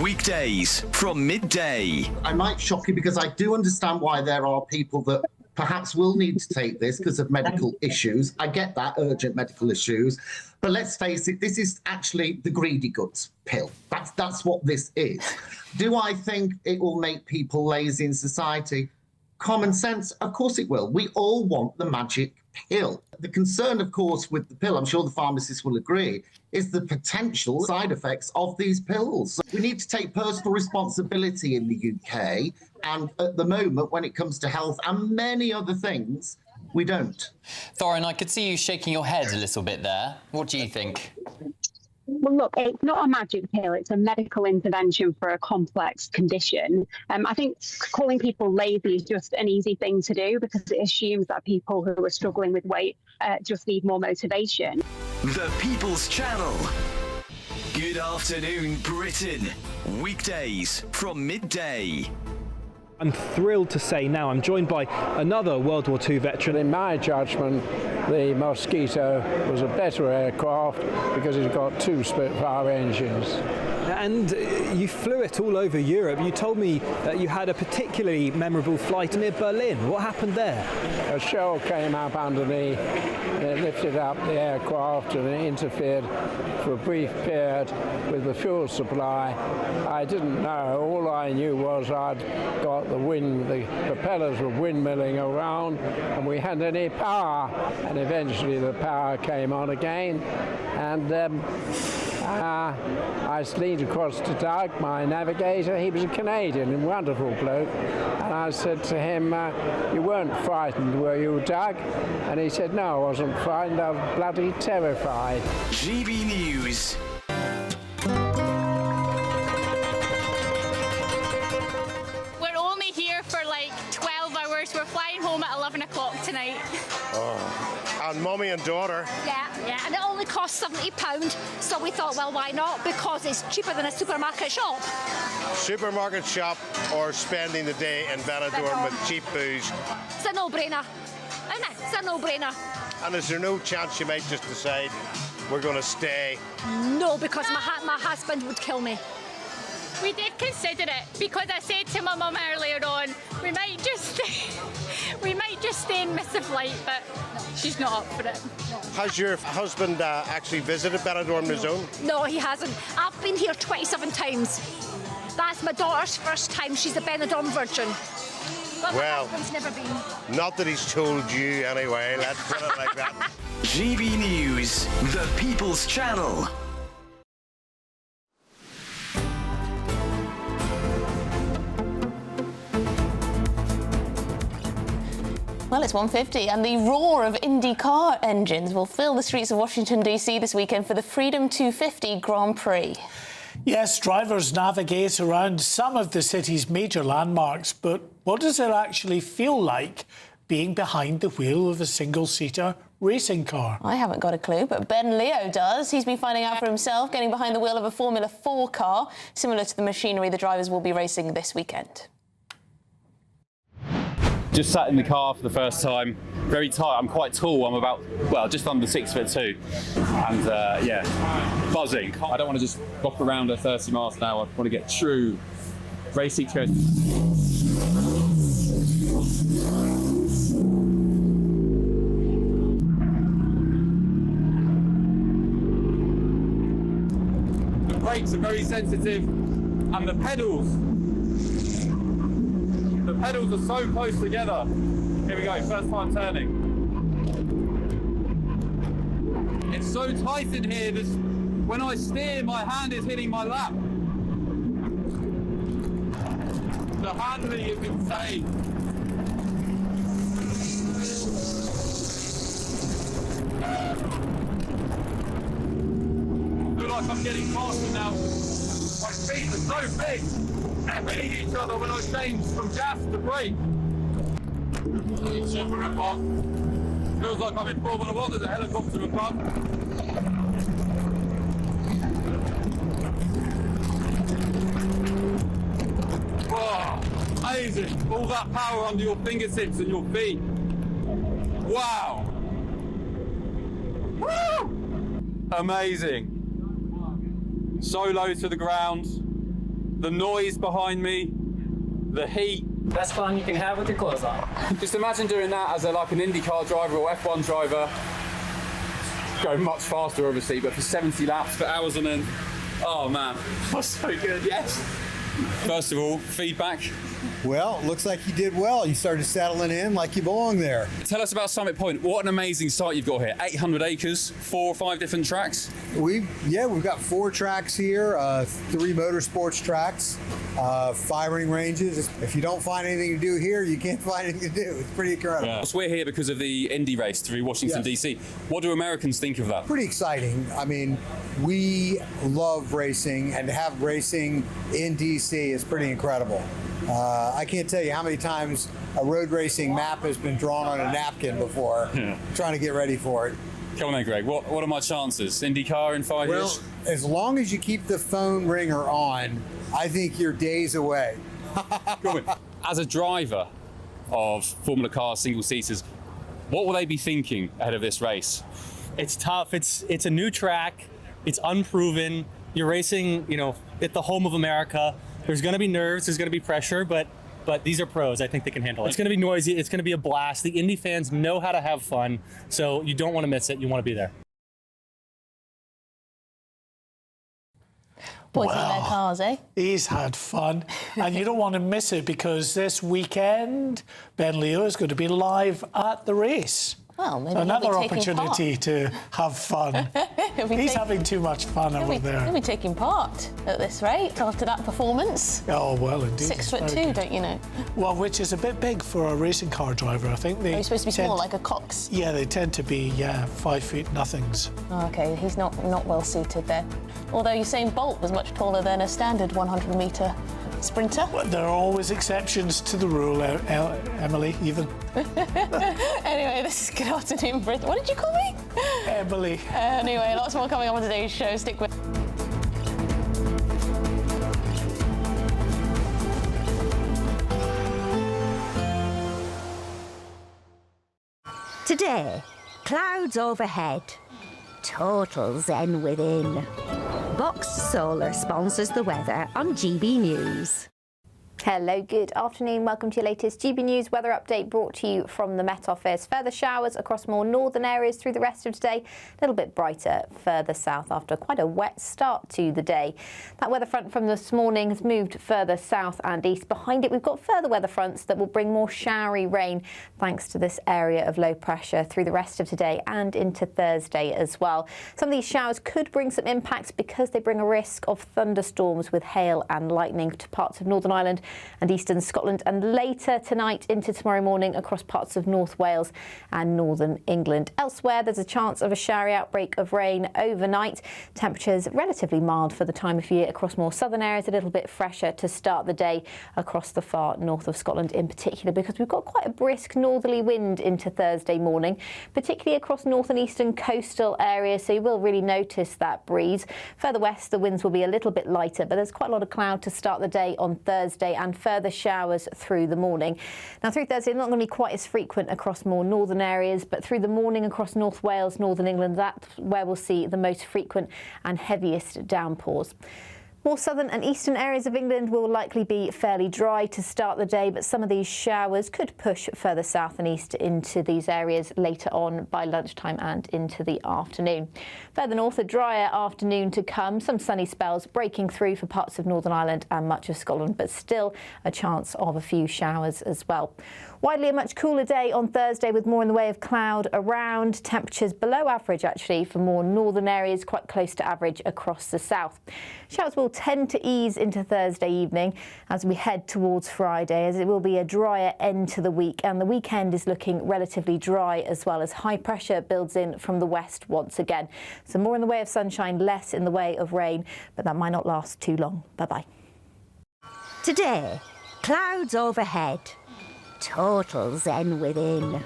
[SPEAKER 13] Weekdays from midday.
[SPEAKER 14] I might shock you because I do understand why there are people that perhaps will need to take this because of medical issues. I get that, urgent medical issues. But let's face it, this is actually the greedy goods pill. That's what this is. Do I think it will make people lazy in society? Common sense, of course it will. We all want the magic pill. The concern, of course, with the pill, I'm sure the pharmacists will agree, is the potential side effects of these pills. We need to take personal responsibility in the UK, and at the moment, when it comes to health and many other things, we don't.
[SPEAKER 15] Thorin, I could see you shaking your head a little bit there. What do you think?
[SPEAKER 20] Well, look, it's not a magic pill. It's a medical intervention for a complex condition. I think calling people lazy is just an easy thing to do because it assumes that people who are struggling with weight just need more motivation.
[SPEAKER 13] The People's Channel. Good afternoon, Britain. Weekdays from midday.
[SPEAKER 22] I'm thrilled to say now I'm joined by another World War II veteran.
[SPEAKER 26] In my judgment, the Mosquito was a better aircraft because it's got 2 Spitfire engines.
[SPEAKER 22] And you flew it all over Europe. You told me that you had a particularly memorable flight near Berlin. What happened there?
[SPEAKER 26] A shell came up underneath, it lifted up the aircraft and it interfered for a brief period with the fuel supply. I didn't know. All I knew was I'd got the propellers were windmilling around and we hadn't any power. And eventually the power came on again. And I leaned across to Doug, my navigator. He was a Canadian, a wonderful bloke. And I said to him, you weren't frightened, were you, Doug? And he said, no, I wasn't frightened, I was bloody terrified.
[SPEAKER 13] GB News.
[SPEAKER 27] We're only here for like 12 hours. We're flying home at 11 o'clock tonight.
[SPEAKER 16] Oh. And mummy and daughter.
[SPEAKER 23] Yeah, and it only costs £70, so we thought, well, why not? Because it's cheaper than a supermarket shop.
[SPEAKER 16] Supermarket shop or spending the day in Benidorm with cheap booze.
[SPEAKER 23] It's a no-brainer, isn't it? It's a no-brainer.
[SPEAKER 16] And is there no chance you might just decide we're going to stay?
[SPEAKER 23] No, because my husband would kill me.
[SPEAKER 27] We did consider it because I said to my mum earlier on, we might just stay and miss the flight, but she's not up for it.
[SPEAKER 16] Has your husband actually visited Benidorm on his own?
[SPEAKER 23] No, he hasn't. I've been here 27 times. That's my daughter's first time. She's a Benidorm virgin. But
[SPEAKER 16] well,
[SPEAKER 23] my husband's never been.
[SPEAKER 16] Not that he's told you anyway, let's put it like that.
[SPEAKER 13] GB News, the People's Channel.
[SPEAKER 17] Well, it's 1:50 and the roar of Indy car engines will fill the streets of Washington, D.C. this weekend for the Freedom 250 Grand Prix.
[SPEAKER 18] Yes, drivers navigate around some of the city's major landmarks, but what does it actually feel like being behind the wheel of a single-seater racing car?
[SPEAKER 17] I haven't got a clue, but Ben Leo does. He's been finding out for himself, getting behind the wheel of a Formula 4 car, similar to the machinery the drivers will be racing this weekend.
[SPEAKER 28] Just sat in the car for the first time, very tight. I'm quite tall, I'm about, well, just under 6'2", and yeah, buzzing. I don't want to just rock around at 30 miles an hour. I want to get true racing experience.
[SPEAKER 1] The brakes are very sensitive, and the pedals are so close together. Here we go, first time turning. It's so tight in here, when I steer, my hand is hitting my lap. The handling is insane. I feel like I'm getting faster now. My feet are so big. And we hit each other when I change from gas to brake. Feels like I'm in Formula 1, there's a helicopter above. Whoa, amazing. All that power under your fingertips and your feet. Wow. Woo! Amazing.
[SPEAKER 28] so low to the ground. The noise behind me, the heat.
[SPEAKER 15] Best fun you can have with your clothes on.
[SPEAKER 28] Just imagine doing that as like an IndyCar driver or F1 driver. Go much faster, obviously, but for 70 laps for hours on end. Oh man, that's so good. Yes. First of all, feedback.
[SPEAKER 2] Well, looks like you did well. You started settling in like you belong there.
[SPEAKER 28] Tell us about Summit Point. What an amazing site you've got here. 800 acres, 4 or 5 different tracks.
[SPEAKER 2] We've got 4 tracks here, 3 motorsports tracks, 5 ring ranges. If you don't find anything to do here, you can't find anything to do. It's pretty incredible.
[SPEAKER 28] Yeah. So we're here because of the Indy race through Washington, D.C. What do Americans think of that?
[SPEAKER 2] Pretty exciting. I mean, we love racing, and to have racing in D.C. is pretty incredible. I can't tell you how many times a road racing map has been drawn on a napkin before, trying to get ready for it.
[SPEAKER 28] Come on then, Greg. What are my chances? IndyCar in 5 years?
[SPEAKER 2] Well, as long as you keep the phone ringer on, I think you're days away.
[SPEAKER 28] As a driver of Formula Car single-seaters, what will they be thinking ahead of this race?
[SPEAKER 3] It's tough. It's a new track. It's unproven. You're racing, at the home of America. There's going to be nerves, there's going to be pressure, but these are pros. I think they can handle it. It's going to be noisy, it's going to be a blast. The Indy fans know how to have fun, so you don't want to miss it. You want to be there.
[SPEAKER 17] Boys in their cars, eh?
[SPEAKER 18] He's had fun. And you don't want to miss it because this weekend, Ben Leo is going to be live at the race.
[SPEAKER 17] Well, maybe
[SPEAKER 18] another
[SPEAKER 17] he'll be taking
[SPEAKER 18] opportunity to have fun. He's having too much fun over there.
[SPEAKER 17] He'll be taking part at this rate after that performance.
[SPEAKER 18] Oh, well, indeed.
[SPEAKER 17] 6'2", don't you know?
[SPEAKER 18] Well, which is a bit big for a racing car driver, I think.
[SPEAKER 17] He's supposed to be small, like a Cox.
[SPEAKER 18] Yeah, they tend to be, 5 feet nothings.
[SPEAKER 17] Oh, OK, he's not well suited there. Although Usain Bolt was much taller than a standard 100-metre sprinter.
[SPEAKER 18] Well, there are always exceptions to the rule, Emily, even.
[SPEAKER 17] Anyway, this is Good Afternoon Britain. What did you call me?
[SPEAKER 18] Emily.
[SPEAKER 17] Anyway, lots more coming up on today's show. Stick with...
[SPEAKER 4] Today, clouds overhead. Total zen within. Box Solar sponsors the weather on GB News.
[SPEAKER 5] Hello, good afternoon. Welcome to your latest GB News weather update brought to you from the Met Office. Further showers across more northern areas through the rest of today. A little bit brighter further south after quite a wet start to the day. That weather front from this morning has moved further south and east. Behind it, we've got further weather fronts that will bring more showery rain thanks to this area of low pressure through the rest of today and into Thursday as well. Some of these showers could bring some impacts because they bring a risk of thunderstorms with hail and lightning to parts of Northern Ireland and eastern Scotland, and later tonight into tomorrow morning across parts of North Wales and northern England. Elsewhere, there's a chance of a showery outbreak of rain overnight. Temperatures relatively mild for the time of year across more southern areas, a little bit fresher to start the day across the far north of Scotland in particular, because we've got quite a brisk northerly wind into Thursday morning, particularly across north and eastern coastal areas, so you will really notice that breeze. Further west, the winds will be a little bit lighter, but there's quite a lot of cloud to start the day on Thursday and further showers through the morning. Now through Thursday, not going to be quite as frequent across more northern areas, but through the morning across North Wales, northern England, that's where we'll see the most frequent and heaviest downpours. More southern and eastern areas of England will likely be fairly dry to start the day, but some of these showers could push further south and east into these areas later on by lunchtime and into the afternoon. Further north, a drier afternoon to come, some sunny spells breaking through for parts of Northern Ireland and much of Scotland, but still a chance of a few showers as well. Widely a much cooler day on Thursday with more in the way of cloud around. Temperatures below average actually for more northern areas, quite close to average across the south. Showers will tend to ease into Thursday evening as we head towards Friday, as it will be a drier end to the week, and the weekend is looking relatively dry as well as high pressure builds in from the west once again. So more in the way of sunshine, less in the way of rain, but that might not last too long. Bye-bye.
[SPEAKER 4] Today, clouds overhead. Total zen within.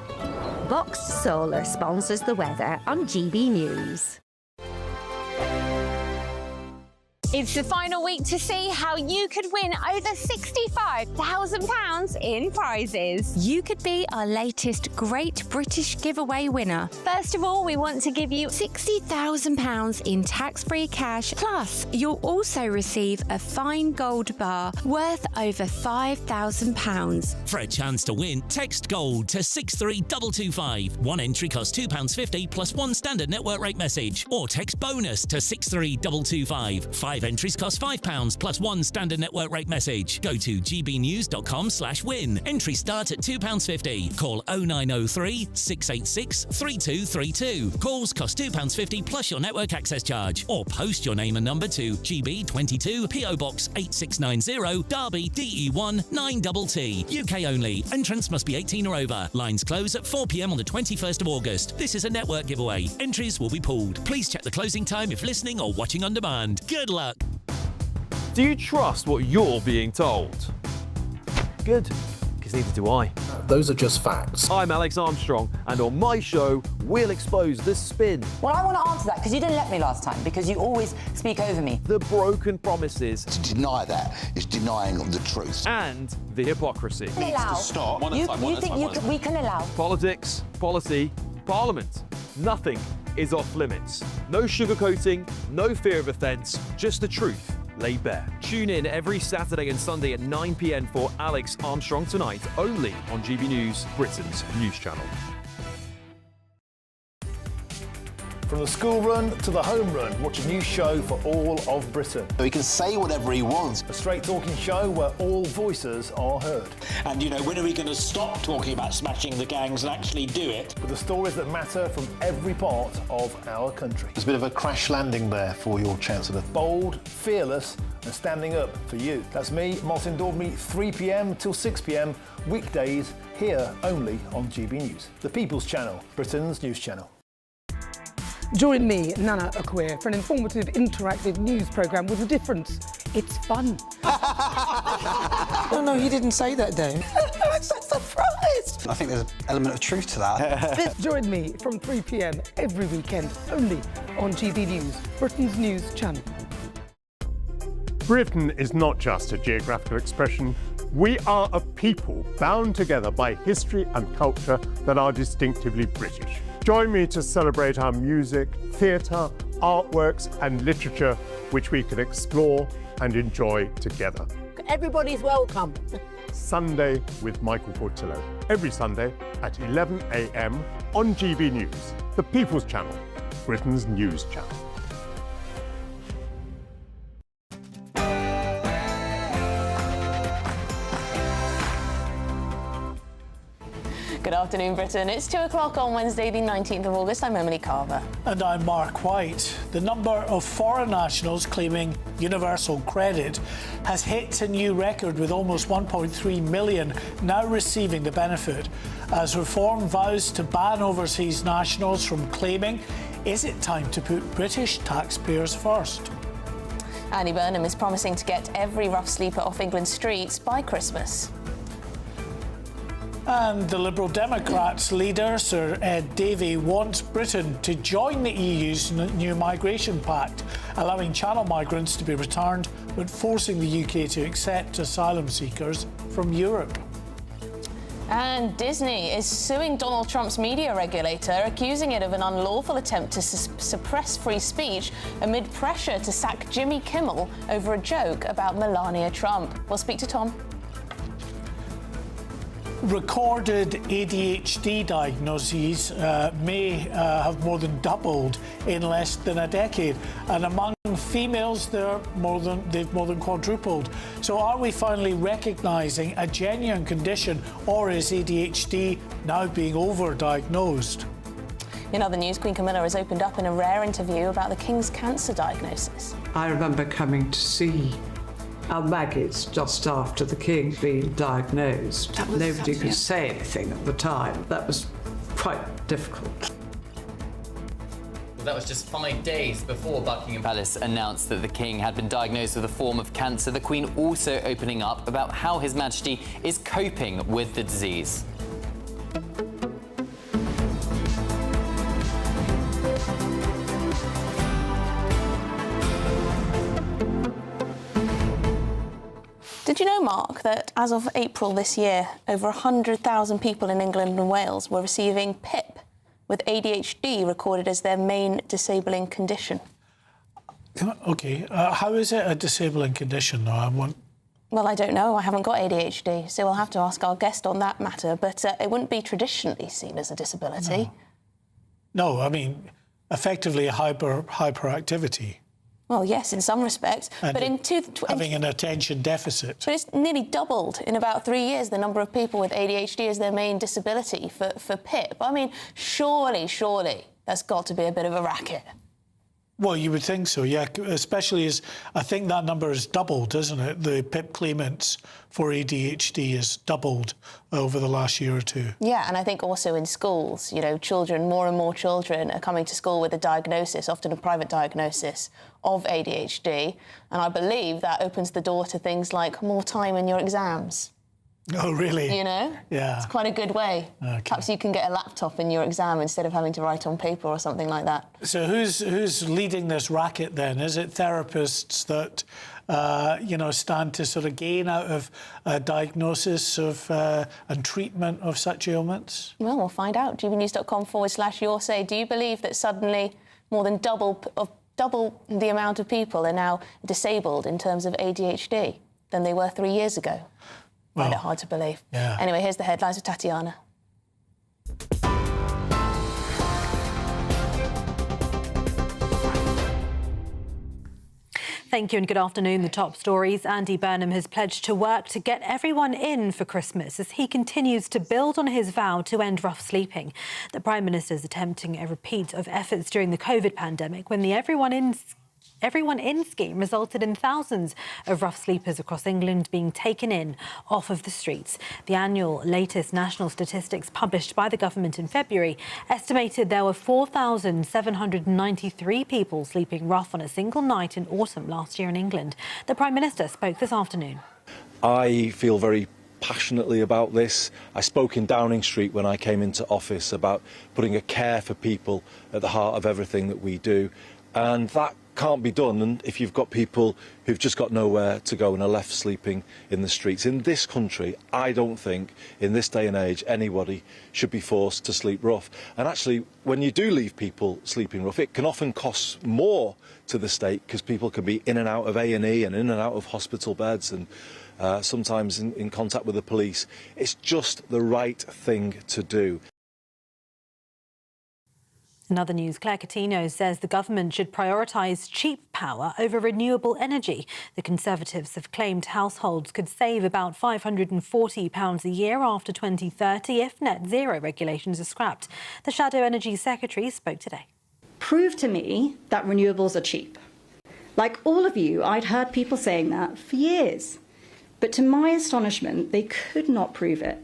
[SPEAKER 4] Box Solar sponsors the weather on GB News.
[SPEAKER 6] It's the final week to see how you could win over £65,000 in prizes.
[SPEAKER 4] You could be our latest Great British Giveaway winner.
[SPEAKER 6] First of all, we want to give you
[SPEAKER 4] £60,000 in tax-free cash. Plus, you'll also receive a fine gold bar worth over £5,000.
[SPEAKER 7] For a chance to win, text GOLD to 63225. One entry costs £2.50 plus one standard network rate message. Or text BONUS to 63225. 5 entries cost £5 plus one standard network rate message. Go to gbnews.com/win. Entries start at £2.50. Call 0903 686 3232. Calls cost £2.50 plus your network access charge. Or post your name and number to GB22 PO Box 8690 Derby DE1 9TT. UK only. Entrance must be 18 or over. Lines close at 4 p.m. on the 21st of August. This is a network giveaway. Entries will be pulled. Please check the closing time if listening or watching on demand. Good luck.
[SPEAKER 8] Do you trust what you're being told? Good, because neither do I.
[SPEAKER 9] Those are just facts.
[SPEAKER 8] I'm Alex Armstrong, and on my show, we'll expose the spin.
[SPEAKER 10] Well, I want to answer that because you didn't let me last time, because you always speak over me.
[SPEAKER 8] The broken promises.
[SPEAKER 12] To deny that is denying the truth.
[SPEAKER 8] And the hypocrisy.
[SPEAKER 10] We can allow. You think we can allow?
[SPEAKER 8] Politics, policy, parliament. Nothing is off limits. No sugarcoating, no fear of offence, just the truth laid bare. Tune in every Saturday and Sunday at 9 p.m. for Alex Armstrong Tonight, only on GB News, Britain's news channel.
[SPEAKER 24] From the school run to the home run, watch a new show for all of Britain.
[SPEAKER 12] He can say whatever he wants.
[SPEAKER 24] A straight-talking show where all voices are heard.
[SPEAKER 25] And, you know, when are we going to stop talking about smashing the gangs and actually do it?
[SPEAKER 24] With the stories that matter from every part of our country.
[SPEAKER 9] There's a bit of a crash landing there for your Chancellor.
[SPEAKER 24] Bold, fearless and standing up for you. That's me, Martin Daubney, 3 p.m. till 6 p.m, weekdays, here only on GB News. The People's Channel, Britain's news channel.
[SPEAKER 29] Join me, Nana Akua, for an informative, interactive news programme with a difference. It's fun.
[SPEAKER 30] No, he didn't say that, though.
[SPEAKER 29] I'm so surprised.
[SPEAKER 30] I think there's an element of truth to that.
[SPEAKER 29] Join me from 3 p.m. every weekend, only on GB News, Britain's news channel.
[SPEAKER 16] Britain is not just a geographical expression. We are a people bound together by history and culture that are distinctively British. Join me to celebrate our music, theatre, artworks and literature, which we can explore and enjoy together.
[SPEAKER 30] Everybody's welcome.
[SPEAKER 16] Sunday with Michael Portillo. Every Sunday at 11 a.m. on GB News, the People's Channel, Britain's news channel.
[SPEAKER 17] Good afternoon, Britain. It's 2 o'clock on Wednesday, the 19th of August. I'm Emily Carver.
[SPEAKER 18] And I'm Mark White. The number of foreign nationals claiming universal credit has hit a new record, with almost 1.3 million now receiving the benefit. As Reform vows to ban overseas nationals from claiming, is it time to put British taxpayers first?
[SPEAKER 17] Annie Burnham is promising to get every rough sleeper off England's streets by Christmas.
[SPEAKER 18] And the Liberal Democrats leader, Sir Ed Davey, wants Britain to join the EU's new migration pact, allowing Channel migrants to be returned but forcing the UK to accept asylum seekers from Europe.
[SPEAKER 17] And Disney is suing Donald Trump's media regulator, accusing it of an unlawful attempt to suppress free speech amid pressure to sack Jimmy Kimmel over a joke about Melania Trump. We'll speak to Tom.
[SPEAKER 18] Recorded ADHD diagnoses may have more than doubled in less than a decade, and among females they've more than quadrupled. So are we finally recognising a genuine condition, or is ADHD now being overdiagnosed?
[SPEAKER 17] In other news, Queen Camilla has opened up in a rare interview about the King's cancer diagnosis.
[SPEAKER 31] I remember coming to see our maggots just after the King being diagnosed. Nobody could say anything at the time. That was quite difficult.
[SPEAKER 15] That was just 5 days before Buckingham Palace announced that the King had been diagnosed with a form of cancer. The Queen also opening up about how His Majesty is coping with the disease.
[SPEAKER 17] Did you know, Mark, that as of April this year, over 100,000 people in England and Wales were receiving PIP, with ADHD recorded as their main disabling condition?
[SPEAKER 18] OK, how is it a disabling condition, though?
[SPEAKER 17] Well, I don't know. I haven't got ADHD, so we'll have to ask our guest on that matter. But it wouldn't be traditionally seen as a disability.
[SPEAKER 18] No, I mean, effectively a hyperactivity.
[SPEAKER 17] Well, yes, in some respects.
[SPEAKER 18] And
[SPEAKER 17] but in
[SPEAKER 18] having an attention deficit.
[SPEAKER 17] But it's nearly doubled in about 3 years, the number of people with ADHD as their main disability for PIP. I mean, surely, that's got to be a bit of a racket.
[SPEAKER 18] Well, you would think so, yeah, especially as I think that number has doubled, isn't it? The PIP claimants for ADHD has doubled over the last year or two.
[SPEAKER 17] Yeah, and I think also in schools, you know, more and more children are coming to school with a diagnosis, often a private diagnosis of ADHD, and I believe that opens the door to things like more time in your exams.
[SPEAKER 18] Oh, really?
[SPEAKER 17] You know?
[SPEAKER 18] Yeah.
[SPEAKER 17] It's quite a good way.
[SPEAKER 18] Okay.
[SPEAKER 17] Perhaps you can get a laptop in your exam instead of having to write on paper or something like that.
[SPEAKER 18] So who's leading this racket then? Is it therapists that, you know, stand to sort of gain out of diagnosis of and treatment of such ailments?
[SPEAKER 17] Well, we'll find out. GBNews.com/your say. Do you believe that suddenly more than double the amount of people are now disabled in terms of ADHD than they were 3 years ago? Find it hard to believe.
[SPEAKER 18] Yeah.
[SPEAKER 17] Anyway, here's the headlines with Tatiana.
[SPEAKER 1] Thank you and good afternoon. The top stories. Andy Burnham has pledged to work to get everyone in for Christmas as he continues to build on his vow to end rough sleeping. The Prime Minister is attempting a repeat of efforts during the COVID pandemic when the Everyone In scheme resulted in thousands of rough sleepers across England being taken in off of the streets. The annual latest national statistics published by the government in February estimated there were 4,793 people sleeping rough on a single night in autumn last year in England. The Prime Minister spoke this afternoon.
[SPEAKER 11] I feel very passionately about this. I spoke in Downing Street when I came into office about putting a care for people at the heart of everything that we do, and that can't be done and if you've got people who've just got nowhere to go and are left sleeping in the streets. In this country, I don't think, in this day and age, anybody should be forced to sleep rough. And actually, when you do leave people sleeping rough, it can often cost more to the state because people can be in and out of A&E and in and out of hospital beds and sometimes in contact with the police. It's just the right thing to do.
[SPEAKER 1] In other news, Claire Coutinho says the government should prioritise cheap power over renewable energy. The Conservatives have claimed households could save about £540 a year after 2030 if net zero regulations are scrapped. The Shadow Energy Secretary spoke today.
[SPEAKER 13] Prove to me that renewables are cheap. Like all of you, I'd heard people saying that for years. But to my astonishment, they could not prove it.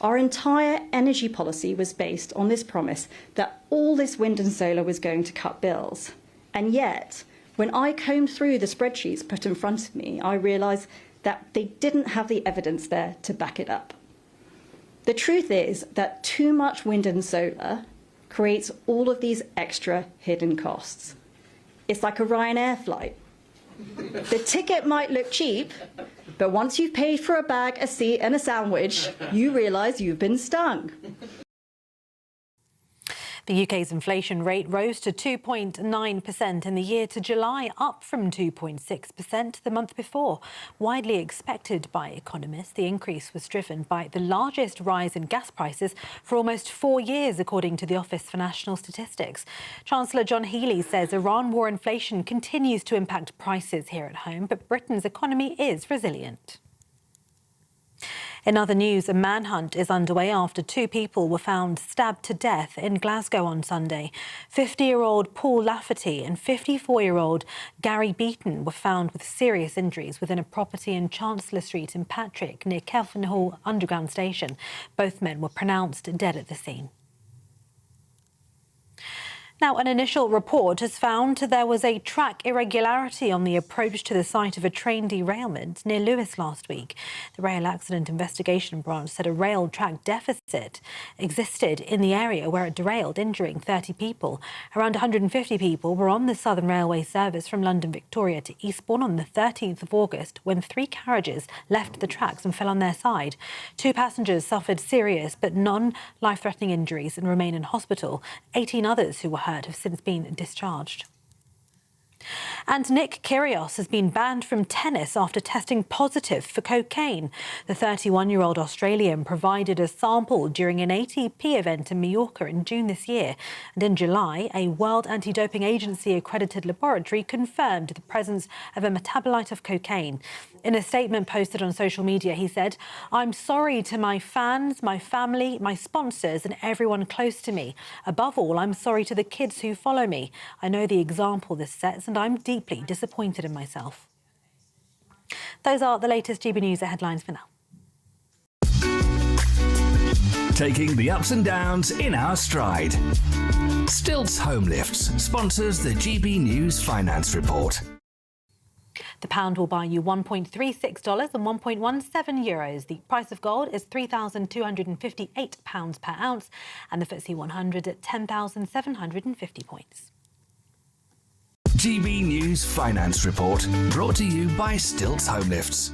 [SPEAKER 13] Our entire energy policy was based on this promise that all this wind and solar was going to cut bills. And yet, when I combed through the spreadsheets put in front of me, I realised that they didn't have the evidence there to back it up. The truth is that too much wind and solar creates all of these extra hidden costs. It's like a Ryanair flight. The ticket might look cheap, but once you've paid for a bag, a seat and a sandwich, you realise you've been stung.
[SPEAKER 1] The UK's inflation rate rose to 2.9% in the year to July, up from 2.6% the month before. Widely expected by economists, the increase was driven by the largest rise in gas prices for almost 4 years, according to the Office for National Statistics. Chancellor John Healey says Iran war inflation continues to impact prices here at home, but Britain's economy is resilient. In other news, a manhunt is underway after 2 people were found stabbed to death in Glasgow on Sunday. 50-year-old Paul Lafferty and 54-year-old Gary Beaton were found with serious injuries within a property in Chancellor Street in Patrick, near Kelvinhall Underground Station. Both men were pronounced dead at the scene. Now, an initial report has found there was a track irregularity on the approach to the site of a train derailment near Lewes last week. The Rail Accident Investigation Branch said a rail track deficit existed in the area where it derailed, injuring 30 people. Around 150 people were on the Southern Railway service from London Victoria to Eastbourne on the 13th of August when 3 carriages left the tracks and fell on their side. 2 passengers suffered serious but non-life-threatening injuries and remain in hospital. 18 others who were hurt have since been discharged. And Nick Kyrgios has been banned from tennis after testing positive for cocaine. The 31-year-old Australian provided a sample during an ATP event in Mallorca in June this year. And in July, a World Anti-Doping Agency accredited laboratory confirmed the presence of a metabolite of cocaine. In a statement posted on social media, he said, "I'm sorry to my fans, my family, my sponsors and everyone close to me. Above all, I'm sorry to the kids who follow me. I know the example this sets and I'm deeply disappointed in myself." Those are the latest GB News headlines for now.
[SPEAKER 2] Taking the ups and downs in our stride. Stilts Home Lifts sponsors the GB News Finance Report.
[SPEAKER 1] The pound will buy you $1.36 and €1.17. The price of gold is £3,258 per ounce and the FTSE 100 at 10,750 points.
[SPEAKER 2] GB News Finance Report, brought to you by Stilts Home Lifts.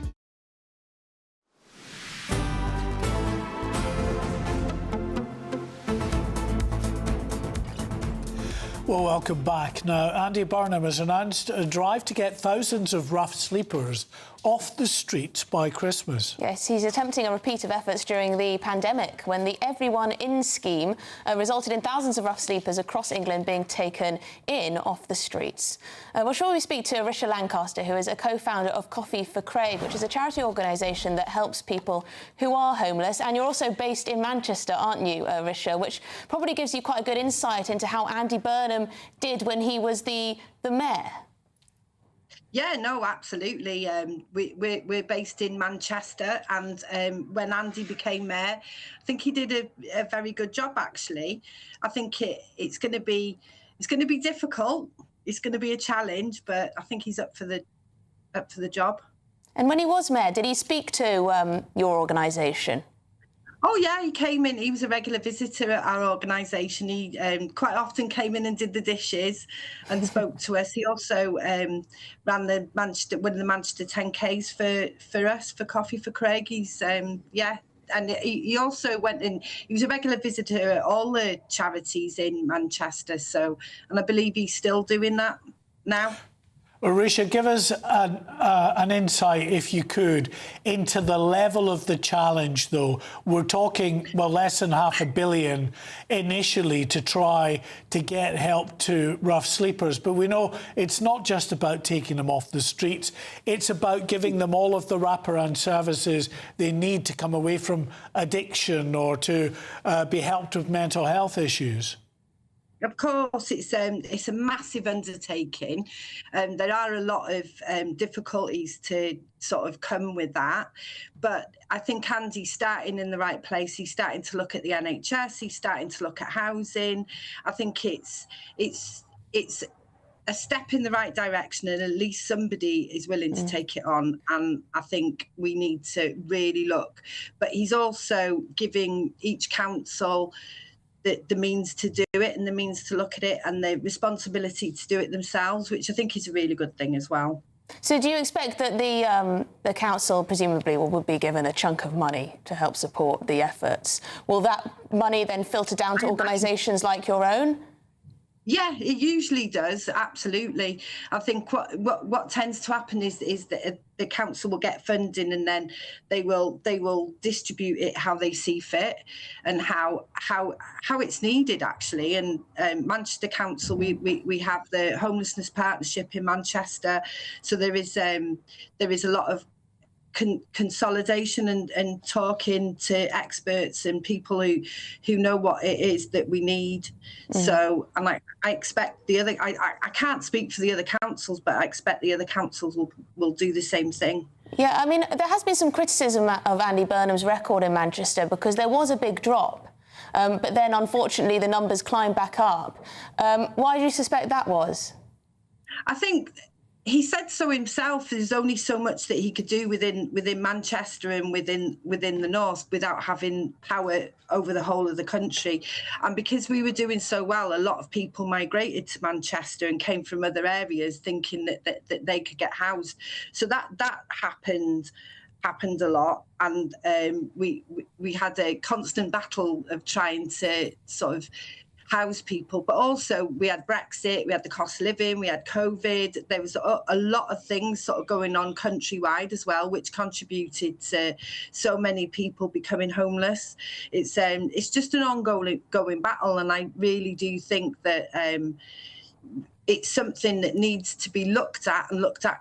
[SPEAKER 18] Well, welcome back. Now, Andy Burnham has announced a drive to get thousands of rough sleepers off the streets by Christmas.
[SPEAKER 17] Yes, he's attempting a repeat of efforts during the pandemic when the Everyone In scheme resulted in thousands of rough sleepers across England being taken in off the streets. Well, shall we speak to Risha Lancaster, who is a co-founder of Coffee for Craig, which is a charity organisation that helps people who are homeless. And you're also based in Manchester, aren't you, Risha, which probably gives you quite a good insight into how Andy Burnham did when he was the mayor.
[SPEAKER 3] Yeah, no, absolutely. We're based in Manchester, and when Andy became mayor, I think he did a very good job. Actually, I think it's going to be difficult. It's going to be a challenge, but I think he's up for the job.
[SPEAKER 17] And when he was mayor, did he speak to your organisation?
[SPEAKER 3] Oh, yeah, he came in. He was a regular visitor at our organisation. He quite often came in and did the dishes and spoke to us. He also ran one of the Manchester 10Ks for us, for Coffee for Craig. He's, and he also went in. He was a regular visitor at all the charities in Manchester. So, and I believe he's still doing that now.
[SPEAKER 18] Well, Risha, give us an insight, if you could, into the level of the challenge, though. We're talking, well, less than $500 million initially to try to get help to rough sleepers. But we know it's not just about taking them off the streets. It's about giving them all of the wraparound services they need to come away from addiction or to be helped with mental health issues.
[SPEAKER 3] Of course, it's a massive undertaking. There are a lot of difficulties to sort of come with that. But I think Andy's starting in the right place. He's starting to look at the NHS. He's starting to look at housing. I think it's a step in the right direction, and at least somebody is willing to take it on. And I think we need to really look. But he's also giving each council the means to do it and the means to look at it and the responsibility to do it themselves, which I think is a really good thing as well.
[SPEAKER 17] So do you expect that the council presumably would be given a chunk of money to help support the efforts? Will that money then filter down to organisations like your own?
[SPEAKER 3] Yeah, it usually does. Absolutely. I think what tends to happen is that the council will get funding and then they will distribute it how they see fit and how it's needed, actually. And Manchester Council, we have the homelessness partnership in Manchester, so there is a lot of consolidation and talking to experts and people who know what it is that we need. So, and I expect the other, I can't speak for the other councils, but I expect the other councils will do the same thing.
[SPEAKER 17] Yeah, I mean, there has been some criticism of Andy Burnham's record in Manchester because there was a big drop But then, unfortunately, the numbers climbed back up. Why do you suspect that was?
[SPEAKER 3] I think he said so himself. There's only so much that he could do within Manchester and within the north without having power over the whole of the country. And because we were doing so well, a lot of people migrated to Manchester and came from other areas thinking that they could get housed. So that happened a lot, and we had a constant battle of trying to sort of house people, but also we had Brexit, we had the cost of living, we had COVID. There was a lot of things sort of going on countrywide as well, which contributed to so many people becoming homeless. It's just an ongoing battle, and I really do think that it's something that needs to be looked at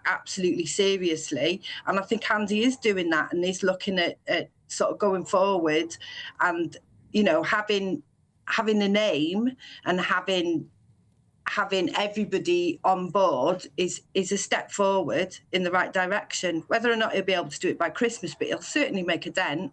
[SPEAKER 3] absolutely seriously. And I think Andy is doing that, and he's looking at sort of going forward, and having a name and having everybody on board is a step forward in the right direction. Whether or not he'll be able to do it by Christmas, but he'll certainly make a dent.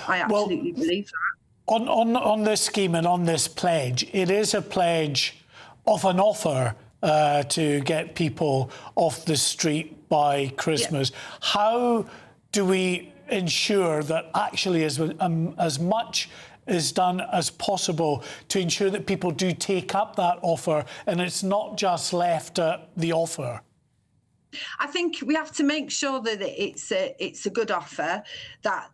[SPEAKER 3] I absolutely believe that.
[SPEAKER 18] On this scheme and on this pledge, it is a pledge of an offer to get people off the street by Christmas. Yeah. How do we ensure that actually as much is done as possible to ensure that people do take up that offer and it's not just left at the offer?
[SPEAKER 3] I think we have to make sure that it's a good offer, that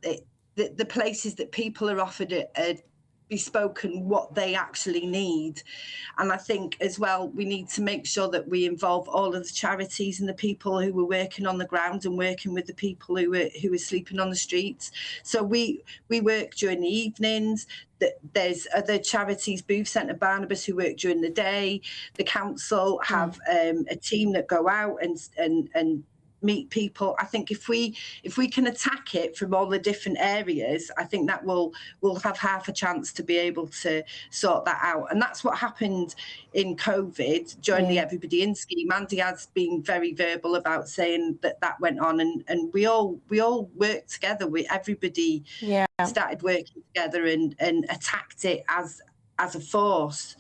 [SPEAKER 3] the places that people are offered are bespoke and what they actually need. And I think as well, we need to make sure that we involve all of the charities and the people who were working on the ground and working with the people who were sleeping on the streets. So we work during the evenings. There's other charities, Booth Centre Barnabas, who work during the day. The council have a team that go out and meet people. I think if we can attack it from all the different areas, I think that we'll have half a chance to be able to sort that out. And that's what happened in COVID during the Everybody In scheme. Andy has been very verbal about saying that went on, and we all worked together. Everybody started working together and attacked it as a force.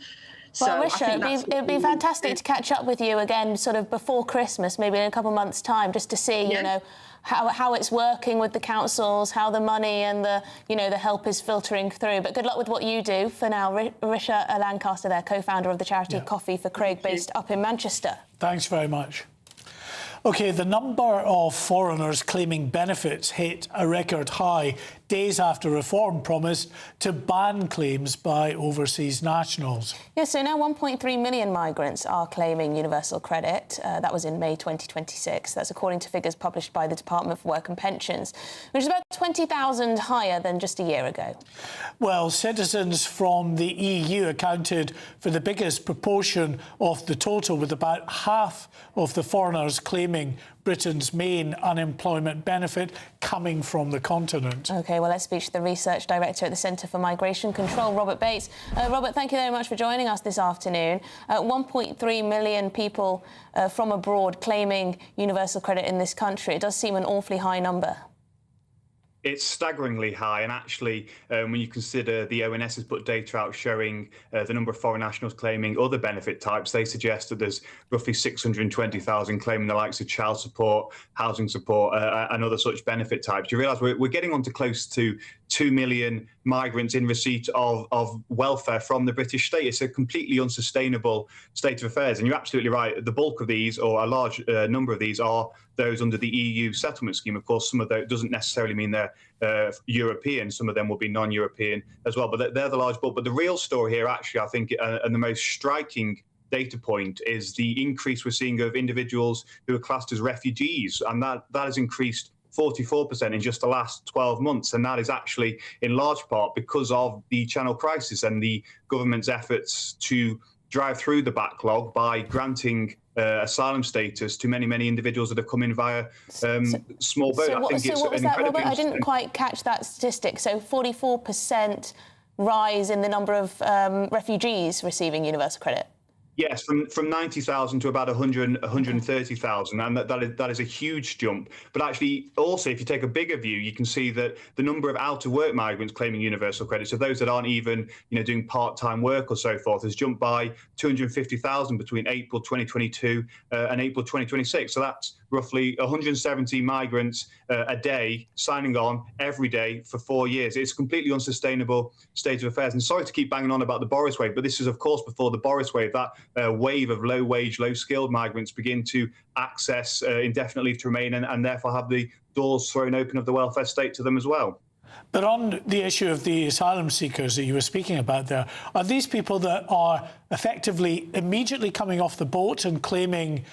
[SPEAKER 17] Well, Risha, it'd be fantastic to catch up with you again sort of before Christmas, maybe in a couple of months' time, just to see, you know, how it's working with the councils, how the money and the help is filtering through. But good luck with what you do. For now, Risha Lancaster there, co-founder of the charity Coffee for Craig, based up in Manchester.
[SPEAKER 18] Thanks very much. OK, the number of foreigners claiming benefits hit a record high days after Reform promised to ban claims by overseas nationals.
[SPEAKER 17] Yes, so now 1.3 million migrants are claiming universal credit. That was in May 2026. That's according to figures published by the Department for Work and Pensions, which is about 20,000 higher than just a year ago.
[SPEAKER 18] Well, citizens from the EU accounted for the biggest proportion of the total, with about half of the foreigners claiming Britain's main unemployment benefit coming from the continent. OK, well, let's speak to the Research Director at the Centre for Migration Control, Robert Bates. Robert, thank you very much for joining us this afternoon. 1.3 million people from abroad claiming universal credit in this country. It does seem an awfully high number.
[SPEAKER 5] It's staggeringly high, and actually, when you consider the ONS has put data out showing the number of foreign nationals claiming other benefit types, they suggest that there's roughly 620,000 claiming the likes of child support, housing support, and other such benefit types. You realise we're getting on to close to 2 million migrants in receipt of welfare from the British state. It's a completely unsustainable state of affairs. And you're absolutely right. The bulk of these, or a large number of these, are those under the EU settlement scheme. Of course, some of those doesn't necessarily mean they're European. Some of them will be non-European as well. But they're the large bulk. But the real story here, actually, I think, and the most striking data point is the increase we're seeing of individuals who are classed as refugees. And that has increased 44% in just the last 12 months. And that is actually in large part because of the Channel crisis and the government's efforts to drive through the backlog by granting asylum status to many individuals that have come in via small boat.
[SPEAKER 17] So what was that, Robert? I didn't quite catch that statistic. So 44% rise in the number of refugees receiving universal credit.
[SPEAKER 5] Yes, from 90,000 to about 130,000, and that is a huge jump. But actually, also, if you take a bigger view, you can see that the number of out-of-work migrants claiming universal credit, so those that aren't even doing part-time work or so forth, has jumped by 250,000 between April 2022 and April 2026. So that's roughly 170 migrants a day signing on every day for 4 years. It's a completely unsustainable state of affairs. And sorry to keep banging on about the Boris wave, but this is, of course, before the Boris wave, that wave of low-wage, low-skilled migrants begin to access indefinite leave to remain and therefore have the doors thrown open of the welfare state to them as well.
[SPEAKER 18] But on the issue of the asylum seekers that you were speaking about there, are these people that are effectively immediately coming off the boat and claiming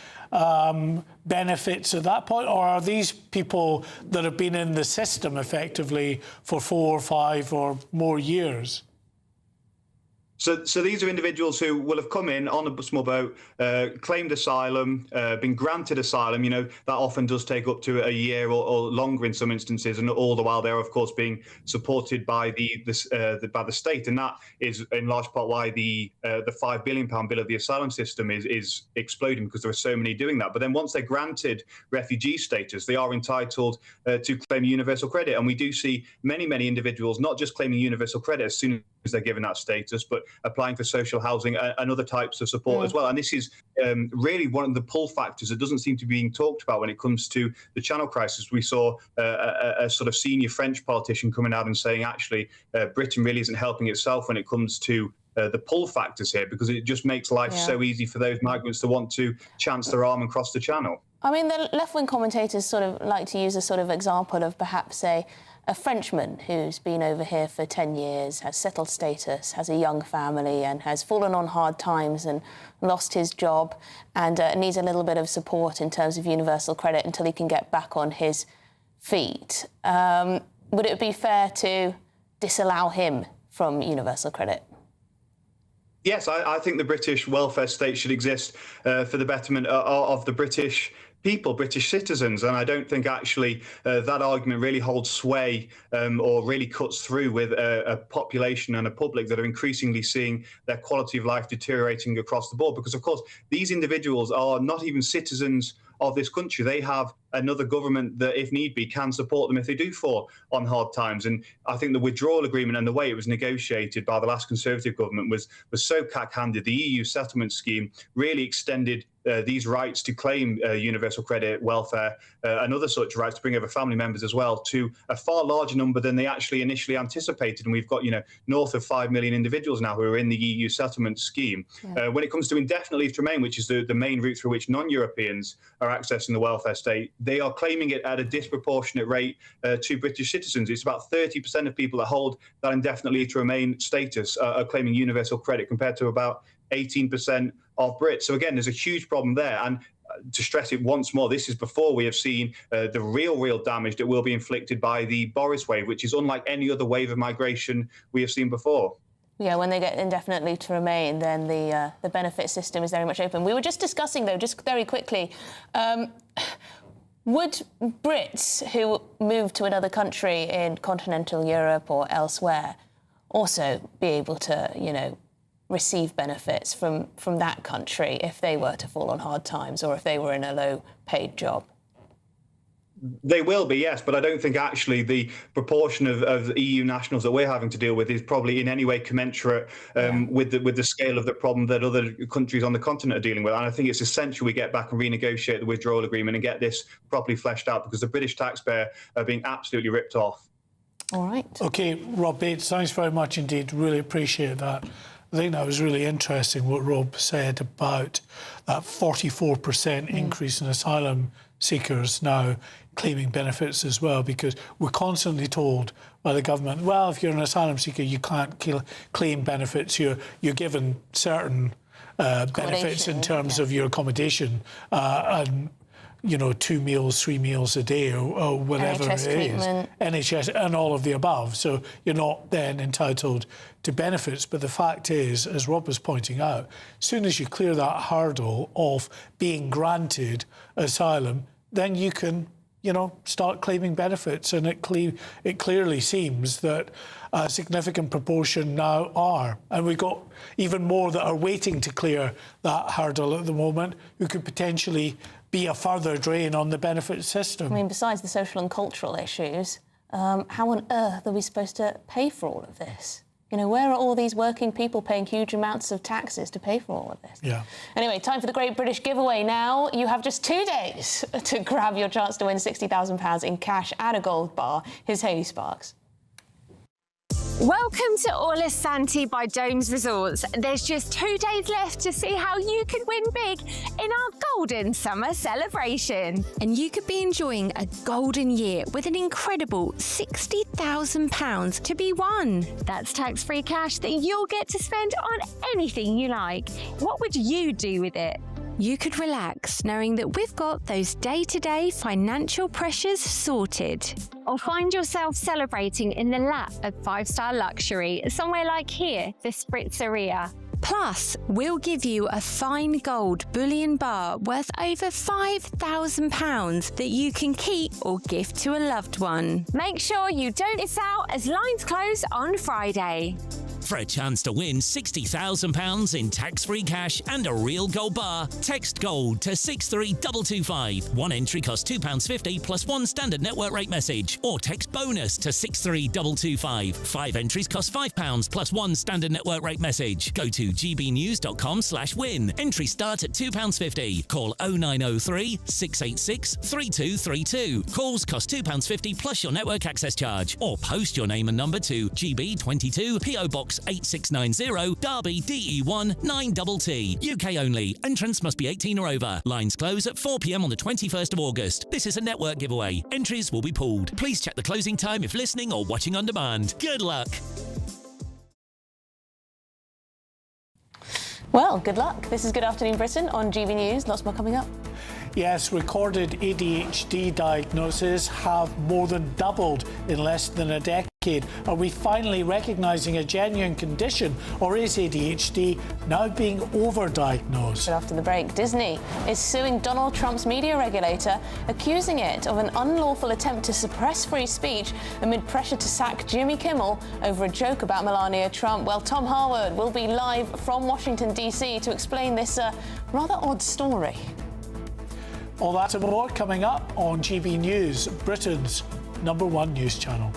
[SPEAKER 18] benefits at that point, or are these people that have been in the system effectively for 4 or 5 or more years?
[SPEAKER 5] So these are individuals who will have come in on a small boat, claimed asylum, been granted asylum. That often does take up to a year or longer in some instances, and all the while they're of course being supported by the state, and that is in large part why the £5 billion bill of the asylum system is exploding, because there are so many doing that. But then once they're granted refugee status, they are entitled to claim universal credit, and we do see many individuals not just claiming universal credit as soon as they're given that status, but applying for social housing and other types of support as well. And this is really one of the pull factors that doesn't seem to be being talked about when it comes to the Channel crisis. We saw a sort of senior French politician coming out and saying, actually, Britain really isn't helping itself when it comes to the pull factors here, because it just makes life so easy for those migrants to want to chance their arm and cross the Channel.
[SPEAKER 17] I mean, the left-wing commentators sort of like to use a sort of example of perhaps a Frenchman who's been over here for 10 years, has settled status, has a young family and has fallen on hard times and lost his job and needs a little bit of support in terms of universal credit until he can get back on his feet. Would it be fair to disallow him from universal credit?
[SPEAKER 5] Yes, I think the British welfare state should exist for the betterment of the British people, British citizens, and I don't think actually that argument really holds sway or really cuts through with a population and a public that are increasingly seeing their quality of life deteriorating across the board, because of course these individuals are not even citizens of this country. They have another government that, if need be, can support them if they do fall on hard times. And I think the withdrawal agreement and the way it was negotiated by the last Conservative government was so cack-handed. The EU settlement scheme really extended these rights to claim universal credit, welfare, and other such rights to bring over family members as well to a far larger number than they actually initially anticipated. And we've got, north of 5 million individuals now who are in the EU settlement scheme. When it comes to indefinite leave to remain, which is the main route through which non-Europeans are accessing the welfare state, they are claiming it at a disproportionate rate to British citizens. It's about 30% of people that hold that indefinite leave to remain status are claiming universal credit, compared to about 18% of Brits. So again, there's a huge problem there. And to stress it once more, this is before we have seen the real damage that will be inflicted by the Boris wave, which is unlike any other wave of migration we have seen before.
[SPEAKER 17] Yeah, when they get indefinite leave to remain, then the benefit system is very much open. We were just discussing, though, just very quickly, would Brits who move to another country in continental Europe or elsewhere also be able to, receive benefits from that country if they were to fall on hard times or if they were in a low-paid job?
[SPEAKER 5] They will be, yes, but I don't think actually the proportion of EU nationals that we're having to deal with is probably in any way commensurate with the scale of the problem that other countries on the continent are dealing with. And I think it's essential we get back and renegotiate the withdrawal agreement and get this properly fleshed out, because the British taxpayer are being absolutely ripped off.
[SPEAKER 17] All right.
[SPEAKER 18] OK, Rob Bates, thanks very much indeed. Really appreciate that. I think that was really interesting what Rob said about that 44% increase in asylum seekers now claiming benefits as well, because we're constantly told by the government, well, if you're an asylum seeker, you can't claim benefits. You're given certain benefits in terms of your accommodation and 2 meals, 3 meals a day or whatever
[SPEAKER 17] NHS
[SPEAKER 18] it
[SPEAKER 17] treatment.
[SPEAKER 18] is. NHS and all of the above. So you're not then entitled to benefits. But the fact is, as Rob was pointing out, as soon as you clear that hurdle of being granted asylum, then you can start claiming benefits. And it clearly seems that a significant proportion now are. And we've got even more that are waiting to clear that hurdle at the moment, who could potentially be a further drain on the benefit system.
[SPEAKER 17] I mean, besides the social and cultural issues, how on earth are we supposed to pay for all of this? Where are all these working people paying huge amounts of taxes to pay for all of this?
[SPEAKER 18] Yeah.
[SPEAKER 17] Anyway, time for the Great British Giveaway now. You have just 2 days to grab your chance to win £60,000 in cash and a gold bar. Here's Hayley Sparks.
[SPEAKER 4] Welcome to Orla Santi by Domes Resorts. There's just 2 days left to see how you could win big in our golden summer celebration. And you could be enjoying a golden year with an incredible £60,000 to be won. That's tax-free cash that you'll get to spend on anything you like. What would you do with it? You could relax knowing that we've got those day-to-day financial pressures sorted. Or find yourself celebrating in the lap of five-star luxury, somewhere like here, the Spritzeria. Plus, we'll give you a fine gold bullion bar worth over £5,000 that you can keep or gift to a loved one. Make sure you don't miss out as lines close on Friday.
[SPEAKER 7] For a chance to win £60,000 in tax-free cash and a real gold bar, text GOLD to 63225. One entry costs £2.50 plus one standard network rate message. Or text BONUS to 63225. 5 entries cost £5 plus one standard network rate message. Go to gbnews.com/win. Entries start at £2.50. Call 0903 686 3232. Calls cost £2.50 plus your network access charge. Or post your name and number to GB22 PO Box 8690 Derby DE1 9TT. UK only. Entrance must be 18 or over. Lines close at 4 p.m. on the 21st of August. This is a network giveaway. Entries will be pooled. Please check the closing time if listening or watching on demand. Good luck.
[SPEAKER 17] Well, good luck. This is Good Afternoon Britain on GB News. Lots more coming up.
[SPEAKER 18] Yes, recorded ADHD diagnoses have more than doubled in less than a decade. Are we finally recognising a genuine condition, or is ADHD now being overdiagnosed?
[SPEAKER 17] After the break, Disney is suing Donald Trump's media regulator, accusing it of an unlawful attempt to suppress free speech amid pressure to sack Jimmy Kimmel over a joke about Melania Trump. Well, Tom Harwood will be live from Washington, D.C. to explain this rather odd story.
[SPEAKER 18] All that and more coming up on GB News, Britain's #1 news channel.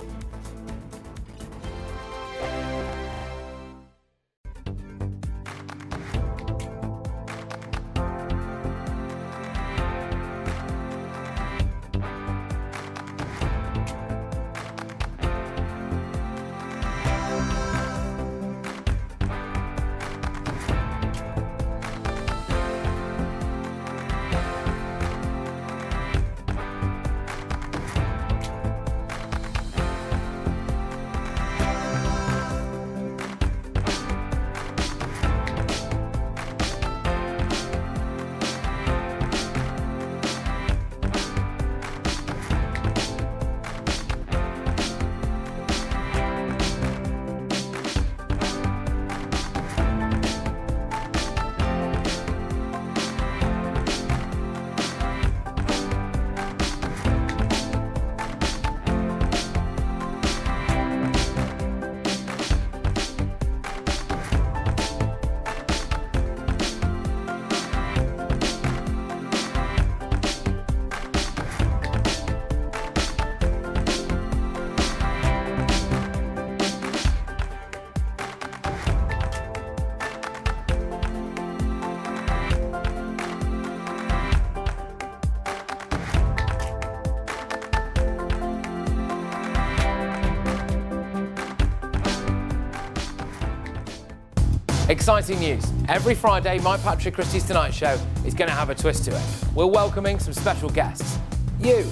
[SPEAKER 6] Exciting news. Every Friday, my Patrick Christie's Tonight Show is going to have a twist to it. We're welcoming some special guests. You.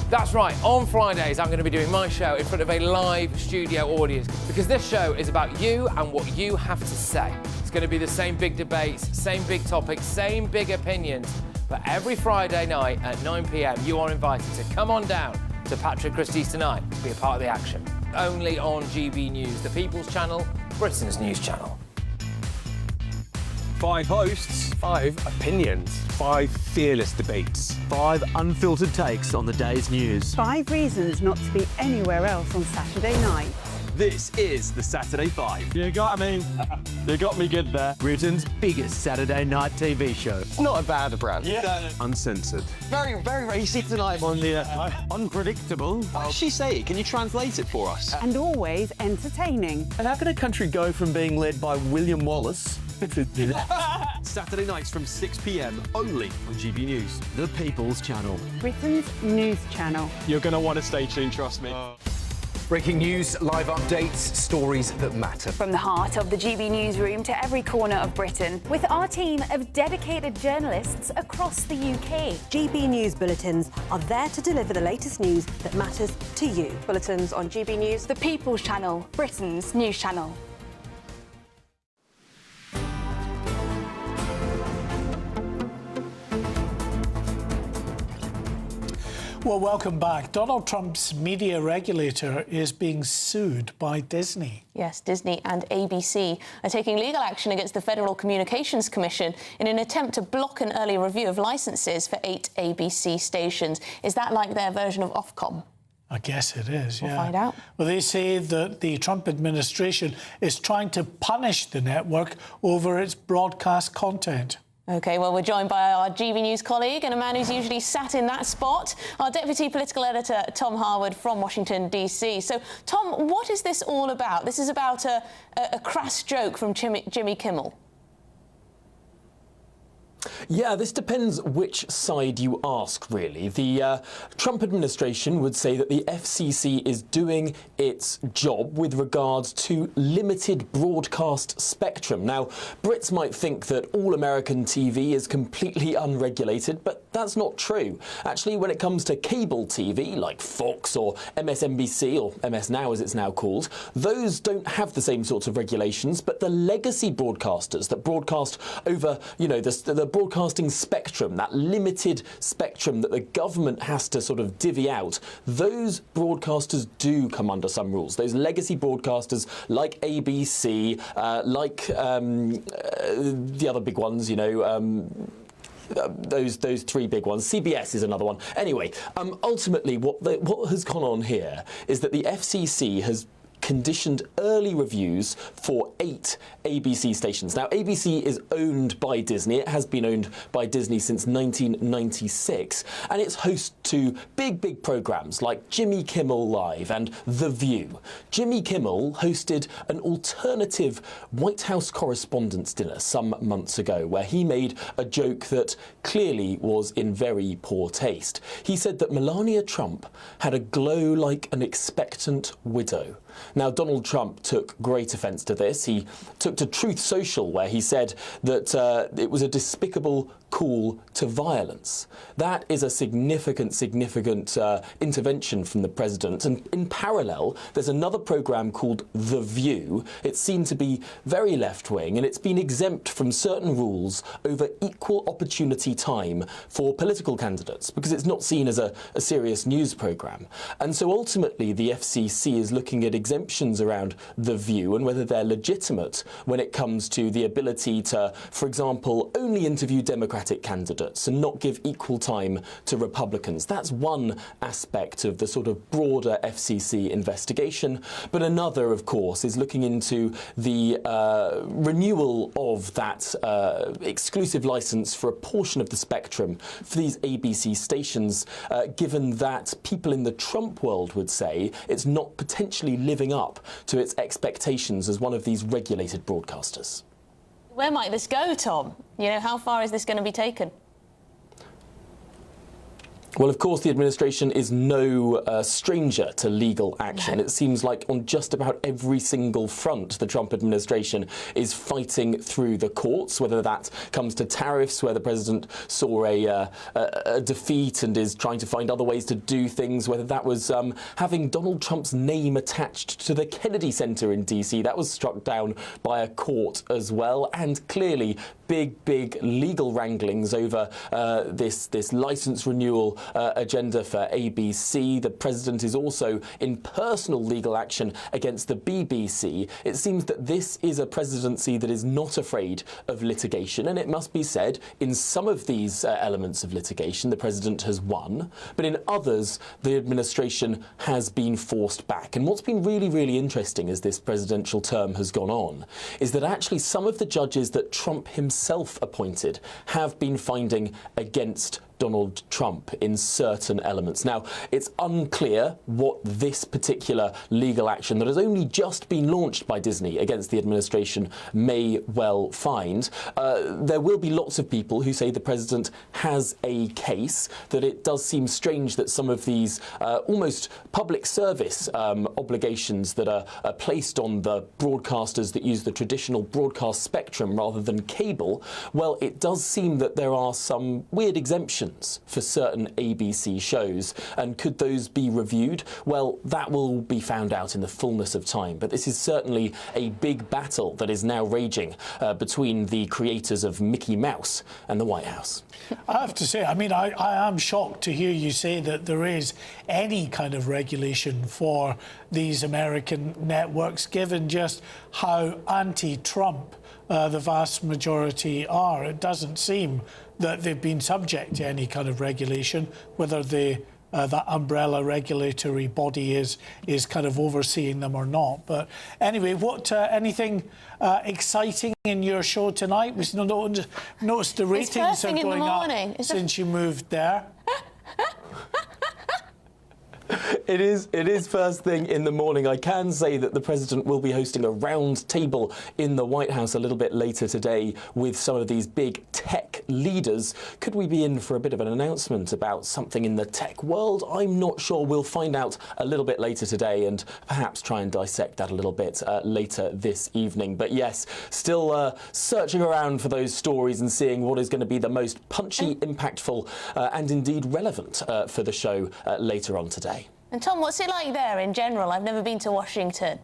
[SPEAKER 6] That's right, on Fridays, I'm going to be doing my show in front of a live studio audience because this show is about you and what you have to say. It's going to be the same big debates, same big topics, same big opinions. But every Friday night at 9 p.m, you are invited to come on down to Patrick Christie's Tonight to be a part of the action. Only on GB News, the People's Channel, Britain's news channel.
[SPEAKER 8] 5 hosts. 5 opinions. 5 fearless debates. 5 unfiltered takes on the day's news.
[SPEAKER 10] 5 reasons not to be anywhere else on Saturday night.
[SPEAKER 8] This is the Saturday 5. You got me. You got me good there. Britain's biggest Saturday night TV show.
[SPEAKER 14] It's not a bad brand.
[SPEAKER 8] Yeah. Uncensored.
[SPEAKER 14] Very, very racy tonight.
[SPEAKER 8] On the unpredictable.
[SPEAKER 14] What did she say? Can you translate it for us?
[SPEAKER 10] And always entertaining.
[SPEAKER 8] And how can a country go from being led by William Wallace to Saturday nights from 6 p.m. only on GB News, the People's Channel.
[SPEAKER 10] Britain's news channel.
[SPEAKER 8] You're going to want to stay tuned, trust me.
[SPEAKER 19] Breaking news, live updates, stories that matter.
[SPEAKER 20] From the heart of the GB newsroom to every corner of Britain, with our team of dedicated journalists across the UK.
[SPEAKER 21] GB News bulletins are there to deliver the latest news that matters to you.
[SPEAKER 20] Bulletins on GB News, the People's Channel, Britain's news channel.
[SPEAKER 18] Well, welcome back. Donald Trump's media regulator is being sued by Disney.
[SPEAKER 17] Yes, Disney and ABC are taking legal action against the Federal Communications Commission in an attempt to block an early review of licences for 8 ABC stations. Is that like their version of Ofcom?
[SPEAKER 18] I guess it is, yeah.
[SPEAKER 17] We'll find out.
[SPEAKER 18] Well, they say that the Trump administration is trying to punish the network over its broadcast content.
[SPEAKER 17] OK, well, we're joined by our GB News colleague and a man who's usually sat in that spot, our Deputy Political Editor, Tom Harwood from Washington, D.C. So, Tom, what is this all about? This is about a crass joke from Jimmy Kimmel.
[SPEAKER 22] Yeah, this depends which side you ask, really. The Trump administration would say that the FCC is doing its job with regards to limited broadcast spectrum. Now, Brits might think that all American TV is completely unregulated, but that's not true. Actually, when it comes to cable TV, like Fox or MSNBC, or MS Now as it's now called, those don't have the same sorts of regulations, but the legacy broadcasters that broadcast over, the broadcasting spectrum, that limited spectrum that the government has to sort of divvy out, those broadcasters do come under some rules. Those legacy broadcasters like ABC, like the other big ones, those 3 big ones. CBS is another one. Anyway, ultimately, what has gone on here is that the FCC has conditioned early reviews for 8 ABC stations. Now, ABC is owned by Disney. It has been owned by Disney since 1996, and it's host to big programs like Jimmy Kimmel Live and The View. Jimmy Kimmel hosted an alternative White House Correspondents' Dinner some months ago, where he made a joke that clearly was in very poor taste. He said that Melania Trump had a glow like an expectant widow. Now, Donald Trump took great offence to this. He took to Truth Social, where he said that it was a despicable call to violence. That is a significant intervention from the president. And in parallel, there's another programme called The View. It seemed to be very left-wing, and it's been exempt from certain rules over equal opportunity time for political candidates, because it's not seen as a serious news programme. And so ultimately, the FCC is looking at exemptions around The View and whether they're legitimate when it comes to the ability to, for example, only interview Democratic candidates and not give equal time to Republicans. That's one aspect of the sort of broader FCC investigation. But another, of course, is looking into the renewal of that exclusive licence for a portion of the spectrum for these ABC stations, given that people in the Trump world would say it's not potentially living up to its expectations as one of these regulated broadcasters.
[SPEAKER 17] Where might this go, Tom? How far is this going to be taken?
[SPEAKER 22] Well, of course, the administration is no stranger to legal action. It seems like on just about every single front, the Trump administration is fighting through the courts, whether that comes to tariffs, where the president saw a defeat and is trying to find other ways to do things, whether that was having Donald Trump's name attached to the Kennedy Center in D.C. That was struck down by a court as well. And clearly, big legal wranglings over this licence renewal agenda for ABC. The president is also in personal legal action against the BBC. It seems that this is a presidency that is not afraid of litigation, and it must be said, in some of these elements of litigation, the president has won, but in others, the administration has been forced back. And what's been really interesting as this presidential term has gone on is that actually some of the judges that Trump himself appointed have been finding against Donald Trump in certain elements. Now, it's unclear what this particular legal action that has only just been launched by Disney against the administration may well find. There will be lots of people who say the president has a case, that it does seem strange that some of these almost public service obligations that are placed on the broadcasters that use the traditional broadcast spectrum rather than cable, well, it does seem that there are some weird exemptions for certain ABC shows, and could those be reviewed? Well, that will be found out in the fullness of time, but this is certainly a big battle that is now raging between the creators of Mickey Mouse and the White House.
[SPEAKER 18] I have to say, I mean, I am shocked to hear you say that there is any kind of regulation for these American networks, given just how anti-Trump the vast majority are. It doesn't seem that they've been subject to any kind of regulation, whether that umbrella regulatory body is kind of overseeing them or not. But anyway, what anything exciting in your show tonight? We noticed the ratings are going up since you moved there.
[SPEAKER 22] It is first thing in the morning. I can say that the president will be hosting a round table in the White House a little bit later today with some of these big tech leaders. Could we be in for a bit of an announcement about something in the tech world? I'm not sure. We'll find out a little bit later today and perhaps try and dissect that a little bit later this evening. But yes, still searching around for those stories and seeing what is going to be the most punchy, impactful and indeed relevant for the show later on today.
[SPEAKER 17] And Tom, what's it like there in general? I've never been to Washington.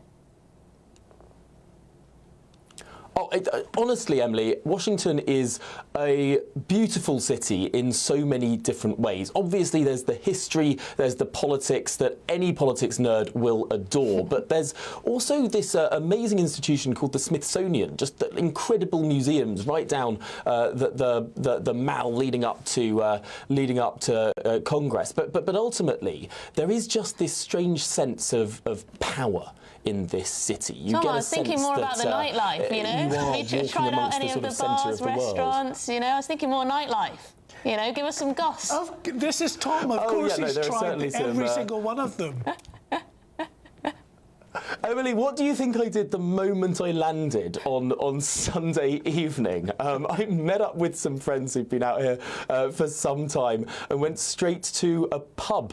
[SPEAKER 22] Oh, honestly, Emily, Washington is a beautiful city in so many different ways. Obviously, there's the history, there's the politics that any politics nerd will adore, but there's also this amazing institution called the Smithsonian, just the incredible museums right down the Mall leading up to Congress. But ultimately, there is just this strange sense of power in this city.
[SPEAKER 17] Tom, I was thinking more about the nightlife, you know? Have you tried out any of the bars, restaurants, you know? I was thinking more nightlife. You know, give us some goss.
[SPEAKER 18] This is Tom, of course he's tried every single one of them.
[SPEAKER 22] Emily, what do you think I did the moment I landed on Sunday evening? I met up with some friends who've been out here for some time and went straight to a pub,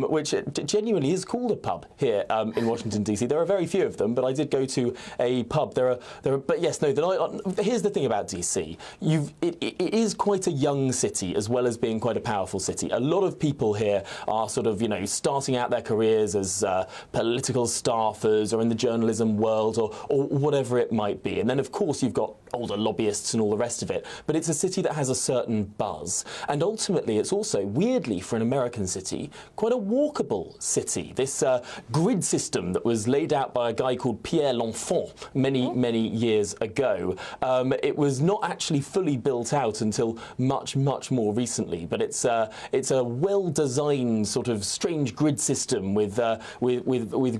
[SPEAKER 22] which genuinely is called a pub here in Washington, D.C. There are very few of them, but I did go to a pub. But yes, no, here's the thing about D.C. It is quite a young city as well as being quite a powerful city. A lot of people here are sort of, you know, starting out their careers as political staffers or in the journalism world or whatever it might be. And then, of course, you've got older lobbyists and all the rest of it. But it's a city that has a certain buzz. And ultimately, it's also, weirdly, for an American city, quite a walkable city. This grid system that was laid out by a guy called Pierre L'Enfant many years ago, it was not actually fully built out until much more recently. But it's a well-designed sort of strange grid system with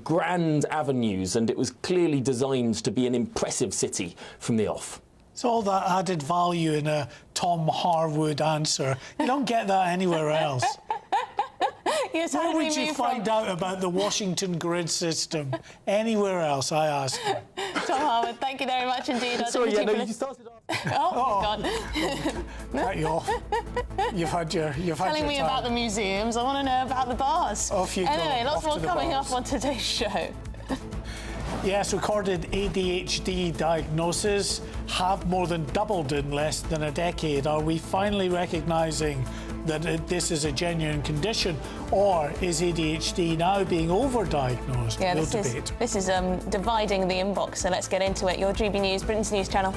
[SPEAKER 22] grand avenues, and it was clearly designed to be an impressive city from the off.
[SPEAKER 18] It's all that added value in a Tom Harwood answer. You don't get that anywhere else.
[SPEAKER 17] Yes,
[SPEAKER 18] where would you find out about the Washington grid system? Anywhere else, I ask you.
[SPEAKER 17] Tom Harwood, thank you very much indeed.
[SPEAKER 22] Sorry, yeah, no, you started off.
[SPEAKER 17] God.
[SPEAKER 18] Cut you off. You've had your
[SPEAKER 17] Telling me
[SPEAKER 18] time.
[SPEAKER 17] about the museums, I want to know about the bars.
[SPEAKER 18] Off you go.
[SPEAKER 17] Anyway, lots more coming
[SPEAKER 18] bars.
[SPEAKER 17] up on today's show.
[SPEAKER 18] Yes, recorded ADHD diagnoses have more than doubled in less than a decade. Are we finally recognising that this is a genuine condition, or is ADHD now being overdiagnosed?
[SPEAKER 17] Yeah,
[SPEAKER 18] we'll
[SPEAKER 17] this is dividing the inbox, so let's get into it. Your GB News, Britain's News Channel.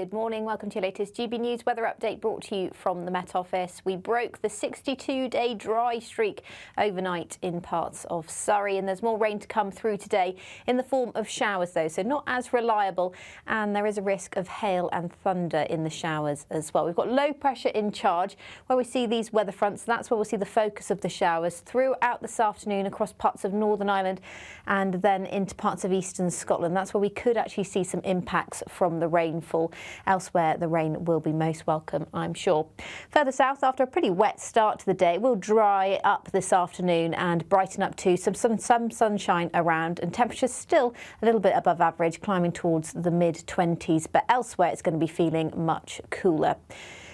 [SPEAKER 9] Good morning. Welcome to your latest GB News weather update brought to you from the Met Office. We broke the 62-day dry streak overnight in parts of Surrey, and there's more rain to come through today in the form of showers, though, so not as reliable, and there is a risk of hail and thunder in the showers as well. We've got low pressure in charge where we see these weather fronts. That's where we'll see the focus of the showers throughout this afternoon across parts of Northern Ireland and then into parts of eastern Scotland. That's where we could actually see some impacts from the rainfall. Elsewhere, the rain will be most welcome, I'm sure. Further south, after a pretty wet start to the day, it will dry up this afternoon and brighten up too. Some sunshine around, and temperatures still a little bit above average, climbing towards the mid-20s. But elsewhere, it's going to be feeling much cooler.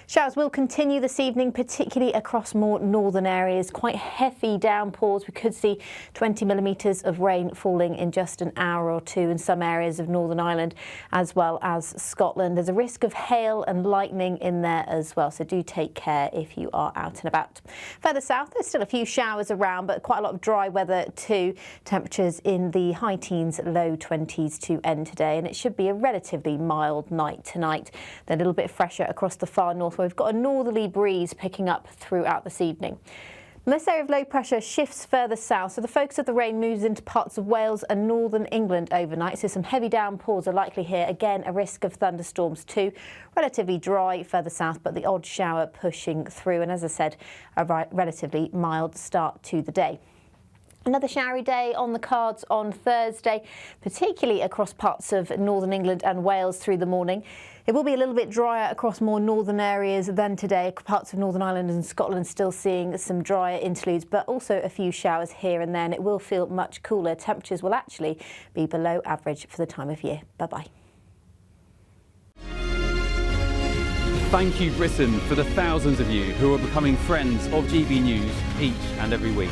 [SPEAKER 9] Showers will continue this evening, particularly across more northern areas. Quite heavy downpours. We could see 20 millimetres of rain falling in just an hour or two in some areas of Northern Ireland as well as Scotland. There's a risk of hail and lightning in there as well, so do take care if you are out and about. Further south, there's still a few showers around, but quite a lot of dry weather too. Temperatures in the high teens, low 20s to end today, and it should be a relatively mild night tonight. Then a little bit fresher across the far north, where we've got a northerly breeze picking up throughout this evening. This area of low pressure shifts further south, so the focus of the rain moves into parts of Wales and northern England overnight, so some heavy downpours are likely here. Again, a risk of thunderstorms too. Relatively dry further south, but the odd shower pushing through, and as I said, a relatively mild start to the day. Another showery day on the cards on Thursday, particularly across parts of northern England and Wales through the morning. It will be a little bit drier across more northern areas than today. Parts of Northern Ireland and Scotland still seeing some drier interludes, but also a few showers here and there, and it will feel much cooler. Temperatures will actually be below average for the time of year. Bye-bye.
[SPEAKER 12] Thank you, Britain, for the thousands of you who are becoming friends of GB News each and every week.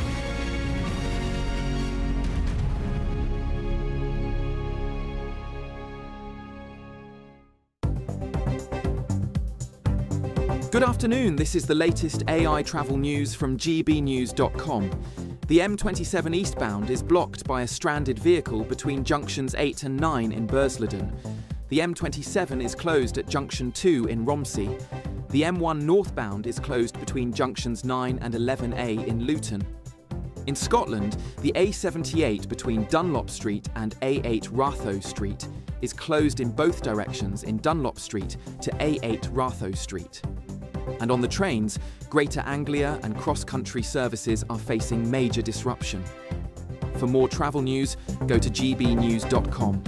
[SPEAKER 16] Good afternoon, this is the latest AI travel news from GBNews.com. The M27 eastbound is blocked by a stranded vehicle between junctions 8 and 9 in Bursleden. The M27 is closed at junction 2 in Romsey. The M1 northbound is closed between junctions 9 and 11A in Luton. In Scotland, the A78 between Dunlop Street and A8 Ratho Street is closed in both directions in Dunlop Street to A8 Ratho Street. And on the trains, Greater Anglia and cross-country services are facing major disruption. For more travel news, go to gbnews.com.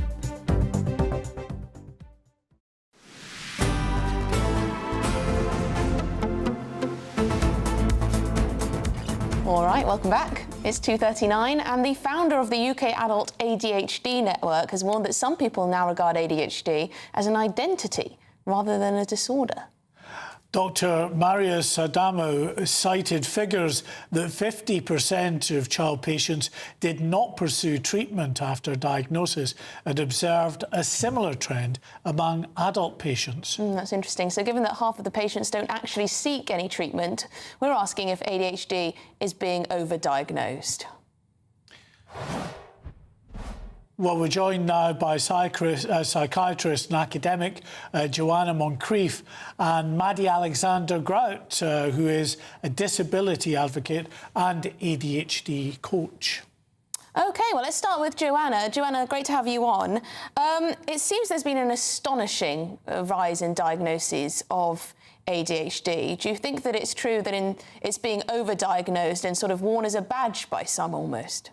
[SPEAKER 17] All right, welcome back. It's 2:39, and the founder of the UK Adult ADHD Network has warned that some people now regard ADHD as an identity rather than a disorder.
[SPEAKER 18] Dr. Marius Adamo cited figures that 50% of child patients did not pursue treatment after diagnosis and observed a similar trend among adult patients.
[SPEAKER 17] That's interesting. So given that half of the patients don't actually seek any treatment, we're asking if ADHD is being overdiagnosed.
[SPEAKER 18] Well, we're joined now by psychiatrist and academic Joanna Moncrief and Maddie Alexander-Grout, who is a disability advocate and ADHD coach.
[SPEAKER 17] OK, well, let's start with Joanna. Joanna, great to have you on. It seems there's been an astonishing rise in diagnoses of ADHD. Do you think that it's true that it's being overdiagnosed and sort of worn as a badge by some almost?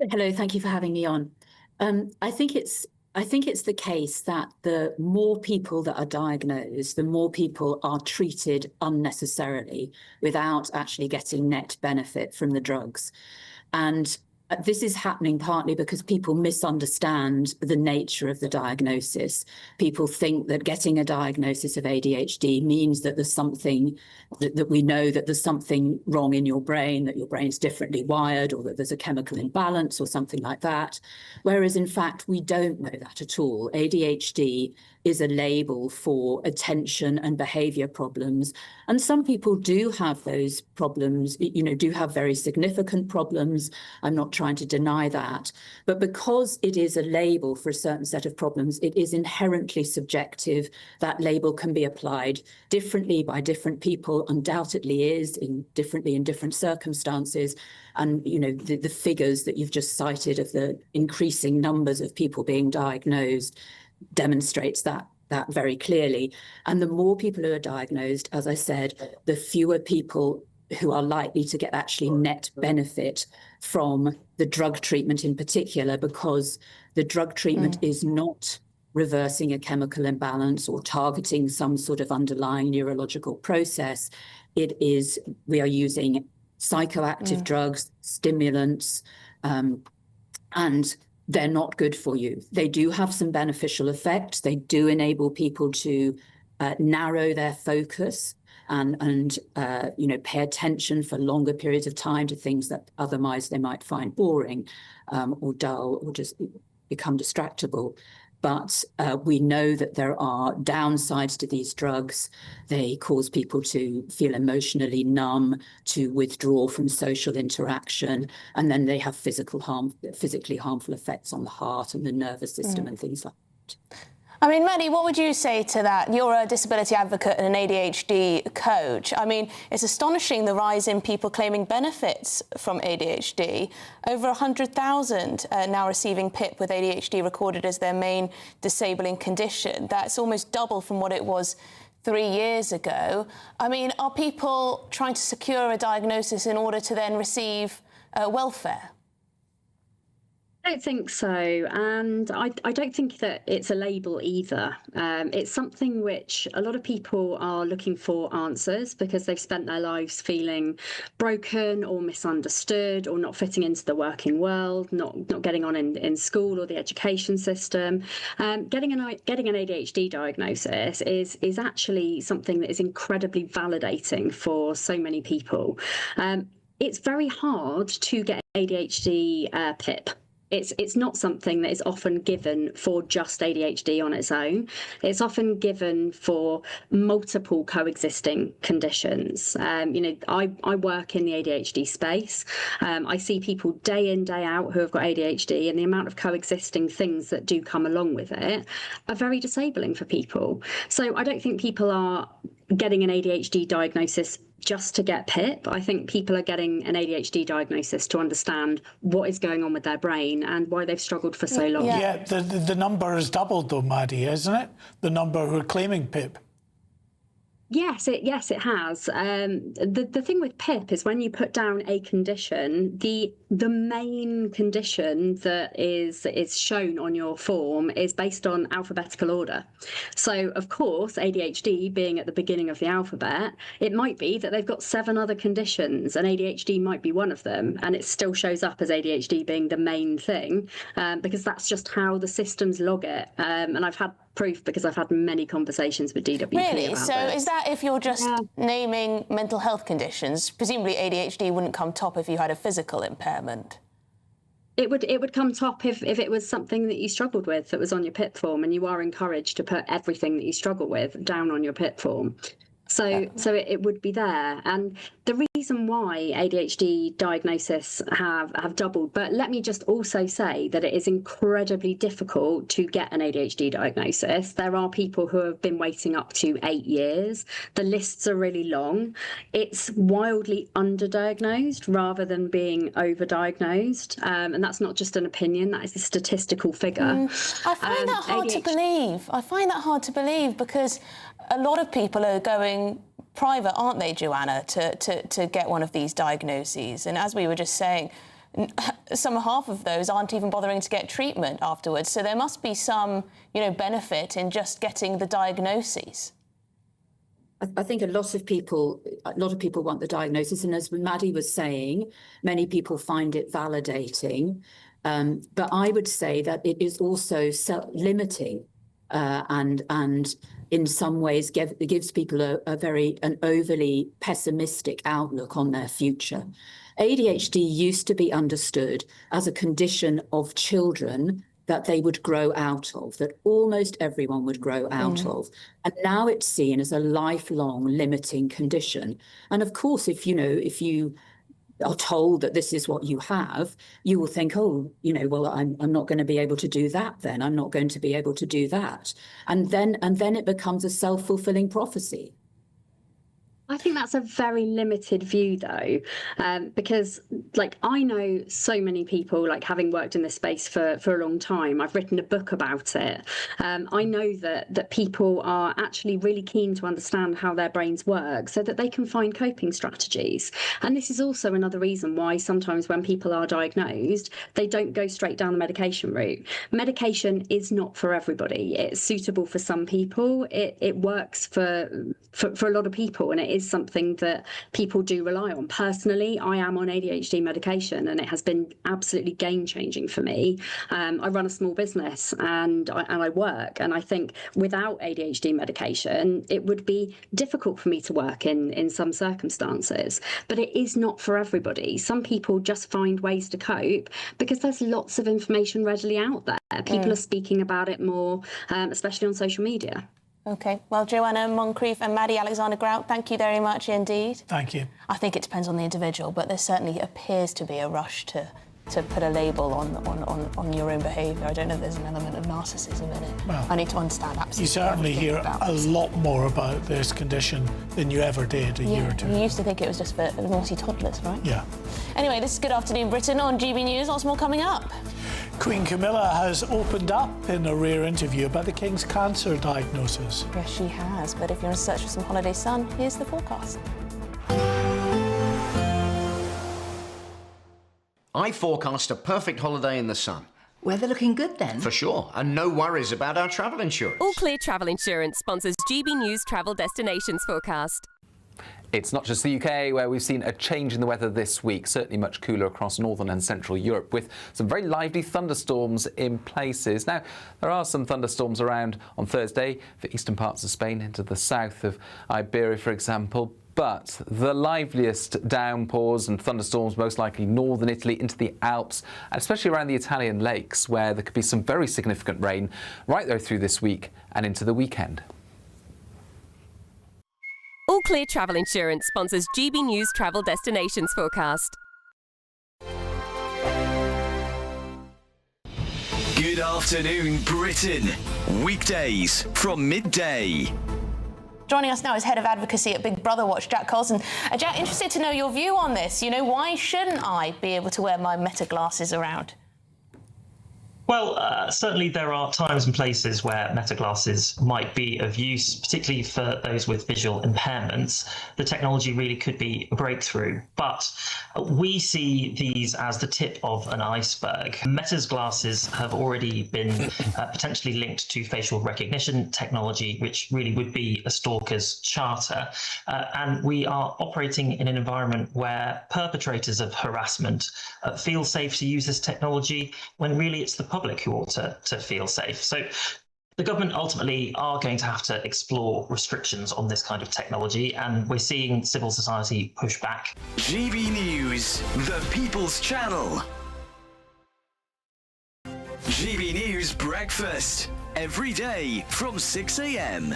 [SPEAKER 23] Hello, thank you for having me on. I think it's the case that the more people that are diagnosed, the more people are treated unnecessarily without actually getting net benefit from the drugs. And this is happening partly because people misunderstand the nature of the diagnosis. People think that getting a diagnosis of ADHD means that there's something, that we know that there's something wrong in your brain, that your brain's differently wired, or that there's a chemical imbalance or something like that. Whereas in fact, we don't know that at all. ADHD is a label for attention and behavior problems. And some people do have those problems, do have very significant problems. I'm not trying to deny that. But because it is a label for a certain set of problems, it is inherently subjective. That label can be applied differently by different people, undoubtedly is differently in different circumstances. And, the figures that you've just cited of the increasing numbers of people being diagnosed demonstrates that very clearly. And the more people who are diagnosed, as I said, the fewer people who are likely to get actually net benefit from the drug treatment in particular, because the drug treatment is not reversing a chemical imbalance or targeting some sort of underlying neurological process. We are using psychoactive drugs, stimulants, and they're not good for you. They do have some beneficial effects. They do enable people to narrow their focus and pay attention for longer periods of time to things that otherwise they might find boring or dull or just become distractible. But we know that there are downsides to these drugs. They cause people to feel emotionally numb, to withdraw from social interaction, and then they have physically harmful effects on the heart and the nervous system and things like that.
[SPEAKER 17] I mean, Maddie, what would you say to that? You're a disability advocate and an ADHD coach. I mean, it's astonishing the rise in people claiming benefits from ADHD. Over 100,000 now receiving PIP with ADHD recorded as their main disabling condition. That's almost double from what it was 3 years ago. I mean, are people trying to secure a diagnosis in order to then receive welfare?
[SPEAKER 11] I don't think so, and I don't think that it's a label either. It's something which a lot of people are looking for answers because they've spent their lives feeling broken or misunderstood or not fitting into the working world, not getting on in school or the education system. Getting an ADHD diagnosis is actually something that is incredibly validating for so many people. It's very hard to get ADHD PIP. It's not something that is often given for just ADHD on its own. It's often given for multiple coexisting conditions. I work in the ADHD space. I see people day in, day out who have got ADHD, and the amount of coexisting things that do come along with it are very disabling for people. So I don't think people are getting an ADHD diagnosis just to get PIP. I think people are getting an ADHD diagnosis to understand what is going on with their brain and why they've struggled for so long.
[SPEAKER 18] Yeah, the number has doubled though, Maddie, hasn't it? The number who are claiming PIP.
[SPEAKER 11] Yes, it has. The thing with PIP is when you put down a condition, the main condition that is shown on your form is based on alphabetical order. So, of course, ADHD being at the beginning of the alphabet, it might be that they've got 7 other conditions and ADHD might be one of them, and it still shows up as ADHD being the main thing, because that's just how the systems log it. And I've had proof because I've had many conversations with DWP
[SPEAKER 17] Really?
[SPEAKER 11] about
[SPEAKER 17] So
[SPEAKER 11] this.
[SPEAKER 17] is that if you're just naming mental health conditions? Presumably ADHD wouldn't come top if you had a physical impairment.
[SPEAKER 11] It would come top if it was something that you struggled with that was on your PIP form, and you are encouraged to put everything that you struggle with down on your PIP form. So it would be there. And the reason why ADHD diagnosis have doubled, but let me just also say that it is incredibly difficult to get an ADHD diagnosis. There are people who have been waiting up to 8 years. The lists are really long. It's wildly underdiagnosed rather than being overdiagnosed. And that's not just an opinion, that is a statistical figure.
[SPEAKER 17] I find that hard to believe. I find that hard to believe because a lot of people are going private, aren't they, Joanna, to get one of these diagnoses? And as we were just saying, half of those aren't even bothering to get treatment afterwards. So there must be some, benefit in just getting the diagnoses.
[SPEAKER 23] I think a lot of people want the diagnosis, and as Maddie was saying, many people find it validating. But I would say that it is also limiting, and in some ways gives people an overly pessimistic outlook on their future. ADHD used to be understood as a condition of children that they would grow out of, that almost everyone would grow out of. And now it's seen as a lifelong limiting condition. And of course, if you are told that this is what you have, you will think, oh, well, I'm not going to be able to do that then. I'm not going to be able to do that. And then it becomes a self-fulfilling prophecy.
[SPEAKER 11] I think that's a very limited view, though, because, I know so many people, having worked in this space for a long time. I've written a book about it. I know that people are actually really keen to understand how their brains work so that they can find coping strategies. And this is also another reason why sometimes when people are diagnosed, they don't go straight down the medication route. Medication is not for everybody. It's suitable for some people. It works for a lot of people, and it is something that people do rely on. Personally, I am on ADHD medication, and it has been absolutely game-changing for me. I run a small business and I work, and I think without ADHD medication, it would be difficult for me to work in some circumstances. But it is not for everybody. Some people just find ways to cope because there's lots of information readily out there. People are speaking about it more, especially on social media.
[SPEAKER 17] OK, well, Joanna Moncrief and Maddie Alexander-Grout, thank you very much indeed.
[SPEAKER 18] Thank you.
[SPEAKER 17] I think it depends on the individual, but there certainly appears to be a rush to put a label on your own behaviour. I don't know if there's an element of narcissism in it. Well, I need to understand absolutely.
[SPEAKER 18] You certainly hear a lot more about this condition than you ever did a year or two.
[SPEAKER 17] You used to think it was just for naughty toddlers, right?
[SPEAKER 18] Yeah.
[SPEAKER 17] Anyway, this is Good Afternoon Britain on GB News. Lots more coming up.
[SPEAKER 18] Queen Camilla has opened up in a rare interview about the King's cancer diagnosis.
[SPEAKER 17] Yes, she has. But if you're in search for some holiday sun, here's the forecast.
[SPEAKER 1] I forecast a perfect holiday in the sun.
[SPEAKER 13] Weather looking good then?
[SPEAKER 1] For sure, and no worries about our travel insurance.
[SPEAKER 15] All Clear Travel Insurance sponsors GB News Travel Destinations forecast.
[SPEAKER 24] It's not just the UK where we've seen a change in the weather this week, certainly much cooler across northern and central Europe, with some very lively thunderstorms in places. Now, there are some thunderstorms around on Thursday for eastern parts of Spain into the south of Iberia, for example. But the liveliest downpours and thunderstorms most likely northern Italy into the Alps, and especially around the Italian lakes, where there could be some very significant rain right there through this week and into the weekend.
[SPEAKER 15] All Clear Travel Insurance sponsors GB News Travel Destinations forecast.
[SPEAKER 25] Good afternoon, Britain. Weekdays from midday.
[SPEAKER 17] Joining us now is Head of Advocacy at Big Brother Watch, Jack Colson. Jack, interested to know your view on this. Why shouldn't I be able to wear my Meta glasses around?
[SPEAKER 26] Well, certainly there are times and places where Meta glasses might be of use, particularly for those with visual impairments. The technology really could be a breakthrough, but we see these as the tip of an iceberg. Meta's glasses have already been potentially linked to facial recognition technology, which really would be a stalker's charter. And we are operating in an environment where perpetrators of harassment feel safe to use this technology when really it's the public who ought to feel safe. So the government ultimately are going to have to explore restrictions on this kind of technology, and we're seeing civil society push back.
[SPEAKER 25] GB News, the People's Channel. GB News Breakfast, every day from 6 a.m.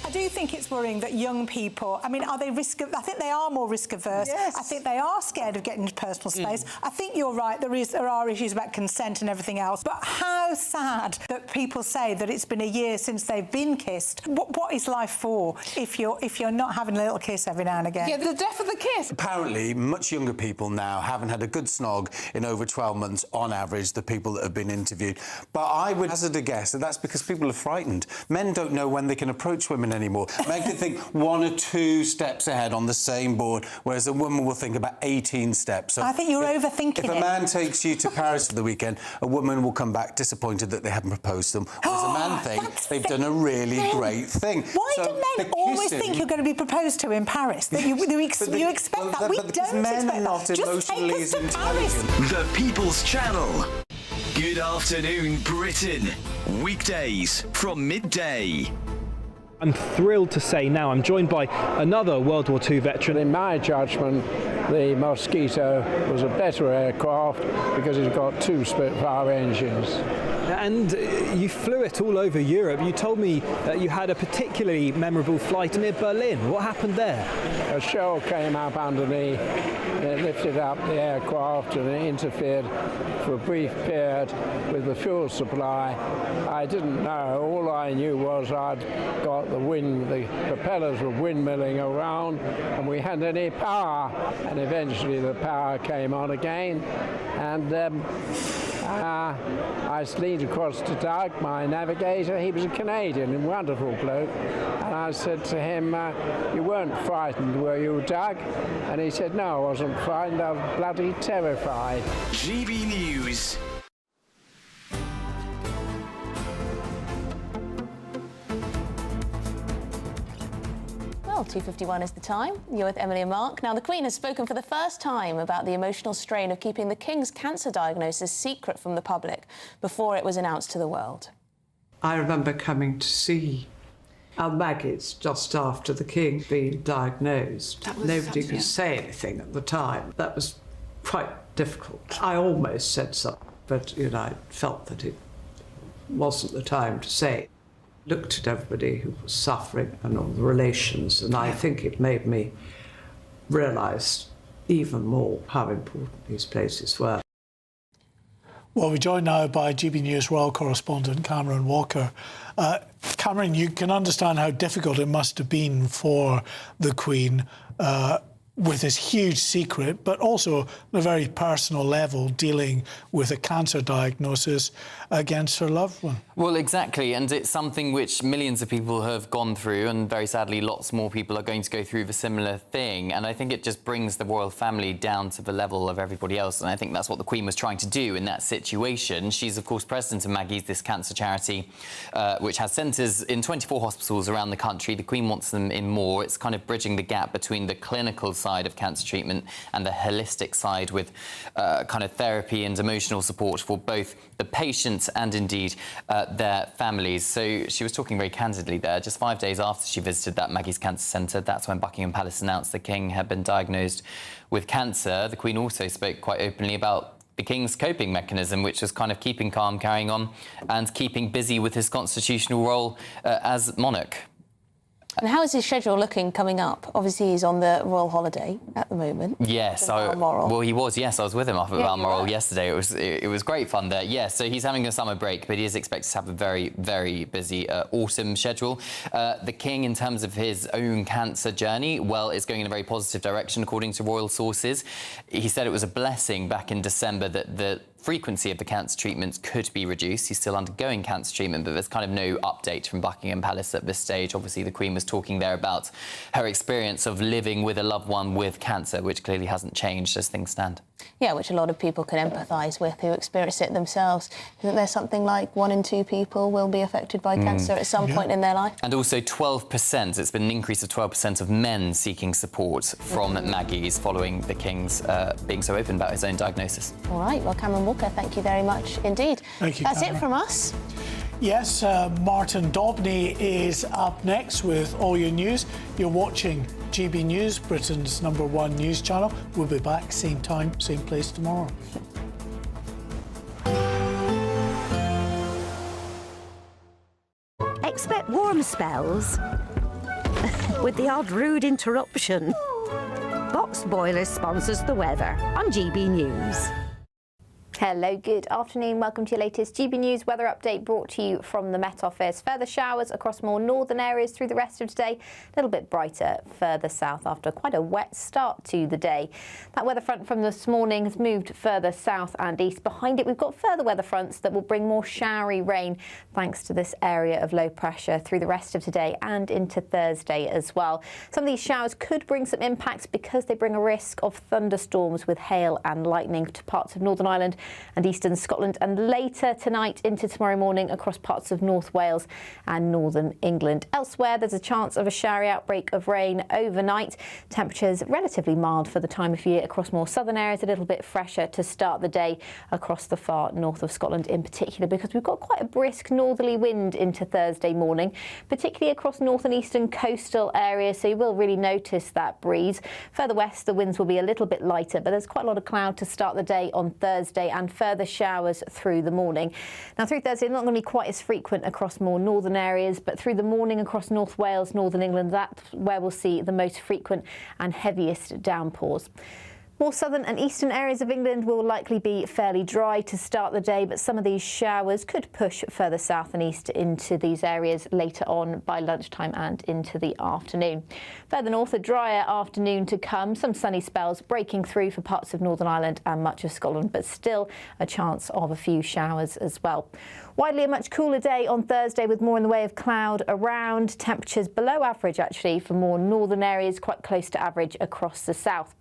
[SPEAKER 27] I do think it's worrying that young people, I think they are more risk averse. Yes. I think they are scared of getting into personal space. I think you're right, there are issues about consent and everything else. But how sad that people say that it's been a year since they've been kissed. What is life for if you're not having a little kiss every now and again?
[SPEAKER 28] Yeah, the death of the kiss.
[SPEAKER 29] Apparently, much younger people now haven't had a good snog in over 12 months on average, the people that have been interviewed. But I would hazard a guess that that's because people are frightened. Men don't know when they can approach women anymore. Men can think 1 or 2 steps ahead on the same board, whereas a woman will think about 18 steps. So
[SPEAKER 27] I think you're overthinking it.
[SPEAKER 29] If a man takes you to Paris for the weekend, a woman will come back disappointed that they haven't proposed them, whereas a man thinks they've done a really great thing.
[SPEAKER 27] Why do men always think you're going to be proposed to in Paris? That you expect that? We don't expect
[SPEAKER 29] men are not
[SPEAKER 27] that.
[SPEAKER 29] emotionally
[SPEAKER 27] Just take us to Paris.
[SPEAKER 25] The People's Channel. Good afternoon, Britain. Weekdays from midday.
[SPEAKER 30] I'm thrilled to say now I'm joined by another World War II veteran.
[SPEAKER 31] In my judgment,
[SPEAKER 2] the Mosquito was a better aircraft because it's got 2 Spitfire engines.
[SPEAKER 3] And you flew it all over Europe. You told me that you had a particularly memorable flight near Berlin. What happened there?
[SPEAKER 2] A shell came up underneath, it lifted up the aircraft and it interfered for a brief period with the fuel supply. I didn't know. All I knew was I'd got the propellers were windmilling around and we hadn't any power. And eventually the power came on again. And I leaned across to Doug, my navigator. He was a Canadian, a wonderful bloke. And I said to him, you weren't frightened, were you, Doug? And he said, no, I wasn't frightened, I was bloody terrified.
[SPEAKER 25] GB News.
[SPEAKER 17] Well, 2:51 is the time. You're with Emily and Mark. Now, the Queen has spoken for the first time about the emotional strain of keeping the King's cancer diagnosis secret from the public before it was announced to the world.
[SPEAKER 4] I remember coming to see our Maggie's just after the King being diagnosed. Nobody could say anything at the time. That was quite difficult. I almost said something, but, I felt that it wasn't the time to say. Looked at everybody who was suffering and all the relations, and I think it made me realise even more how important these places were.
[SPEAKER 18] Well, we're joined now by GB News Royal Correspondent Cameron Walker. Cameron, you can understand how difficult it must have been for the Queen with this huge secret, but also on a very personal level, dealing with a cancer diagnosis against her loved one.
[SPEAKER 5] Well, exactly, and it's something which millions of people have gone through, and very sadly lots more people are going to go through the similar thing, and I think it just brings the royal family down to the level of everybody else, and I think that's what the Queen was trying to do in that situation. She's, of course, president of Maggie's, this cancer charity, which has centres in 24 hospitals around the country. The Queen wants them in more. It's kind of bridging the gap between the clinical side of cancer treatment and the holistic side with kind of therapy and emotional support for both the patients and indeed their families. So she was talking very candidly there. Just 5 days after she visited that Maggie's Cancer Centre, that's when Buckingham Palace announced the King had been diagnosed with cancer. The Queen also spoke quite openly about the King's coping mechanism, which was kind of keeping calm, carrying on, and keeping busy with his constitutional role as monarch.
[SPEAKER 17] And how is his schedule looking coming up? Obviously, he's on the royal holiday at the moment.
[SPEAKER 5] Yes, well, he was. Yes, I was with him up at Balmoral yesterday. It was great fun there. Yes, so he's having a summer break, but he is expected to have a very, very busy autumn schedule. The King, in terms of his own cancer journey, well, it's going in a very positive direction, according to royal sources. He said it was a blessing back in December that the frequency of the cancer treatments could be reduced. He's still undergoing cancer treatment, but there's kind of no update from Buckingham Palace at this stage. Obviously, the Queen was talking there about her experience of living with a loved one with cancer, which clearly hasn't changed as things stand.
[SPEAKER 17] Yeah, which a lot of people can empathise with who experience it themselves. Isn't there something like 1 in 2 people will be affected by cancer at some point in their life?
[SPEAKER 5] And also 12%, it's been an increase of 12% of men seeking support from Maggie's following the King's being so open about his own diagnosis.
[SPEAKER 17] All right, well, Cameron Walker, thank you very much indeed.
[SPEAKER 18] Thank you,
[SPEAKER 17] That's
[SPEAKER 18] Cameron.
[SPEAKER 17] it from us.
[SPEAKER 18] Yes, Martin Dobney is up next with all your news. You're watching GB News, Britain's #1 news channel. We'll be back same time, same place tomorrow.
[SPEAKER 21] Expect warm spells with the odd rude interruption. Box Boilers sponsors the weather on GB News.
[SPEAKER 9] Hello, good afternoon. Welcome to your latest GB News weather update brought to you from the Met Office. Further showers across more northern areas through the rest of today. A little bit brighter further south after quite a wet start to the day. That weather front from this morning has moved further south and east. Behind it, we've got further weather fronts that will bring more showery rain thanks to this area of low pressure through the rest of today and into Thursday as well. Some of these showers could bring some impacts because they bring a risk of thunderstorms with hail and lightning to parts of Northern Ireland and eastern Scotland, and later tonight into tomorrow morning across parts of North Wales and northern England. Elsewhere, there's a chance of a showery outbreak of rain overnight. Temperatures relatively mild for the time of year across more southern areas, a little bit fresher to start the day across the far north of Scotland in particular, because we've got quite a brisk northerly wind into Thursday morning, particularly across north and eastern coastal areas, so you will really notice that breeze. Further west, the winds will be a little bit lighter, but there's quite a lot of cloud to start the day on Thursday and further showers through the morning. Now, through Thursday, not going to be quite as frequent across more northern areas, but through the morning across North Wales, northern England, that's where we'll see the most frequent and heaviest downpours. More southern and eastern areas of England will likely be fairly dry to start the day, but some of these showers could push further south and east into these areas later on by lunchtime and into the afternoon. Further north, a drier afternoon to come, some sunny spells breaking through for parts of Northern Ireland and much of Scotland, but still a chance of a few showers as well. Widely a much cooler day on Thursday with more in the way of cloud around. Temperatures below average actually for more northern areas, quite close to average across the south.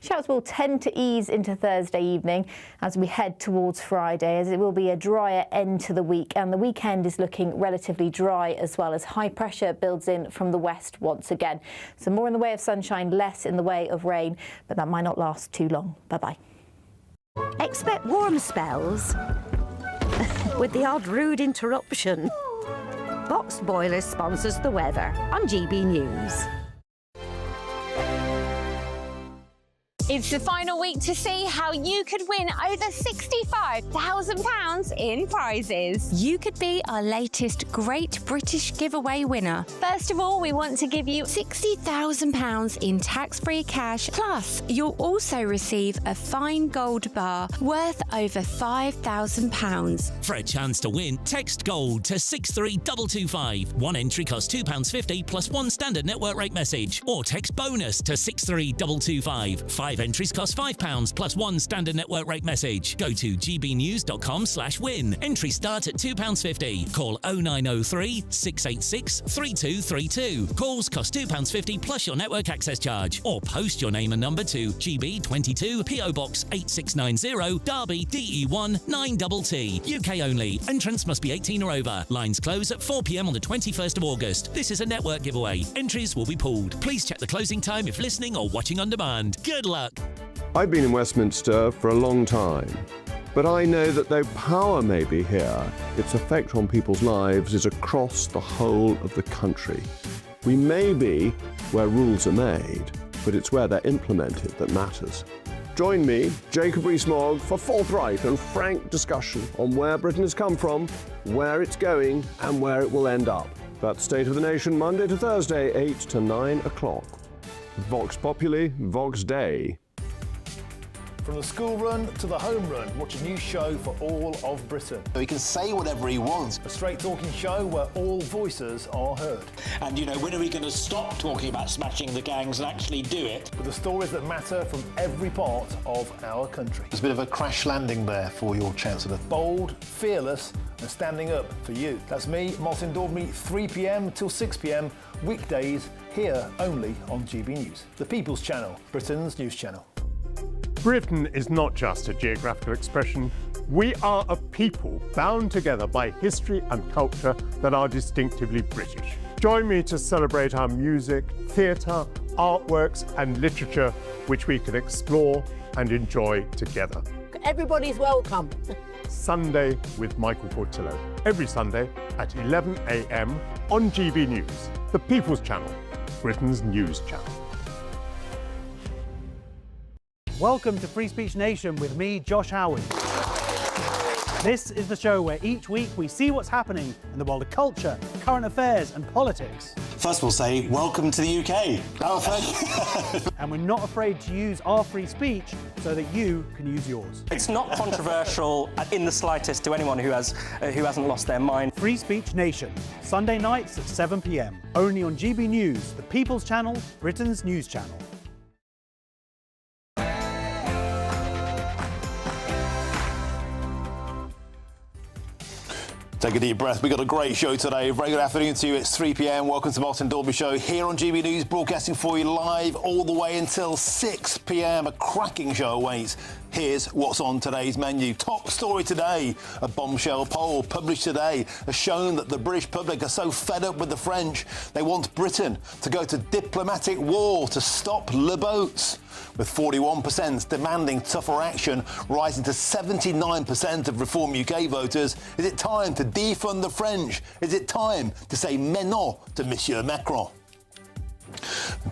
[SPEAKER 9] Showers will tend to ease into Thursday evening as we head towards Friday, as it will be a drier end to the week, and the weekend is looking relatively dry as well as high pressure builds in from the west once again. So more in the way of sunshine, less in the way of rain, but that might not last too long. Bye-bye.
[SPEAKER 21] Expect warm spells with the odd rude interruption. Boxed Boilers sponsors the weather on GB News.
[SPEAKER 6] It's the final week to see how you could win over £65,000 in prizes. You could be our latest Great British Giveaway winner. First of all, we want to give you £60,000 in tax-free cash. Plus, you'll also receive a fine gold bar worth over £5,000.
[SPEAKER 7] For a chance to win, text GOLD to 63225. One entry costs £2.50 plus one standard network rate message. Or text BONUS to 63225. 5 entries cost £5 plus one standard network rate message. Go to gbnews.com/win. Entries start at £2.50. Call 0903 686 3232. Calls cost £2.50 plus your network access charge. Or post your name and number to GB22 PO Box 8690 Derby DE1 9TT. UK only. Entrants must be 18 or over. Lines close at 4 p.m. on the 21st of August. This is a network giveaway. Entries will be pooled. Please check the closing time if listening or watching on demand. Good luck.
[SPEAKER 8] I've been in Westminster for a long time, but I know that though power may be here, its effect on people's lives is across the whole of the country. We may be where rules are made, but it's where they're implemented that matters. Join me, Jacob Rees-Mogg, for forthright and frank discussion on where Britain has come from, where it's going, and where it will end up. That's State of the Nation, Monday to Thursday, 8 to 9 o'clock. Vox Populi, Vox Dei.
[SPEAKER 10] From the school run to the home run, watch a new show for all of Britain.
[SPEAKER 13] He can say whatever he wants.
[SPEAKER 10] A straight talking show where all voices are heard.
[SPEAKER 13] And, you know, when are we going to stop talking about smashing the gangs and actually do it?
[SPEAKER 10] With the stories that matter from every part of our country.
[SPEAKER 13] There's a bit of a crash landing there for your Chancellor.
[SPEAKER 10] Bold, fearless and standing up for you. That's me, Martin Daubney, 3 p.m. till 6 p.m. weekdays, here only on GB News. The People's Channel, Britain's news channel.
[SPEAKER 14] Britain is not just a geographical expression. We are a people bound together by history and culture that are distinctively British. Join me to celebrate our music, theatre, artworks and literature, which we can explore and enjoy together.
[SPEAKER 19] Everybody's welcome.
[SPEAKER 14] Sunday with Michael Portillo. Every Sunday at 11 a.m. on GB News, the People's Channel, Britain's news channel.
[SPEAKER 20] Welcome to Free Speech Nation with me, Josh Howard. This is the show where each week we see what's happening in the world of culture, current affairs and politics.
[SPEAKER 13] First we'll say, welcome to the UK. Oh, thank you.
[SPEAKER 20] And we're not afraid to use our free speech so that you can use yours.
[SPEAKER 28] It's not controversial in the slightest to anyone who hasn't lost their mind.
[SPEAKER 20] Free Speech Nation, Sunday nights at 7 p.m. Only on GB News, the People's Channel, Britain's news channel.
[SPEAKER 10] Take a deep breath. We've got a great show today. Very good afternoon to you. It's 3 p.m. Welcome to Martin Dalby Show here on GB News, broadcasting for you live all the way until 6 p.m. A cracking show awaits. Here's what's on today's menu. Top story today. A bombshell poll published today has shown that the British public are so fed up with the French, they want Britain to go to diplomatic war to stop le boats. With 41% demanding tougher action, rising to 79% of Reform UK voters. Is it time to defund the French? Is it time to say maintenant to Monsieur Macron?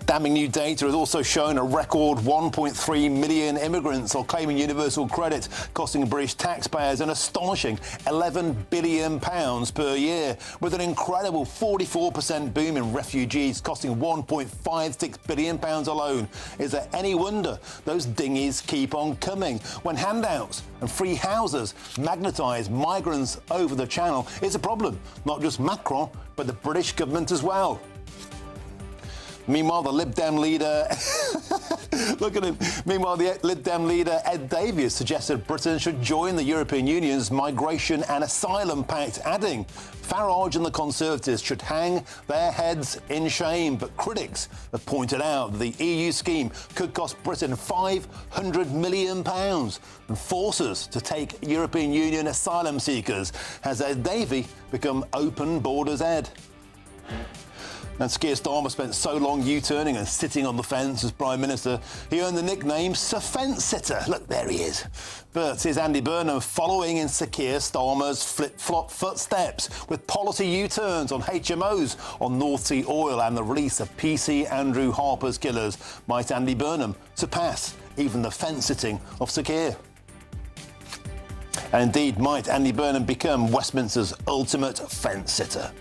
[SPEAKER 10] Damning new data has also shown a record 1.3 million immigrants are claiming universal credit, costing British taxpayers an astonishing £11 billion per year, with an incredible 44% boom in refugees, costing £1.56 billion alone. Is there any wonder those dinghies keep on coming? When handouts and free houses magnetise migrants over the channel, it's a problem. Not just Macron, but the British government as well. Meanwhile, the Lib Dem leader, look at him. Meanwhile, the Lib Dem leader, Ed Davies, suggested Britain should join the European Union's Migration and Asylum Pact, adding Farage and the Conservatives should hang their heads in shame. But critics have pointed out that the EU scheme could cost Britain £500 million and force us to take European Union asylum seekers. Has Ed Davey become open borders Ed? And Keir Starmer spent so long U-turning and sitting on the fence as Prime Minister, he earned the nickname Sir Fence Sitter. Look, there he is. But here's Andy Burnham following in Sir Keir Starmer's flip-flop footsteps with policy U-turns on HMOs, on North Sea oil and the release of PC Andrew Harper's killers. Might Andy Burnham surpass even the fence-sitting of Sir Keir? And indeed, might Andy Burnham become Westminster's ultimate fence-sitter?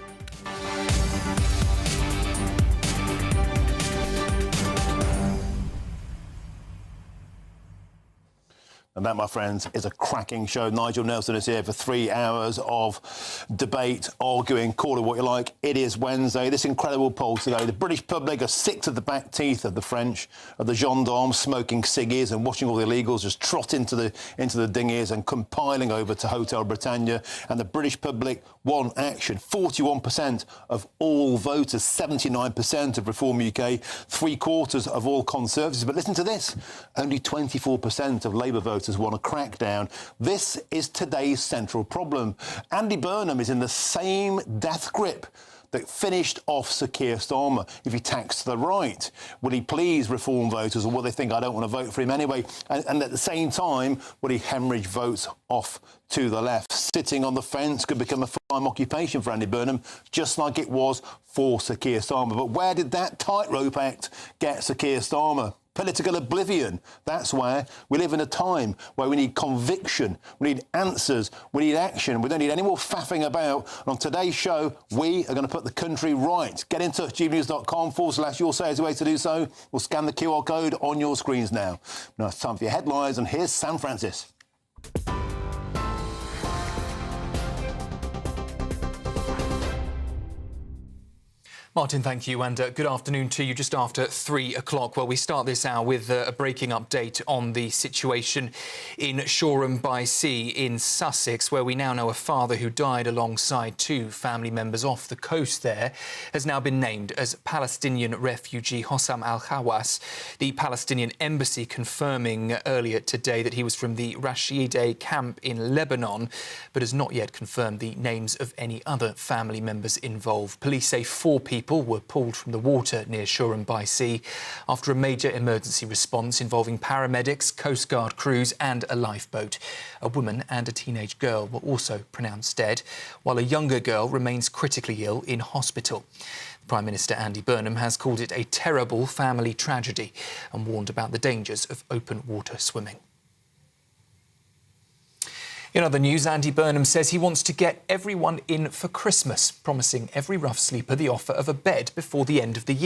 [SPEAKER 10] And that, my friends, is a cracking show. Nigel Nelson is here for 3 hours of debate, arguing, call it what you like. It is Wednesday. This incredible poll today. The British public are sick to the back teeth of the French, of the gendarmes smoking ciggies and watching all the illegals just trot into the dinghies and compiling over to Hotel Britannia. And the British public want action. 41% of all voters, 79% of Reform UK, 3/4 of all Conservatives. But listen to this, only 24% of Labour voters want a crackdown. This is today's central problem. Andy Burnham is in the same death grip that finished off Sir Keir Starmer. If he tacks to the right, will he please Reform voters, or will they think, I don't want to vote for him anyway? And at the same time, will he hemorrhage votes off to the left? Sitting on the fence could become a full-time occupation for Andy Burnham, just like it was for Sir Keir Starmer. But where did that tightrope act get Sir Keir Starmer? Political oblivion. That's where we live in a time where we need conviction, we need answers, we need action. We don't need any more faffing about. And on today's show, we are going to put the country right. Get in touch, gbnews.com/you'll say is the way to do so. We'll scan the QR code on your screens now. Now it's time for your headlines, and here's Sam Francis.
[SPEAKER 1] Martin, thank you, and good afternoon to you. Just after 3 o'clock, well, we start this hour with a breaking update on the situation in Shoreham-by-Sea in Sussex, where we now know a father who died alongside 2 family members off the coast there has now been named as Palestinian refugee Hossam al-Hawass. The Palestinian embassy confirming earlier today that he was from the Rashideh camp in Lebanon, but has not yet confirmed the names of any other family members involved. Police say 4 people were pulled from the water near Shoreham-by-Sea after a major emergency response involving paramedics, Coast Guard crews and a lifeboat. A woman and a teenage girl were also pronounced dead, while a younger girl remains critically ill in hospital. Prime Minister Andy Burnham has called it a terrible family tragedy and warned about the dangers of open water swimming. In other news, Andy Burnham says he wants to get everyone in for Christmas, promising every rough sleeper the offer of a bed before the end of the year.